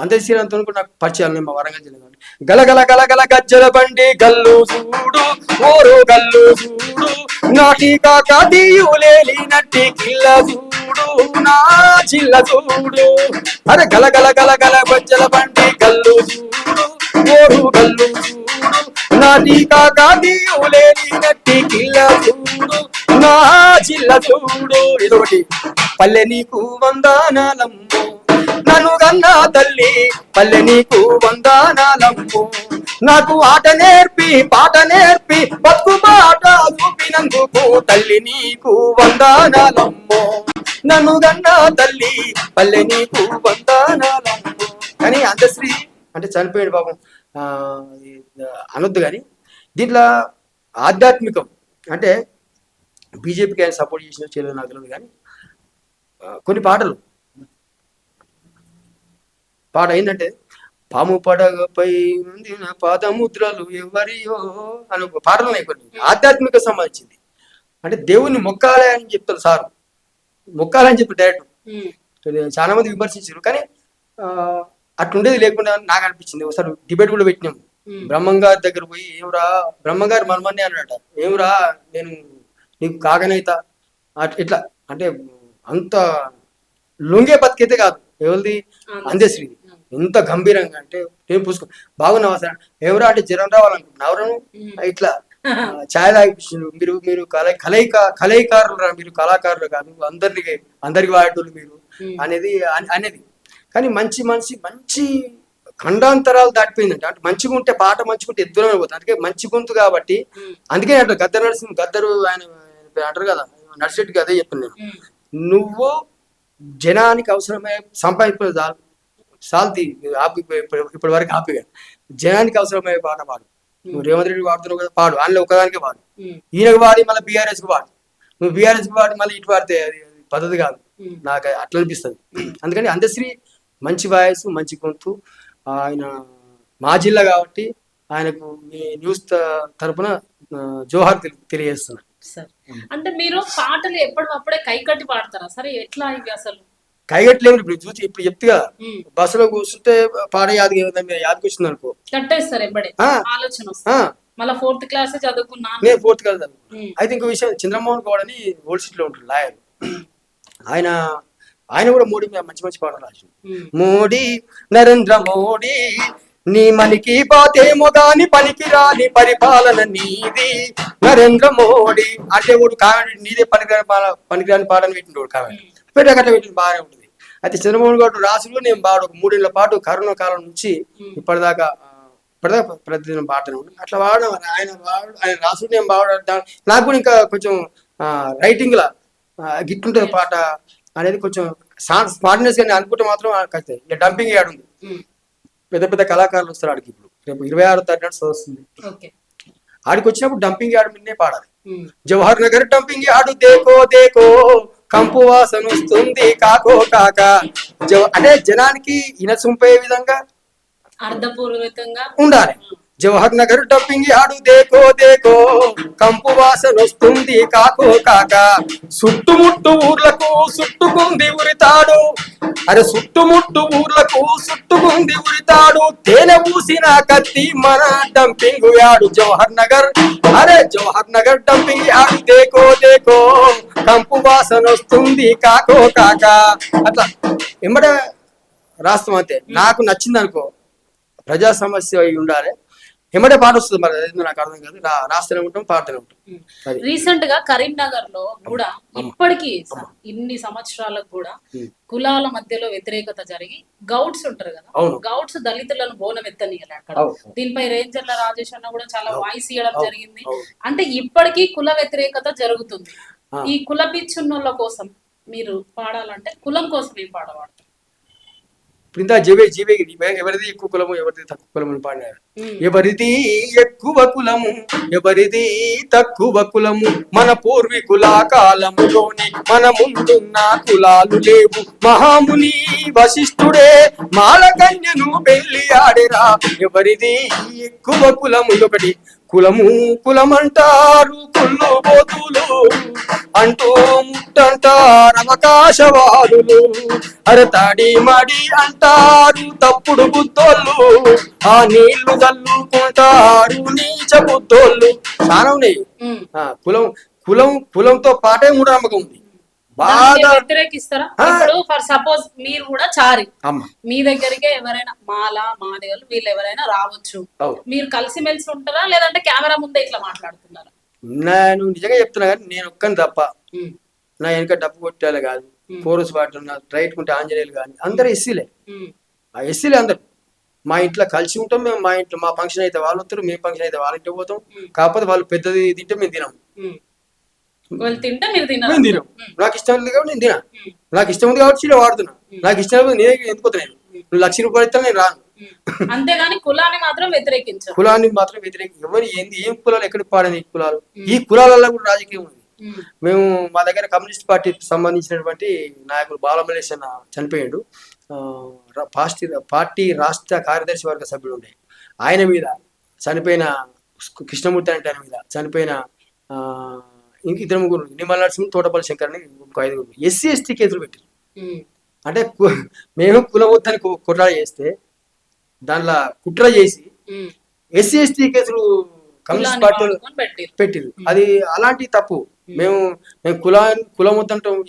అంత నాకు పరిచయాలు మా వరంగల్ జిల్లా. గలగల గలగల గజ్జల బండి గల్లు చూడు ఓరు గల్లు చూడు నాటి కాకతీయులేలి నట్టి కిల్ల చూడు నా చిల్ల చూడు. అరే గలగల గలగల గజ్జల బండి గల్లు చూడు ఓరు గల్లు చూడు నాటి కాకతీయులేలి నట్టి కిల్ల చూడు నా చిల్ల చూడు. ఇదొకటి. పల్లె నీకు వందనాలమ్ము నన్ను గన్నా తల్లి పల్లె నీకు వందనాలమ్ము నాకు ఆట నేర్పి పాట నేర్పి బతుకు బాట చూపినందుకు తల్లి నీకు వందనాలమ్ము నన్ను గన్నా తల్లి పల్లె నీకు వందనాలమ్ము. కానీ అందశ్రీ అంటే చనిపోయాడు పాపం అనొద్దు, కానీ దీంట్లో ఆధ్యాత్మికం అంటే బీజేపీకి ఆయన సపోర్ట్ చేసిన చేయలేదు నాకు తెలియదు, కానీ కొన్ని పాటలు పాట ఏంటంటే పాము పడగపై ఉందిన పాదముద్రలు ఎవరియో అని పాటలు ఉన్నాయి కొన్ని ఆధ్యాత్మిక సంబంధించింది. అంటే దేవుణ్ణి మొక్కాలి అని చెప్తారు సార్, మొక్కాలని చెప్పి డైరెక్ట్ చాలా మంది విమర్శించారు, కానీ అట్లుండేది లేకుండా నాకు అనిపించింది. ఒకసారి డిబేట్ కూడా పెట్టినాము. బ్రహ్మంగారి దగ్గర పోయి ఏమిరా బ్రహ్మంగారి మనమని అన్నట, ఏమిరా నేను నీకు కాగనైతా ఇట్లా అంటే అంత లొంగే బతికైతే కాదు. ఎవరిది? అందశ్రీ. ఎంత గంభీరంగా అంటే నేను పూసుకో బాగున్నావా సార్, ఎవరా అంటే జ్వరం రావాలనుకుంటున్నా ఎవరను ఇట్లా ఛాయ్ తాగిపించారు. మీరు మీరు కలయికారులు మీరు కళాకారులు కాదు, అందరికి వాడేటోళ్ళు మీరు అనేది అనేది. కానీ మంచి మనిషి మంచి ఖండాంతరాలు దాటిపోయిందంటే అంటే మంచిగా ఉంటే పాట మంచిగా ఉంటే ఎద్దురమే పోతుంది. అందుకే మంచి గొంతు కాబట్టి అందుకే అంటారు గద్దరు నరసింహ గద్దరు ఆయన అంటారు కదా నడిచేట్టుగా అదే చెప్పాను నేను. నువ్వు జనానికి అవసరమే సంపాదించుకునే సాల్తీ ఇప్పటి వరకు ఆపిగా జనానికి అవసరమయ్యే పాట పాడు. నువ్వు రేవంత్ రెడ్డి వాడుతున్నావు కదా పాడు, అందులో ఒకదానికే పాడు. ఈయనకు వాడి మళ్ళీ బీఆర్ఎస్ కు వాడు, నువ్వు బీఆర్ఎస్ కు వాడి మళ్ళీ ఇటు వాడితే అది పద్ధతి కాదు, నాకు అట్లా అనిపిస్తుంది. అందుకని అందశ్రీ మంచి వాయిస్ మంచి గొంతు. ఆయన మా జిల్లా కాబట్టి ఆయనకు మీ న్యూస్ తరపున జోహార్ తెలియజేస్తున్నా. అంటే మీరు పాటలు ఎప్పటికప్పుడే కైకట్టి పాడతారా సరే? ఎట్లా ఇవి అసలు కైగట్లేము. ఇప్పుడు చూసి ఇప్పుడు చెప్తుగా బస్సులో కూర్చుంటే పాట యాదకి వచ్చింది అనుకో కట్టేస్తారు ఎప్పుడే ఆలోచన మళ్ళీ 4th క్లాస్ చదువుకున్నా నేను 4th క్లాస్ చదువుకున్నా. అయితే ఇంకో విషయం, చంద్రమోహన్ గౌడ్ అని ఓల్డ్ సిటీలో ఉంటాడు లాయర్. ఆయన కూడా మోడీ మంచి మంచి పాటలు రాసిండు. మోడీ నరేంద్ర మోడీ నీ మనికి పాతేమో గాని పనికి రాని పరిపాలన నీది నరేంద్ర మోడీ అంటే వాడు కామెంట్ నీదే పనికిరాని పాటని పెట్టిండు కామెంట్ పెట్టగట్ల పెట్టిన బాగానే ఉంటుంది. అయితే చంద్రమోహన్ గౌడ్ రాసులు నేను బాడు 3 ఏళ్ల పాటు కరోనా కాలం నుంచి ఇప్పటిదాకా ప్రతిదినం పాటనే ఉంటుంది. అట్లా వాడడం ఆయన రాసులు నేను బాగా నాకు కూడా ఇంకా కొంచెం రైటింగ్ లా గిట్టుంటుంది పాట అనేది కొంచెం స్మార్ట్నెస్ గా అనుకుంటే మాత్రం ఇక డంపింగ్ యాడ్ ఉంది. పెద్ద పెద్ద కళాకారులు వస్తారు ఆడికి. ఇప్పుడు రేపు 26వ తారీఖు వస్తుంది, ఆడికి వచ్చినప్పుడు డంపింగ్ యాడ్ మీదనే పాడాలి. జవహర్ నగర్ డంపింగ్ యాడ్ దేకో దేకో కంపు వాసన వస్తుంది కాకో కాక అంటే జనానికి ఇనసుంపే విధంగా అర్థపూర్వకంగా ఉండాలి. జవహర్ నగర్ డంపింగ్ యాడ్ దేకో దేకో కంపు వాసన వస్తుంది కాకో కాక చుట్టుముట్టు ఊర్లకు చుట్టుకుంది ఉరితాడు. అరే చుట్టుముట్టు ఊర్లకు చుట్టుకుంది ఉరితాడు తేనె పూసిన కత్తి మన డంపింగ్ యాడు జవహర్ నగర్. అరే జవహర్ నగర్ డంపింగ్ యాడ్ దేకో దేకో కంపు వాసన వస్తుంది కాకో కాక అట్లా ఎమ్మడే రాస్తాం. అంతే నాకు నచ్చింది అనుకో, ప్రజా సమస్య అయి ఉండాలి, ఎమ్మడే పాట వస్తుంది. మరి నాకు అర్థం కాదు, రాస్తూనే ఉంటాం పాడుతూనే ఉంటాం. రీసెంట్ గా కరీంనగర్ లో కూడా ఇప్పటికీ ఇన్ని సంవత్సరాలకు కూడా కులాల మధ్యలో వ్యతిరేకత జరిగి గౌడ్స్ ఉంటారు కదా, గౌడ్స్ దళితులను బోనం ఎత్తనీయాలి అక్కడ. దీనిపై రేంజర్ల రాజేష్ అన్న కూడా చాలా వాయిస్ ఇవ్వడం జరిగింది. అంటే ఇప్పటికీ కుల వ్యతిరేకత జరుగుతుంది. ఈ కుల పిచ్చున్నోళ్ళ కోసం మీరు పాడాలంటే కులం కోసం ఏం పాడవాడతారు? ఇప్పుడు ఇంత జీవే ఎవరిది ఎక్కువ కులము ఎవరిది తక్కువ కులము అని పాడినారు. ఎవరిది ఎక్కువ కులము ఎవరిది తక్కువ కులము మన పూర్వీకుల కాలములోని మన ముందున్న కులాలు లేవు. మహాముని వశిష్ఠుడే మాలకన్యను పెళ్లి ఆడేరా. ఎవరిది ఎక్కువ కులము ఒకటి కులమంటారు కుళ్ళు బోతులు అంటూ ముట్టంటారు అవకాశవాదులు. అరతాడి మడి అంటారు తప్పుడు బుద్ధోళ్ళు. ఆ నీళ్లు చల్లుకుంటారు నీచ బుద్ధోళ్ళు. చాలా ఉన్నాయి. కులంతో పాటే మూఢనమ్మకం ఉంది. బాగా వ్యతిరేకిస్తారా? ఇప్పుడు ఫర్ సపోజ్ మీరు కూడా చారి, మీ దగ్గరికి ఎవరైనా మాదిగలు వీళ్ళు ఎవరైనా రావచ్చు, మీరు కలిసిమెలిసి ఉంటారా లేదంటే కెమెరా ముందే ఇట్లా మాట్లాడుతున్నారా? నేను నిజంగా చెప్తున్నా కానీ నేను ఒక్కని తప్ప నా వెనక డబ్బు కొట్టాలి కాదు, కోరస్ పాడుతున్నా రైట్ కుంటే ఆంజనేయులు కానీ అందరూ ఎస్సీలే. ఆ ఎస్సీలే అందరు మా ఇంట్లో కలిసి ఉంటాం. మేము మా ఇంట్లో మా ఫంక్షన్ అయితే వాళ్ళు వస్తారు, మేము ఫంక్షన్ అయితే వాళ్ళ ఇంటికి పోతాం. కాకపోతే వాళ్ళు పెద్దది తింటే మేము తినాం. నేను తినం. నాకు ఇష్టం ఉంది కాబట్టి నేను తినా. నాకు ఇష్టం ఉంది కాబట్టి చీర వాడుతున్నా. నాకు ఇష్టం నేనే ఎందుకు పోతున్నాను. నువ్వు ₹1,00,000 ఇస్తా నేను రాను. అంతేగాని కులాన్ని మాత్రం వ్యతిరేకించారు. ఎవరు ఏం కులాలు ఎక్కడికి పాడని కులాలు. ఈ కులాలలో కూడా రాజకీయం ఉంది. మేము మా దగ్గర కమ్యూనిస్ట్ పార్టీకి సంబంధించినటువంటి నాయకుడు బాలమలేష్ అన్న చనిపోయాడు. పార్టీ రాష్ట్ర కార్యదర్శి వర్గ సభ్యుడు ఉండే ఆయన మీద చనిపోయిన కృష్ణమూర్తి అంటే ఆయన మీద చనిపోయిన ఇంక 2-3 నిమ్మల నరసింహ తోటపల్లి శంకర్ అని 5 ఎస్సీ ఎస్టీ కేసులు పెట్టారు. అంటే మేము కుల వద్దని కుట్ర చేస్తే దానిలో కుట్ర చేసి ఎస్సీ ఎస్టీ కేసులు కమ్యూనిస్ట్ పార్టీలు పెట్టింది. అది అలాంటి తప్పు. మేము కులం వద్దంటాం.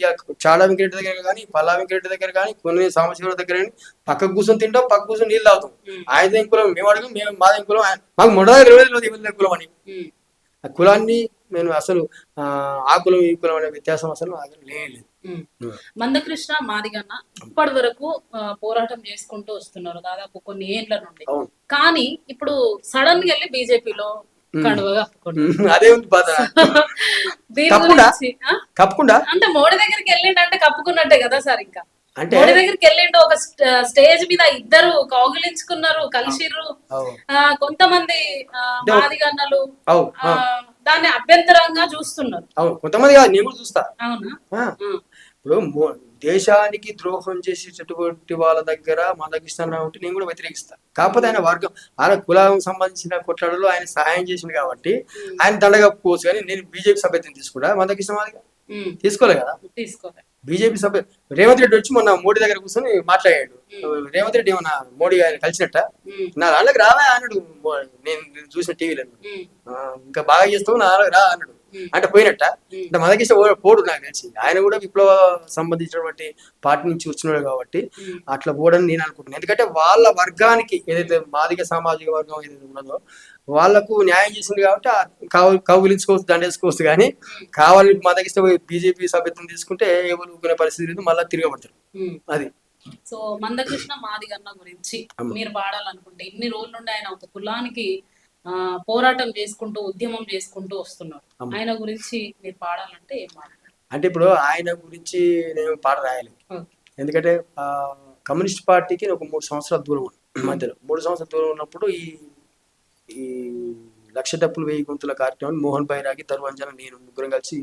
చాడా వెంకరెడ్డి దగ్గర కానీ పల్లా వెంకరెడ్డి దగ్గర కానీ కొన్ని సాంబశివరావు దగ్గర కానీ పక్కకు కూర్చొని తింటాం, పక్క కూర్చొని నీళ్ళు తాగుతాం. ఆయన కులం మేము అడగం, మేము మాదేం కులం. మాకు మొదట ఎవరి కులం అని. ఆ కులాన్ని నేను అసలు ఆ కులం ఈ కులం అనే వ్యత్యాసం అసలు లేదు. మందకృష్ణ మాదిగన్న ఇప్పటి వరకు పోరాటం చేసుకుంటూ వస్తున్నారు దాదాపు కొన్ని ఏళ్ల నుండి. కానీ ఇప్పుడు సడన్ గా వెళ్ళి బీజేపీలో అదే ఉంది బాధ. కప్పుకుండా అంటే మోడీ దగ్గరికి వెళ్ళిండంటే కప్పుకున్నట్టే కదా సార్. ఇంకా మోడీ దగ్గరికి వెళ్ళిండు, ఒక స్టేజ్ మీద ఇద్దరు కౌగిలించుకున్నారు, కలిసిర్రు. కొంతమంది మాదిగన్నలు దాన్ని అభ్యంతరంగా చూస్తున్నారు. కొంతమంది నేను కూడా చూస్తా. అవునా? ఇప్పుడు దేశానికి ద్రోహం చేసేటటువంటి వాళ్ళ దగ్గర మందకృష్ణ ఉంటే నేను కూడా వ్యతిరేకిస్తా. కాకపోతే ఆయన వర్గం ఆయన కులం సంబంధించిన కొట్లాడలో ఆయన సహాయం చేసింది కాబట్టి ఆయన దండగప్పుకోవచ్చు. కానీ నేను బీజేపీ సభ్యత్వం తీసుకుంటా, మందకృష్ణ మాదిగా తీసుకోలే కదా. బీజేపీ సభ్య రేవంత్ రెడ్డి వచ్చి మొన్న మోడీ దగ్గర కూర్చొని మాట్లాడాడు. రేవంత్ రెడ్డి ఏమన్నా మోడీ ఆయన కలిసినట్ట నా దాంట్లోకి రావా అన్నాడు. నేను చూసిన టీవీలో ఇంకా బాగా చేస్తావు నా రా అన్నాడు. అంటే పోయినట్ట. అంటే మనకి పోడు నాకు తెలిసి. ఆయన కూడా విప్లవ సంబంధించినటువంటి పార్టీ నుంచి వచ్చినాడు కాబట్టి అట్లా పోడని నేను అనుకుంటున్నాను. ఎందుకంటే వాళ్ళ వర్గానికి ఏదైతే మాదిగ సామాజిక వర్గం ఏదైతే ఉన్నదో వాళ్లకు న్యాయం చేసింది కాబట్టి కౌగిలించుకోవచ్చు, దండేసుకోవచ్చు. కానీ కావాలి మాదగిస్తే బీజేపీ సభ్యత్వం తీసుకుంటే ఎవరు ఊరుకునే పరిస్థితి లేదు, మళ్ళీ తిరగబడతారు. అది. సో మందకృష్ణ మాదిగన్న గురించి మీరు పాడాలనుకుంటే ఇన్ని రోజుల నుండి ఆయన ఒక కులానికి పోరాటం చేసుకుంటూ ఉద్యమం చేసుకుంటూ వస్తున్నారు. ఆయన గురించి మీరు పాడాలంటే ఏం పాడాలి? అంటే ఇప్పుడు ఆయన గురించి నేను పాట రాయాలి. ఎందుకంటే కమ్యూనిస్ట్ పార్టీకి ఒక 3 సంవత్సరాల దూరం మధ్యలో 3 సంవత్సరాల దూరం ఉన్నప్పుడు ఈ 1,00,000 డప్పులు 1000 గొంతుల కార్యక్రమం మోహన్ బైరాగి తరువంజన నేను ముగ్గురం కలిసి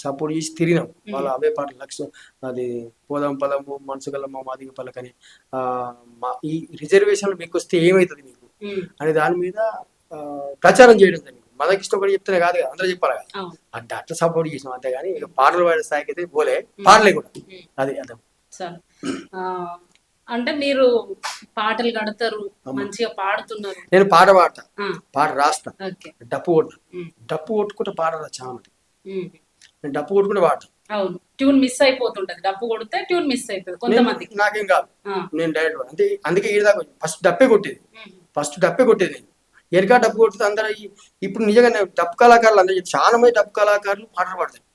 సపోర్ట్ చేసి తిరిగినాం. వాళ్ళ అవే పాటలు అది పోదాం పదము మనసుగల్లమ్మ మాదిగ పలకని ఈ రిజర్వేషన్లు మీకు వస్తే ఏమవుతుంది మీకు అనే దాని మీద ప్రచారం చేయడం జరిగింది. మనకి ఇష్టం కూడా చెప్తేనే కాదు కదా, అందరూ చెప్పాలి కదా. అంటే అట్లా సపోర్ట్ చేసినాం అంతేగాని ఇక పాటలు పాడే స్థాయికి అయితే పోలే, పాడలే కూడా. అది అర్థం. అంటే మీరు పాటలు కడతారు, మంచిగా పాడుతున్నారు. నేను పాట పాడతా, పాట రాస్తా, డప్పు కొడతా. డప్పు కొట్టుకుంటే పాట రా చాలా. నేను డప్పు కొట్టుకుంటే పాడతా. అవును, ట్యూన్ మిస్ అయిపోతుంటది. డప్పు కొడితే ట్యూన్ మిస్ అయిపోతుంది కొంతమంది. నాకేం కాదు, నేను డైరెక్ట్ అంతే. అందుకే ఈ దాకా ఫస్ట్ డప్పే కొట్టేది నేను. ఎనకా డప్పు కొడుతుంది అందరూ. ఇప్పుడు నిజంగా డప్పు కళాకారులు అందరూ చాలా మంది డప్పు కళాకారులు పాటలు పాడతారు.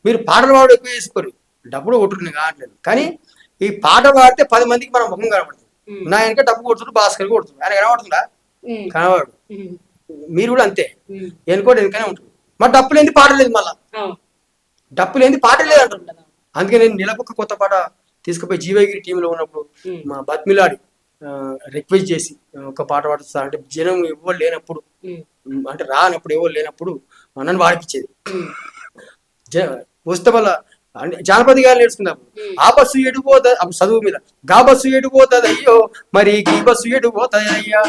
మీరు పాటలు పాడు ఎక్కువ వేసుకోరు, డప్పులు కొట్టుకుని కావట్లేదు. కానీ ఈ పాట పాడితే 10 మందికి మన ముఖం కనబడుతుంది. నా వెనక డప్పు కొడుతుండ్రు, భాస్కర్ కొడుతుంది. ఆయన కనబడుతుందా? కనబడు. మీరు కూడా అంతే, ఎనుకోటి వెనుకనే ఉంటుంది. మా డప్పు లేని పాట లేదు, మళ్ళా డప్పు లేని పాట లేదు అంటారు. అందుకే నేను నెలకొక కొత్త పాట తీసుకుపోయి జీవగిరి టీంలో ఉన్నప్పుడు మా బతిమిలాడి రిక్వెస్ట్ చేసి ఒక పాట పాడుతా అంటే జనం ఎవరు లేనప్పుడు అంటే రానప్పుడు ఎవరు లేనప్పుడు నన్ను పాడిపించేది. వస్తే వల్ల అంటే జానపద గారు నేర్చుకున్నాము. ఆ బస్సు ఎడిపోతుంది అప్పుడు చదువు మీద, గా బస్సు ఎడిపోతుంది అయ్యో మరి ఈ బస్సు ఎడిపోతుంది అయ్యా,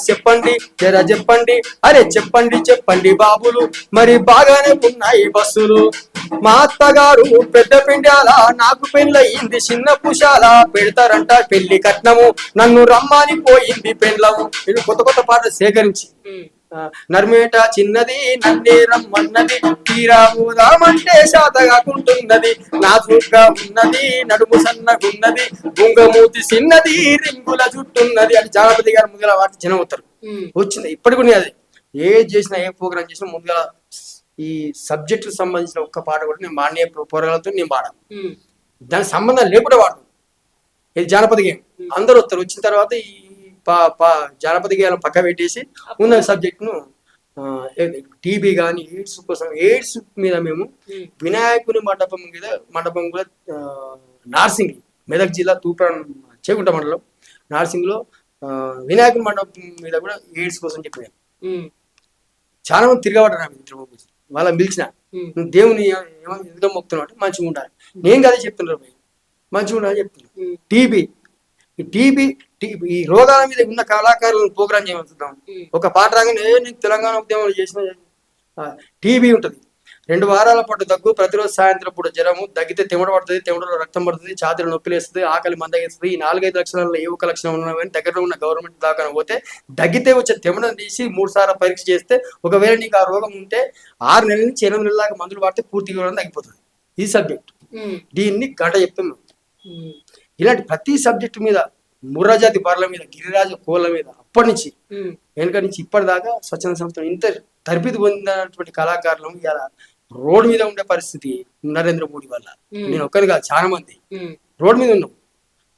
చెప్పండి జరా చెప్పండి, అరే చెప్పండి చెప్పండి బాబులు, మరి బాగానే ఉన్నాయి బస్సులు. మా అత్తగారు పెద్ద పిండాల, నాకు పెళ్ళయింది చిన్న పుషాల, పెడతారంట పెళ్లి కట్నము, నన్ను రమ్మని పోయింది పెళ్ళము. ఇది కొత్త కొత్త పాటలు సేకరించి నర్మేట చిన్నది నన్నే రమ్మన్నది, తీరా పోదామంటే శాతగాకుంటున్నది, నాజుగ్గా ఉన్నది నడుము సన్నగున్నది, గుంగమూతి చిన్నది రింగుల జుట్టున్నది అని జానపతి గారు ముందుగా వాటి జనం అవుతారు. వచ్చింది ఇప్పటికి కూడా అది ఏ చేసినా ఏ ప్రోగ్రామ్ చేసినా ముందుగా ఈ సబ్జెక్టు సంబంధించిన ఒక్క పాట కూడా నేను మాన్య పోరాలతో నేను పాడాను. దానికి సంబంధం లేకుండా వాడతాను. ఇది జానపద గేయం. అందరూ వస్తారు. వచ్చిన తర్వాత ఈ జానపద గేయాలను పక్క పెట్టేసి ఉన్న సబ్జెక్టును టీబీ కానీ ఎయిడ్స్ కోసం, ఎయిడ్స్ మీద మేము వినాయకుని మండపం కూడా నార్సింగ్ మెదక్ జిల్లా తూప్రాన్ చేకుంట మండలం నార్సింగ్లో వినాయకుని మండపం మీద కూడా ఎయిడ్స్ కోసం చెప్పినాం. చాలా మంది తిరగబడ్డారు. వాళ్ళని పిలిచిన దేవుని ఎందులో మొక్కుతున్నావు అంటే మంచిగా ఉండాలి. నేను కదా చెప్తున్నారు మంచిగా ఉండాలని చెప్తున్నాను. టీబీ ఈ రోగాల మీద ఉన్న కళాకారులను ప్రోగ్రామ్ చేయమంటున్నాం. ఒక పాట రాగానే నేను తెలంగాణ ఉద్యమంలో చేసిన టీబీ ఉంటుంది. 2 వారాల పాటు దగ్గు, ప్రతిరోజు సాయంత్రం పూట జ్వరము, దగ్గితే తెమడ పడుతుంది, తెమడలో రక్తం పడుతుంది, ఛాతీలో నొప్పి లేస్తుంది, ఆకలి మందగిస్తుంది. ఈ 4-5 లక్షణాలలో ఏ ఒక్క లక్షణం ఉన్నా కానీ దగ్గరలో ఉన్న గవర్నమెంట్ దాకా పోతే దగ్గితే వచ్చే తెమడను తీసి 3 సార్లు పరీక్ష చేస్తే ఒకవేళ నీకు ఆ రోగం ఉంటే 6 నెలల నుంచి 8 నెలల దాకా మందులు వాడితే పూర్తిగా తగ్గిపోతుంది. ఈ సబ్జెక్ట్ దీన్ని గంట చెప్తున్నాం. ఇలాంటి ప్రతి సబ్జెక్టు మీద ముర్రాజాతి బర్ల మీద, గిరిరాజు కోళ్ళ మీద అప్పటి నుంచి వెనుక నుంచి ఇప్పటిదాకా స్వచ్ఛంద సంస్థ ఇంత తరబితి పొందినటువంటి కళాకారులు ఇలా రోడ్డు మీద ఉండే పరిస్థితి నరేంద్ర మోడీ వల్ల. నేను ఒక్కరి కాదు, చాలా మంది రోడ్డు మీద ఉన్నాం.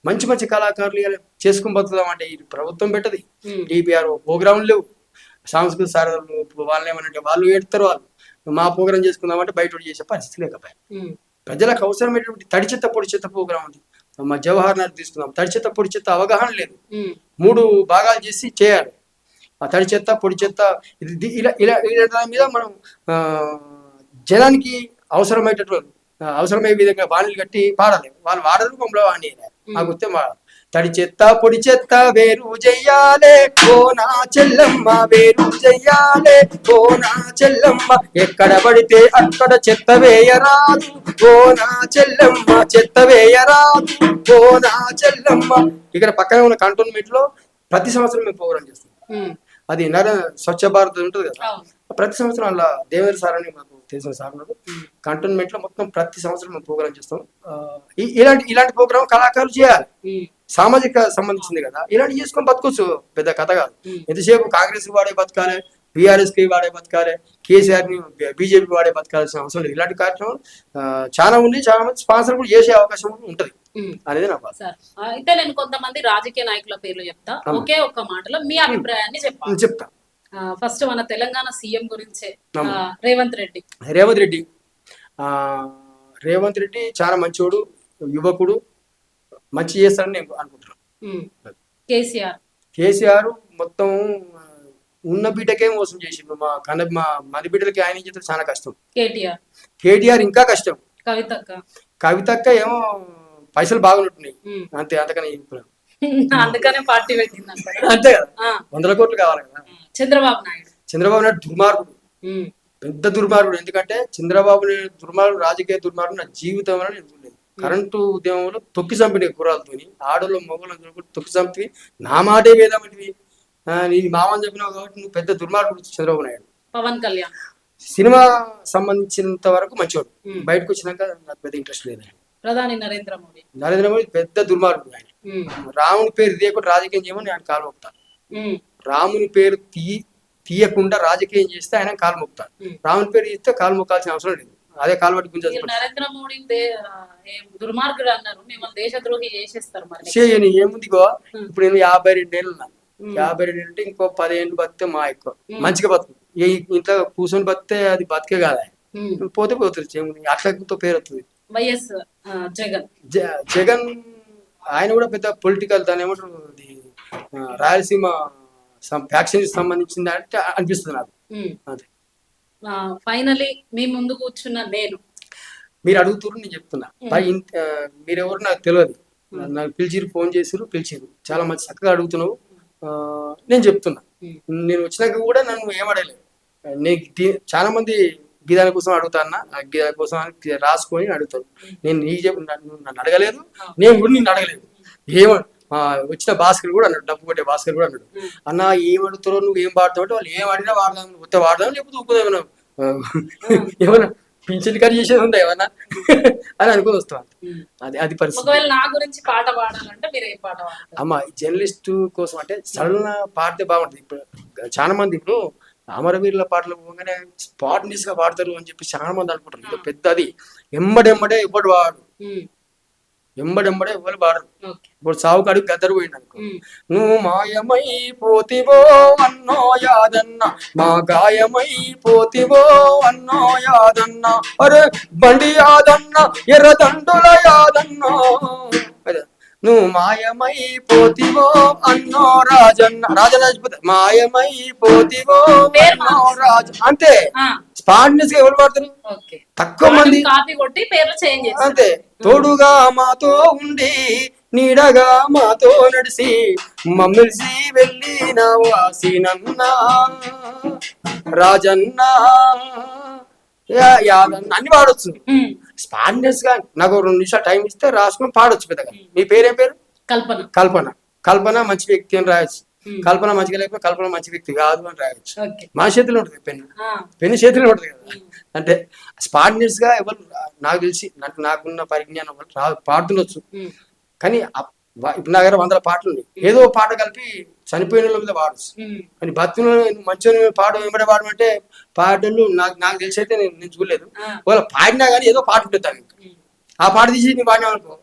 మంచి మంచి కళాకారులు ఇలా చేసుకుని బతుకుదాం అంటే ఈ ప్రభుత్వం పెట్టది. డిపిఆర్ ప్రోగ్రాంలు లేవు. సాంస్కృతిక సారథులు వాళ్ళని ఏమనంటే వాళ్ళు ఏడుతారు. వాళ్ళు మా ప్రోగ్రాం చేసుకుందామంటే బయట చేసే పరిస్థితి లేకపోయా. ప్రజలకు అవసరమైనటువంటి తడి చెత్త పొడి చెత్త ప్రోగ్రాం ఉంది. మా జవహర్ నగర్ తీసుకుందాం. తడి చెత్త పొడి చెత్త అవగాహన లేదు. 3 భాగాలు చేసి చేయాలి. ఆ తడి చెత్త పొడి చెత్త ఇలా మీద మనం జనానికి అవసరమయ్యే విధంగా బాణీలు కట్టి పాడాలి. వాళ్ళు వాడరు, మమ్మల్ని వాడి ఆ గుర్తే తడి చెత్త పొడి చెత్త వేరు చెయ్యాలే, ఓ నా చెల్లమ్మ వేరు చెయ్యాలే, ఓ నా చెల్లమ్మ ఎక్కడ పడితే అక్కడ చెత్త వేయరాదు, ఓ నా చెల్లమ్మ చెత్త వేయరాదు, ఓ నా చెల్లమ్మ. ఇక్కడ పక్కనే ఉన్న కంటోన్మెంట్ లో ప్రతి సంవత్సరం మేము ప్రోగ్రాం చేస్తాం. అది స్వచ్ఛ భారత్ ఉంటుంది కదా, ప్రతి సంవత్సరం అలా దేవేంద్ర సార్ అని మాకు తెలిసిన సార్ ఉన్నారు. కంటోన్మెంట్ లో మొత్తం ప్రతి సంవత్సరం మేము ప్రోగ్రాం చేస్తాం. ఇలాంటి ప్రోగ్రాం కళాకారులు చేయాలి. సామాజిక సంబంధించింది కదా, ఇలాంటి చేసుకొని బతకొచ్చు, పెద్ద కథ కాదు. ఎంతసేపు కాంగ్రెస్ వాడే బతకాలి, బీఆర్ఎస్ కి వాడే బతకాలి, కేసీఆర్ ని బీజేపీ వాడే బతకాల్సిన అవసరం లేదు. ఇలాంటి కార్యక్రమం చాలా ఉంది. చాలా మంది స్పాన్సర్ కూడా చేసే అవకాశం ఉంటది అనేది నా బాధ. అయితే నేను కొంతమంది రాజకీయ నాయకుల పేర్లు చెప్తా, ఒకే ఒక్క మాటలో మీ అభిప్రాయాన్ని చెప్తా. ఫస్ట్ మన తెలంగాణ సీఎం గురించే రేవంత్ రెడ్డి చాలా మంచోడు, యువకుడు, మంచి చేస్తారని నేను అనుకుంటున్నాను. కేసీఆర్ మొత్తం ఉన్న బిడ్డకే మోసం చేసిండు. మా మది బిడ్డలకి ఆయన చేస్తే చాలా కష్టం. కేటీఆర్ ఇంకా కష్టం. కవితక్క ఏమో పైసలు బాగున్నట్టున్నాయి అంతే, అందుకనే పార్టీ పెట్టింది అంతే కదా. 100 కోట్లు కావాలి కదా. చంద్రబాబు నాయుడు దుర్మార్గుడు, పెద్ద దుర్మార్గుడు. ఎందుకంటే చంద్రబాబు నాయుడు దుర్మార్గుడు, రాజకీయ దుర్మార్గుడు నా జీవితంలో నేను చూడలేదు. కరెంటు ఉద్యమంలో తొక్కి చంపిన గుర్రాలతోని, ఆడలో మొగలు తొక్కి చంపి నా మాటే వేదామంటివి, నీ మామని చెప్పినావు కాబట్టి నువ్వు పెద్ద దుర్మార్గుడు చంద్రబాబు నాయుడు. పవన్ కళ్యాణ్ సినిమా సంబంధించినంత వరకు మంచివాడు, బయటకు వచ్చినాక నాకు పెద్ద ఇంట్రెస్ట్ లేదు. ప్రధాని నరేంద్ర మోడీ పెద్ద దుర్మార్గుడు. ఆయన రాముని పేరు తీయకుండా రాజకీయం చేయమని ఆయన కాలు మొక్కుతారు. రాముని పేరు తీయకుండా రాజకీయం చేస్తే ఆయన కాలు మొక్కుతారు. రాముని పేరు తీస్తే కాలు మొక్కాల్సిన అవసరం లేదు. అదే కాలు పట్టి గుంజాల్సి. నరేంద్ర మోడీ దుర్మార్గుడు అన్నారు, మిమ్మల్ని దేశద్రోహి చేసేస్తారు. చేయని ఏముందిగో, ఇప్పుడు నేను 52 ఏళ్ళు ఉన్నా. 52 అంటే ఇంకో 10 ఏళ్ళు బతికే మా ఎక్కువ మంచిగా బతుకు. ఇంట్లో కూర్చొని బతితే అది బతికే కాదా, పోతే పోతుంది. అట్లతో పేరు వస్తుంది. వైఎస్ జగన్ ఆయన కూడా పెద్ద పొలిటికల్ దాని ఏమంటారు రాయలసీమ ఫ్యాక్షన్ సంబంధించింది అంటే అనిపిస్తుంది నాకు. అదే ఫైనలీ మీ ముందు కూర్చున్న నేను, మీరు అడుగుతున్నారు, నేను చెప్తున్నా. మీరెవరు నాకు తెలియదు, నాకు పిలిచిరు, ఫోన్ చేసిరు, పిలిచిరు, చాలా మంచి చక్కగా అడుగుతున్నావు. నేను చెప్తున్నా, నేను వచ్చినాక కూడా నన్ను ఏమడలేదు. నేను చాలా మంది గీదాని కోసం అడుగుతాన్నా, ఆ గీదాని కోసం రాసుకొని అడుగుతాను. నేను నన్ను అడగలేదు, నేను కూడా నిన్ను అడగలేదు. వచ్చిన భాస్కర్ కూడా అన్నాడు, డబ్బు కొట్టే భాస్కర్ కూడా అన్నాడు, అన్న ఏం అడుగుతారో, నువ్వు ఏం పాడతావు అంటే, వాళ్ళు ఏం అడిగినా వాడదాం, వస్తే వాడదాం, లేకపోతే ఉప్పుదేమన్నా ఏమన్నా పింఛన్ కట్ చేసేది ఉందా ఏమన్నా అని అనుకుని వస్తాం. అది పరిస్థితి. నా గురించి పాట పాడాలంటే మీరు ఏం పాట పాడతారు? అమ్మ జర్నలిస్ట్ కోసం అంటే సడన్ పాడితే బాగుంటుంది. ఇప్పుడు చాలా మంది ఇప్పుడు అమరవీరుల పాటలు పోగానే స్పాట్నిస్ గా పాడతారు అని చెప్పి చాలా మంది అనుకుంటారు. ఇది పెద్దది, ఎంబడెంబడే ఎవ్వడు వాడు, ఎంబడెంబడే ఎవరు వాడరు. ఇప్పుడు సావు కాడికి గద్దరు పోయింది అనుకో, నువ్వు మాయమై పోతివో అన్నో యాదన్న, మా గాయమై పోతివో అన్నో యాదన్న, అరే బండి యాదన్న, ఎర్రదండుల యాదన్న, నువ్వు మాయమై పోతివో అన్నో రాజన్న, రాజన్న మాయమై పోతివో అన్నో రాజ, అంతే. స్పాట్నెస్ గా ఎవరు పడతారు? తక్కువ మంది, అంతే. తోడుగా మాతో ఉండి నీడగా మాతో నడిసి మమ్మిల్సి వెళ్ళిన వాసినన్న రాజన్న యాదన్న అన్ని పాడొచ్చు. స్పాట్నెస్ గా నాకు 2 నిమిషాలు టైం ఇస్తే రాసుకుని పాడొచ్చు పెద్దగా. మీ పేరేం పేరు? కల్పన. కల్పన. కల్పన మంచి వ్యక్తి అని రాయొచ్చు, కల్పన మంచిగా లేకపోతే కల్పన మంచి వ్యక్తి కాదు అని రాయొచ్చు. మా చేతిలో ఉంటుంది పెన్ను చేతిలో ఉంటుంది కదా. అంటే స్పాట్నెస్ గా ఎవరు నాకు తెలిసి నాకున్న పరిజ్ఞానం పాడుతుండొచ్చు, కానీ ఇప్పుడు నా దగ్గర 100 పాటలు ఉన్నాయి. ఏదో పాట కలిపి చనిపోయిన వాళ్ళ మీద పాడచ్చు, కానీ భక్తులు మంచిగా పాట వెంబడే పాడమంటే పాటలు నాకు తెలిసి అయితే నేను చూడలేదు. వాళ్ళ పాడినా కానీ ఏదో పాట ఉంటుంది, ఆ పాట తీసి నేను పాడినా అనుకో,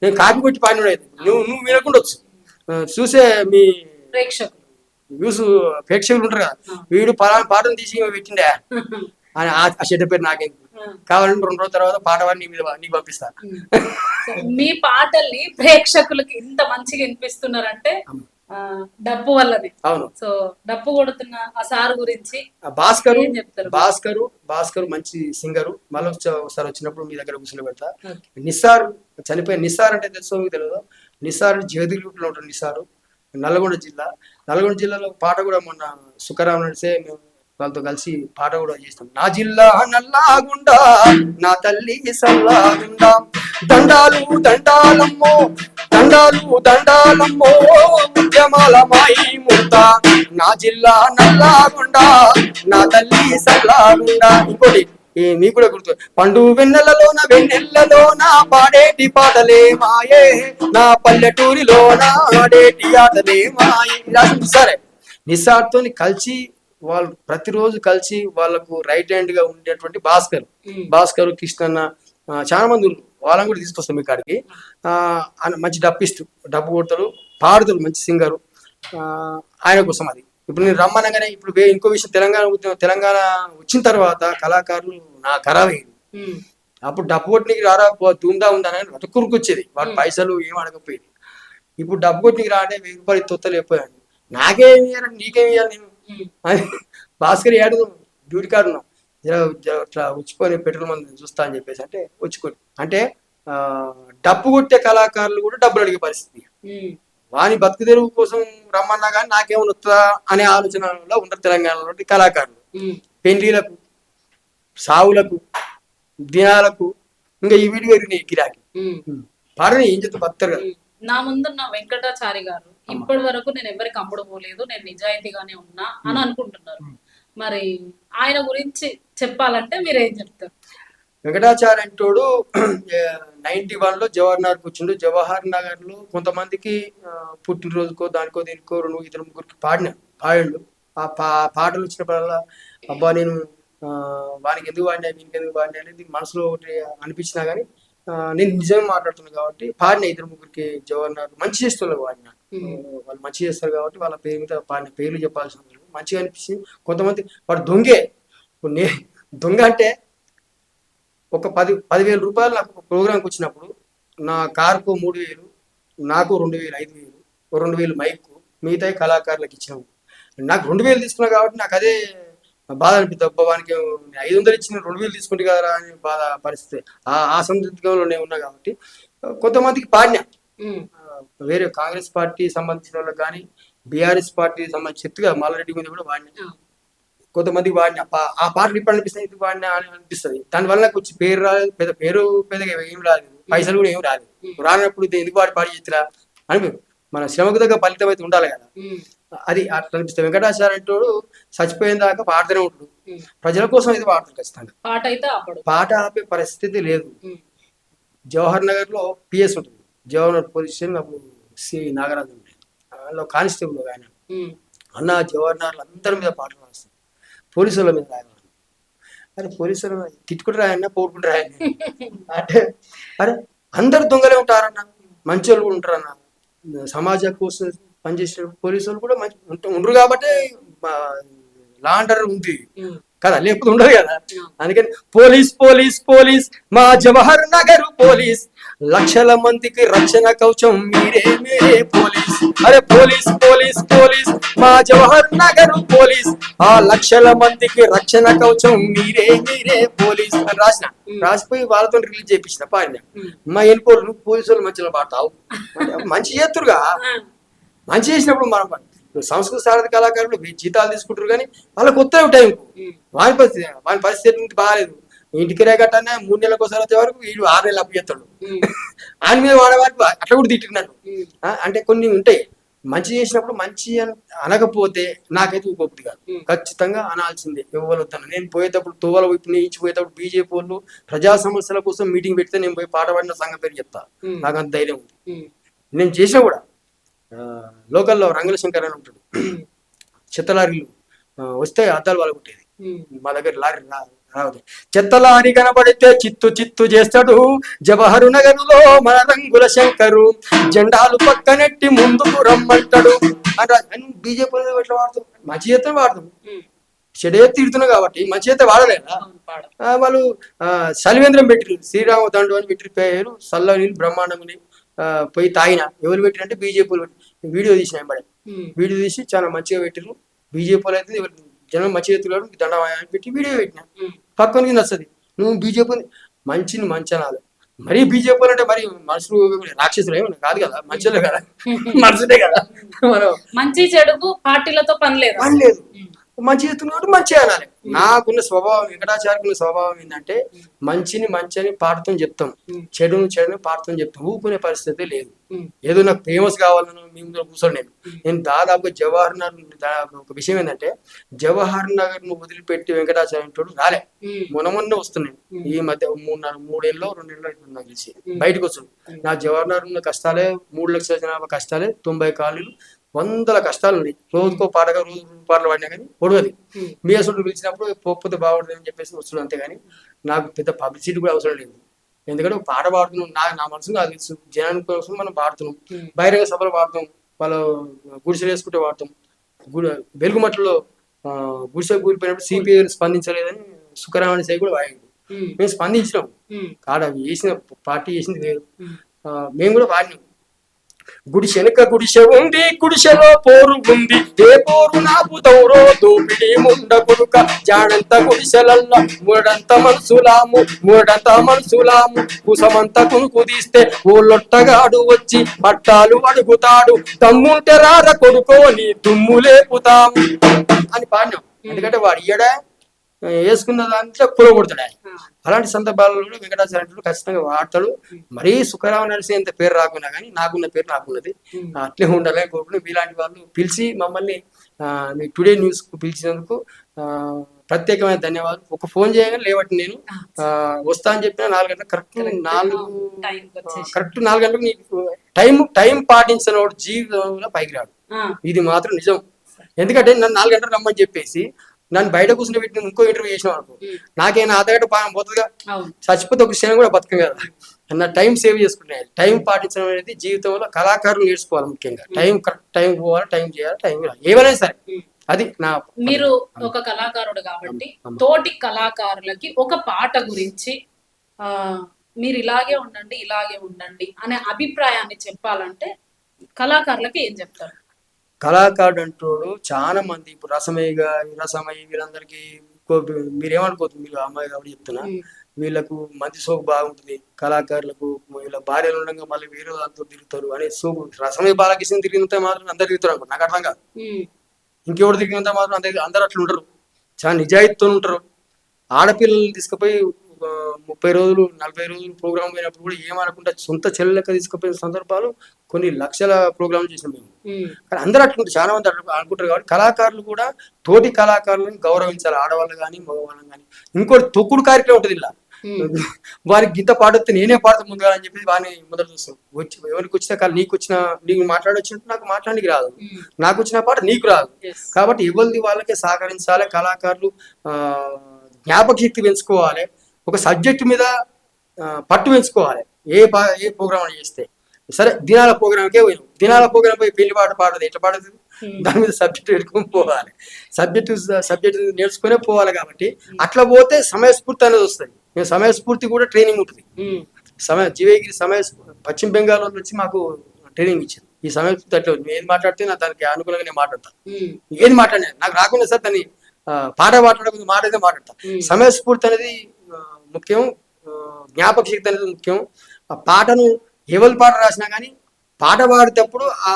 నేను కాపీ కొట్టి పాడిన అయితే నువ్వు వినకుండొచ్చు. చూసే మీ ప్రేక్షకులు ఉంటారు కదా, వీడు పలానా పాటను తీసి పెట్టిండే అని ఆ చెడ్డ పేరు నాకేంటి, కావాలంటే 2 రోజుల తర్వాత పాట వాడిని నీకు పంపిస్తాను. మీ పాటల్ని ప్రేక్షకులకి ఇంత మంచిగా వినిపిస్తున్నారంటే డప్పు వల్లది. అవును. సో డప్పు కొడుతున్న ఆ సార్ గురించి భాస్కరు మంచి సింగరు. మళ్ళీ ఒకసారి వచ్చినప్పుడు మీ దగ్గర కూర్చొని పెడతా. నిస్సార్ చనిపోయిన నిస్సార్ అంటే తెలుసు మీకు తెలియదు, నిస్సార్ జగదిగుట్లో ఉంటాడు. నిస్సారు నల్గొండ జిల్లాలో పాట కూడా మొన్న సుఖరాం నడిసే మేము వాళ్ళతో కలిసి పాట కూడా చేస్తాం. నా జిల్లా నల్లాగుండా, నా తల్లి సల్లాగుండా, దండాలు దండాలమ్మో, దండాలు దండాలమ్మో, ఉద్యమాల మాయి ముర్త, నా జిల్లా నల్లాగుండా, నా తల్లి సల్లాగుండా. ఇంకోటి మీకు కూడా గుర్తు, పండు వెన్నెలలోన వెన్నెల్లలోన పాడేటి పాటలే మాయే, నా పల్లెటూరిలోన ఆడేటి ఆటలే మాయే. సరే, నిస్సార్తో కలిసి వాళ్ళు ప్రతిరోజు కలిసి వాళ్ళకు రైట్ హ్యాండ్ గా ఉండేటువంటి భాస్కర్ కృష్ణన్న చాలా మంది వాళ్ళని కూడా తీసుకొస్తాం మీ కాడికి. మంచి డప్పు కొడతారు, పాడుతారు, మంచి సింగరు. ఆయన కోసం అది. ఇప్పుడు నేను రమ్మనగానే ఇప్పుడు ఇంకో విషయం, తెలంగాణ వచ్చిన తర్వాత కళాకారులు నా ఖరాబయ్యింది. అప్పుడు డప్పు కొట్టినకి రారా ధూమ్దా ఉందని అటుకురుకు వచ్చేది, వాడు పైసలు ఏం అడగపోయేది. ఇప్పుడు డప్పు కొట్టినకి రాడే 1000 రూపాయలు తొత్తలు అయిపోయాడు. నాకేమి ఇయ్యాలి, నీకేమి ఇయ్యాలి నేను అని భాస్కర్ ఏడు డ్యూటీ కార్డు ఉన్నా, ఇట్లా ఉచ్చుకొని పెట్రోల్ మంది చూస్తా అని చెప్పేసి అంటే వచ్చుకొని, అంటే డప్పు కొట్టే కళాకారులు కూడా డబ్బులు అడిగే పరిస్థితి. వాని బతుకు తెరువు కోసం రమ్మన్నా కానీ నాకేమైనా వస్తుందా అనే ఆలోచనలో ఉంటారు తెలంగాణలో కళాకారులు. పెళ్లిలకు, సావులకు, దినాలకు, ఇంకా ఈ వీడియో గిరాకి పాడని ఏం చెప్తా బతారు కదా. నా ముందున్న వెంకటాచారి గారు ఇప్పటి వరకు నేను ఎవరికి అమ్ముడు పోలేదు, నేను నిజాయితీగానే ఉన్నా అని అనుకుంటున్నారు. మరి ఆయన గురించి చెప్పాలంటే మీరు ఏం చెప్తారు? వెంకటాచారి అంటోడు 91లో జవహర్ నగర్ కూర్చుండు. జవహర్ నగర్ లో కొంతమందికి పుట్టినరోజుకో దానికో దీనికో 2-3 పాడిండు. ఆ పాటలు వచ్చినప్పుడల్లా అబ్బా నేను వానికి ఎందుకు వాడినా వీనికి ఎందుకు వాడినా అనేది మనసులో ఒకటి అనిపించినా కానీ నేను నిజంగా మాట్లాడుతున్నాను కాబట్టి పాడిన 2-3కి జవహర్ నగర్ మంచి చేస్తున్నారు. వాడిన వాళ్ళు మంచి చేస్తారు కాబట్టి వాళ్ళ పేరు మీద పాడిన పేర్లు చెప్పాల్సిన మంచిగా అనిపించింది. కొంతమంది వాడు దొంగ అంటే ఒక 10,000 రూపాయలు నాకు ప్రోగ్రాంకి వచ్చినప్పుడు నా కారుకు 3,000, నాకు 2,000, 5,000, 2,000 మైకు, మిగతా కళాకారులకు ఇచ్చినావు. నాకు 2000 తీసుకున్నా కాబట్టి నాకు అదే బాధ అనిపిస్తుంది. అబ్బా వానికి 500 ఇచ్చిన 2000 తీసుకుంటే కదరా అని బాధ పరిస్థితి. ఆ సందర్భంలో నేను ఉన్నా కాబట్టి కొంతమందికి పాడినా. వేరే కాంగ్రెస్ పార్టీ సంబంధించిన వాళ్ళకి కానీ బీఆర్ఎస్ పార్టీ సంబంధించి చెప్తుగా మాలారెడ్డి మీద కూడా వాడినా. కొంతమందికి వాడినా ఆ పాటలు ఇప్పుడు అనిపిస్తాయి, ఇది వాడినా అని అనిపిస్తుంది. దానివల్ల నాకు వచ్చి పేరు రాలేదు, పెద్దగా ఏం రాలేదు, పైసలు కూడా ఏం రాలేదు. రానప్పుడు ఇది ఎందుకు పాడి చేతిరా అని మన శ్రమకు దగ్గర ఫలితం అయితే ఉండాలి కదా. అది అట్లా అనిపిస్తుంది. వెంకటాచార్య అంటోడు చచ్చిపోయిన దాకా పాడుతూనే ఉంటాడు. ప్రజల కోసం అయితే పాడతాడు ఖచ్చితంగా. పాట ఆపే పరిస్థితి లేదు. జవహర్ నగర్ లో పిఎస్ ఉంటుంది, జవహర్ నగర్ పోలీస్ స్టేషన్. అప్పుడు సి నాగరాజు ఉండేది, అందులో కానిస్టేబుల్ ఆయన. అన్న జవహర్ నగర్ అందరి మీద పాటలు రాస్తాడు, పోలీసుల మీద రాయాలి. అరే పోలీసులు తిట్టుకుంటూ రాయన్న, పోడుకుంటూ రాయన్న అంటే అరే అందరు దొంగలే ఉంటారన్న, మంచి వాళ్ళు కూడా ఉంటారన్న. సమాజం కోసం పనిచేసిన పోలీసు వాళ్ళు కూడా మంచి ఉండరు కాబట్టి లా అండర్ ఉంది కదా, లేకపోతే ఉండదు కదా. అందుకని పోలీస్ పోలీస్ పోలీస్ మా జవహర్ నగర్ పోలీస్, లక్షల మందికి రక్షణ కవచం మీరే మీరే పోలీస్. అరే పోలీస్ పోలీస్ పోలీస్ మా జవహర్ నగర్ పోలీస్, ఆ లక్షల మందికి రక్షణ కవచం మీరే మీరే పోలీస్ అని రాసిపోయి వాళ్ళతో రిలీజ్ చేయించిన పాడిన. మా ఎన్నికోరు నువ్వు పోలీసు వాళ్ళు మంచిగా పాడతావు, మంచి చేతురుగా. మంచి చేసినప్పుడు మనం సంస్కృత సారథి కళాకారులు జీతాలు తీసుకుంటారు కానీ వాళ్ళకి వస్తాయి టైంకు. వాని పరిస్థితి బాగాలేదు. ఇంటికి రేగట్టనే 3 నెలలకు ఒకసారి వచ్చే వరకు వీడు 6 నెలలు అప్పు చేస్తాడు. ఆయన మీద వాడేవాడు అట్లా కూడా తిట్టినాడు. అంటే కొన్ని ఉంటాయి. మంచి చేసినప్పుడు మంచి అనకపోతే నాకైతే ఊపొద్దు కాదు, ఖచ్చితంగా అనాల్సిందే. ఇవ్వవద్దాను. నేను పోయేటప్పుడు తోవల వైపు ఇచ్చిపోయేటప్పుడు బీజేపీ వాళ్ళు ప్రజా సమస్యల కోసం మీటింగ్ పెడితే నేను పోయి పాట పాడిన సంఘం పేరు చెప్తా. నాకు అంత ధైర్యం ఉంది. నేను చేసినా కూడా లోకల్లో రంగుల శంకర్ అని ఉంటాడు, చెత్త లారీలు వస్తే అద్దాలు వాళ్ళ కొట్టేది. మా దగ్గర లారీ రావద్దు, చెత్త లారీ కనబడితే చిత్తు చిత్తు చేస్తాడు జవహర్ నగరులో మన రంగుల శంకరు, జెండాలు పక్కనెట్టి ముందుకు రమ్మంటాడు అంటే. బీజేపీ ఎట్లా వాడతాం, మంచి చేస్తే వాడతాం. చెడే తిడుతున్నావు కాబట్టి మంచి చేస్తే వాడలేదా. వాళ్ళు సలివేంద్రం పెట్టిరు, శ్రీరామ దండు అని పెట్టిన పేరు, సల్ల నీళ్ళు బ్రహ్మాండముని పోయి తాగిన. ఎవరు పెట్టినంటే బీజేపీ వీడియో తీసిన వెంబడే వీడియో తీసి చాలా మంచిగా పెట్టిరు. బీజేపీలో అయితే జనం మంచి ఎత్తులు దండ పెట్టి వీడియో పెట్టిన. పక్కనకి నచ్చది. నువ్వు బీజేపీ మంచిని మంచనాలు, మరీ బీజేపీ అంటే మరి మనుషులు రాక్షసులు ఏమన్నా కాదు కదా, మంచులే కదా, మనుషులే కదా. మనం మంచి చెడుకు పార్టీలతో పని లేదు, మంచి చేస్తున్నాడు మంచి అనాలి. నాకున్న స్వభావం, వెంకటాచార్యుకున్న స్వభావం ఏంటంటే మంచిని మంచి అని పాడుతూ చెప్తాం, చెడుని పాడుతూ చెప్తాం. ఊపుకునే పరిస్థితి లేదు. ఏదో నాకు ఫేమస్ కావాలని మీ ముందు కూర్చోండి. నేను దాదాపు జవహర్ నగర్ ఒక విషయం ఏంటంటే, జవహర్ నగర్ ను వదిలిపెట్టి వెంకటాచార్యుడు రాలే. మొన్న వస్తున్నాయి. ఈ మధ్య 3 ఏళ్ళలో 2 ఏళ్ళలో నాకు తెలిసి బయటకు వస్తుంది. నా జవహర్ నగర్ ఉన్న కష్టాలే 3 లక్షల జనాభా కష్టాలే, 90 కాలనీలు, 100 కష్టాలు ఉన్నాయి. రోజుకో పాటగా రోజు పాటలు పాడినా కానీ పొడవది. మీ అసలు పిలిచినప్పుడు పోకపోతే బాగుంటుంది అని చెప్పేసి వస్తుంది. అంతేగాని నాకు పెద్ద పబ్లిసిటీ కూడా అవసరం లేదు. ఎందుకంటే ఒక పాట పాడుతున్నాం, నా మనసు నాకు తెలుసు. జనానికి కోసం మనం పాడుతున్నాం, బహిరంగ సభలు పాడుతాం, వాళ్ళు గుడిసెలు వేసుకుంటే పాడతాం. వెలుగుమట్లో గుడిసె కూలిపోయినప్పుడు సిపిఐ స్పందించలేదని సుఖరామని సై కూడా వాడింది. మేము స్పందించినాం కాడ, వేసిన పార్టీ చేసింది వేరు. మేము కూడా వాడినాం. గుడిసెనక గుడిసె ఉంది, గుడిసెలో పోరు ఉంది, ఏ పోరు నాపుతౌరో దోపిడి ముండ కొడుక, జాడంత గుడిసెలల్ల మూడంత మనసులాము కుసమంత కునుకు తీస్తే ఓళ్ళొట్టగాడు వచ్చి పట్టాలు అడుగుతాడు, తమ్ముంటే రార కొడుకో నీ దుమ్ము లేపుతాము అని పాడినాం. ఎందుకంటే వాడు ఇయ్యడా వేసుకున్న దాంట్లో కూడగొడతాడు. అలాంటి సందర్భాలలో కూడా వెంకటాచార్యుడు ఖచ్చితంగా వాడతాడు. మరీ సుఖరామ నరసింహ పేరు రాకున్నా కానీ నాకున్న పేరు నాకున్నది, అట్లే ఉండాలని కోరుకుంటూ మీలాంటి వాళ్ళు పిలిచి మమ్మల్ని మీ టుడే న్యూస్ కు పిలిచినందుకు ప్రత్యేకమైన ధన్యవాదాలు. ఒక ఫోన్ చేయగానే లేవట్టి నేను వస్తా అని చెప్పిన 4 గంటలకు కరెక్ట్ 4 గంటలకు నీకు టైం పాటించిన వాడు జీవితంలో పైకి రాడు. ఇది మాత్రం నిజం. ఎందుకంటే నన్ను 4 గంటలకు రమ్మని చెప్పేసి నన్ను బయట కూర్చుని పెట్టి ఇంకో ఇంటర్వ్యూ చేసినాం అనుకో, నాకేనా ఆధారగట్ట పానం పోతుందిగా, చచ్చిపోతే ఒక క్షణం కూడా బతకం కదా. అన్న టైం సేవ్ చేసుకుంటే టైం పాటించడం అనేది జీవితంలో కళాకారులు నేర్చుకోవాలి. ముఖ్యంగా కరెక్ట్ టైం పోవాలి, టైం చేయాలి, టైం ఏమైనా సరే. అది నా. మీరు ఒక కళాకారుడు కాబట్టి తోటి కళాకారులకి ఒక పాట గురించి మీరు ఇలాగే ఉండండి అనే అభిప్రాయాన్ని చెప్పాలంటే కళాకారులకి ఏం చెప్తారు? కళాకారుడు అంటోడు చాలా మంది ఇప్పుడు రసమయ్య వీళ్ళందరికీ మీరేమనుకోవద్దు, మీరు అమ్మాయి కాబట్టి చెప్తున్నా, ఉమ్, వీళ్ళకు మంచి సోకు బాగుంటుంది, కళాకారులకు వీళ్ళ భార్యలు ఉండగా మళ్ళీ వేరే దాంతో తిరుగుతారు అనే సోకు. రసమయ్య బాలకృష్ణ తిరిగినంత మాత్రం అందరు తిరుగుతారు అనుకో, నాకు అర్థం కాదు. ఉమ్, ఇంకెవరు తిరిగినంత మాత్రం అందరు అట్లా ఉంటారు, చాలా నిజాయితీతో ఉంటారు. ఆడపిల్లల్ని తీసుకుపోయి 30 రోజులు 40 రోజులు ప్రోగ్రామ్ పోయినప్పుడు కూడా ఏమనకుండా సొంత చెల్లెలకి తీసుకుపోయిన సందర్భాలు కొన్ని లక్షల ప్రోగ్రాంలు చేసినాం మేము. ఉమ్, కానీ అందరూ అట్లుంటారు, చాలా మంది అనుకుంటారు. కాబట్టి కళాకారులు కూడా తోటి కళాకారులను గౌరవించాలి, ఆడవాళ్ళు కానీ మగవాళ్ళని కానీ. ఇంకోటి తొక్కుడు కార్యక్రమం ఉంటుంది ఇలా, ఉమ్, వారికి గీత పాడితే నేనే పాడతా ముందుగా అని చెప్పి వారిని ముందర చూస్తాం. ఎవరికి వచ్చిన కాదు, నీకు మాట్లాడొచ్చినట్టు నాకు మాట్లాడానికి రాదు, ఉమ్, నాకు వచ్చిన పాట నీకు రాదు. yes, కాబట్టి ఎవరిది వాళ్ళకే సహకరించాలి. కళాకారులు జ్ఞాపక శక్తి పెంచుకోవాలి, ఒక సబ్జెక్ట్ మీద పట్టు పెంచుకోవాలి. ఏ ప్రోగ్రామ్ చేస్తే సరే, దినాల ప్రోగ్రామ్కే పోయినాం, దినాల ప్రోగ్రామ్ పోయి పెళ్లి పాట పాడదు, ఎట్లా పాడదు? దాని మీద సబ్జెక్ట్ పెట్టుకొని పోవాలి, సబ్జెక్ట్ నేర్చుకునే పోవాలి. కాబట్టి అట్లా పోతే సమయస్ఫూర్తి అనేది వస్తుంది. మేము సమయస్ఫూర్తి కూడా ట్రైనింగ్ ఉంటుంది. ఉమ్, జీవగిరి పశ్చిమ బెంగాల్ వాళ్ళు వచ్చి మాకు ట్రైనింగ్ ఇచ్చింది. ఈ సమయస్ఫూర్తి అట్లా నువ్వు ఏది మాట్లాడితే నా దానికి అనుకూలంగా నేను మాట్లాడతాను, ఉమ్, ఏది మాట్లాడినా నాకు రాకుండా సార్ దాన్ని పాట మాట్లాడకుండా మాట అయితే మాట్లాడతా. సమయస్ఫూర్తి అనేది ముఖ్యం, జ్ఞాపక శక్తి అనేది ముఖ్యం. ఆ పాటను ఎవరి పాట రాసినా కానీ పాట పాడేటప్పుడు ఆ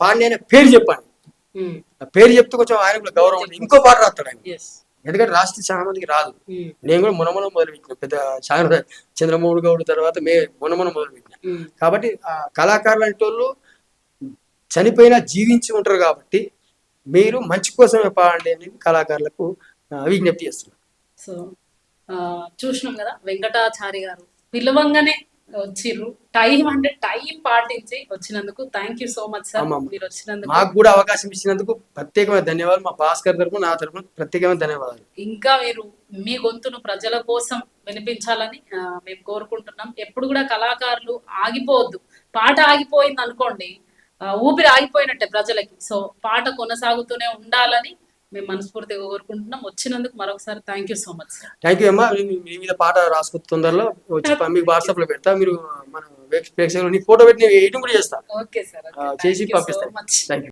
పాడిన పేరు చెప్పండి. ఉమ్, ఆ పేరు చెప్తే కొంచెం ఆయన కూడా గౌరవం ఉంటుంది. ఇంకో పాట రాస్తాడు ఆయన, yes, ఎందుకంటే రాస్తే చాలా మందికి రాదు. ఉమ్, నేను కూడా మొన్న మొదలు పెట్టిన, పెద్ద చాలా చంద్రమోహన్ గౌడ్ తర్వాత మొన్న మొదలు పెట్టిన. ఉమ్, కాబట్టి ఆ కళాకారులు అంటే వాళ్ళు చనిపోయినా జీవించి ఉంటారు. కాబట్టి మీరు మంచి కోసమే పాడండి అనేది కళాకారులకు విజ్ఞప్తి చేస్తున్నారు. సో చూసినాం కదా, వెంకటాచారి గారు పిలవంగానే వచ్చిర్రు, టైం అంటే టైం పాటించి వచ్చినందుకు thank you so much sir. మీరు వచ్చినందుకు మాకు కూడా అవకాశం ఇచ్చినందుకు ప్రత్యేకమైన ధన్యవాదాలు. మా భాస్కర్ తరపున నా తరపున ప్రత్యేకమైన ధన్యవాదాలు. ఇంకా మీరు మీ గొంతును ప్రజల కోసం వినిపించాలని మేము కోరుకుంటున్నాం. ఎప్పుడు కూడా కళాకారులు ఆగిపోవద్దు. పాట ఆగిపోయింది అనుకోండి, ఊపిరి ఆగిపోయినట్టే ప్రజలకి. సో పాట కొనసాగుతూనే ఉండాలని మేము మనస్ఫూర్తిగా కోరుకుంటున్నాం. వచ్చినందుకు మరొకసారి thank you so much sir. Thank you అమ్మా. మీ మీద పాట రాసుకు తొందరలో వచ్చి మీకు వాట్సాప్ లో పెడతా. మీరు మన ప్రేక్షకులు నీ ఫోటో పెట్టి వేయడం కూడా చేస్తా, ఓకే సార్, చేసి పంపిస్తాను. మచ్. Thank you.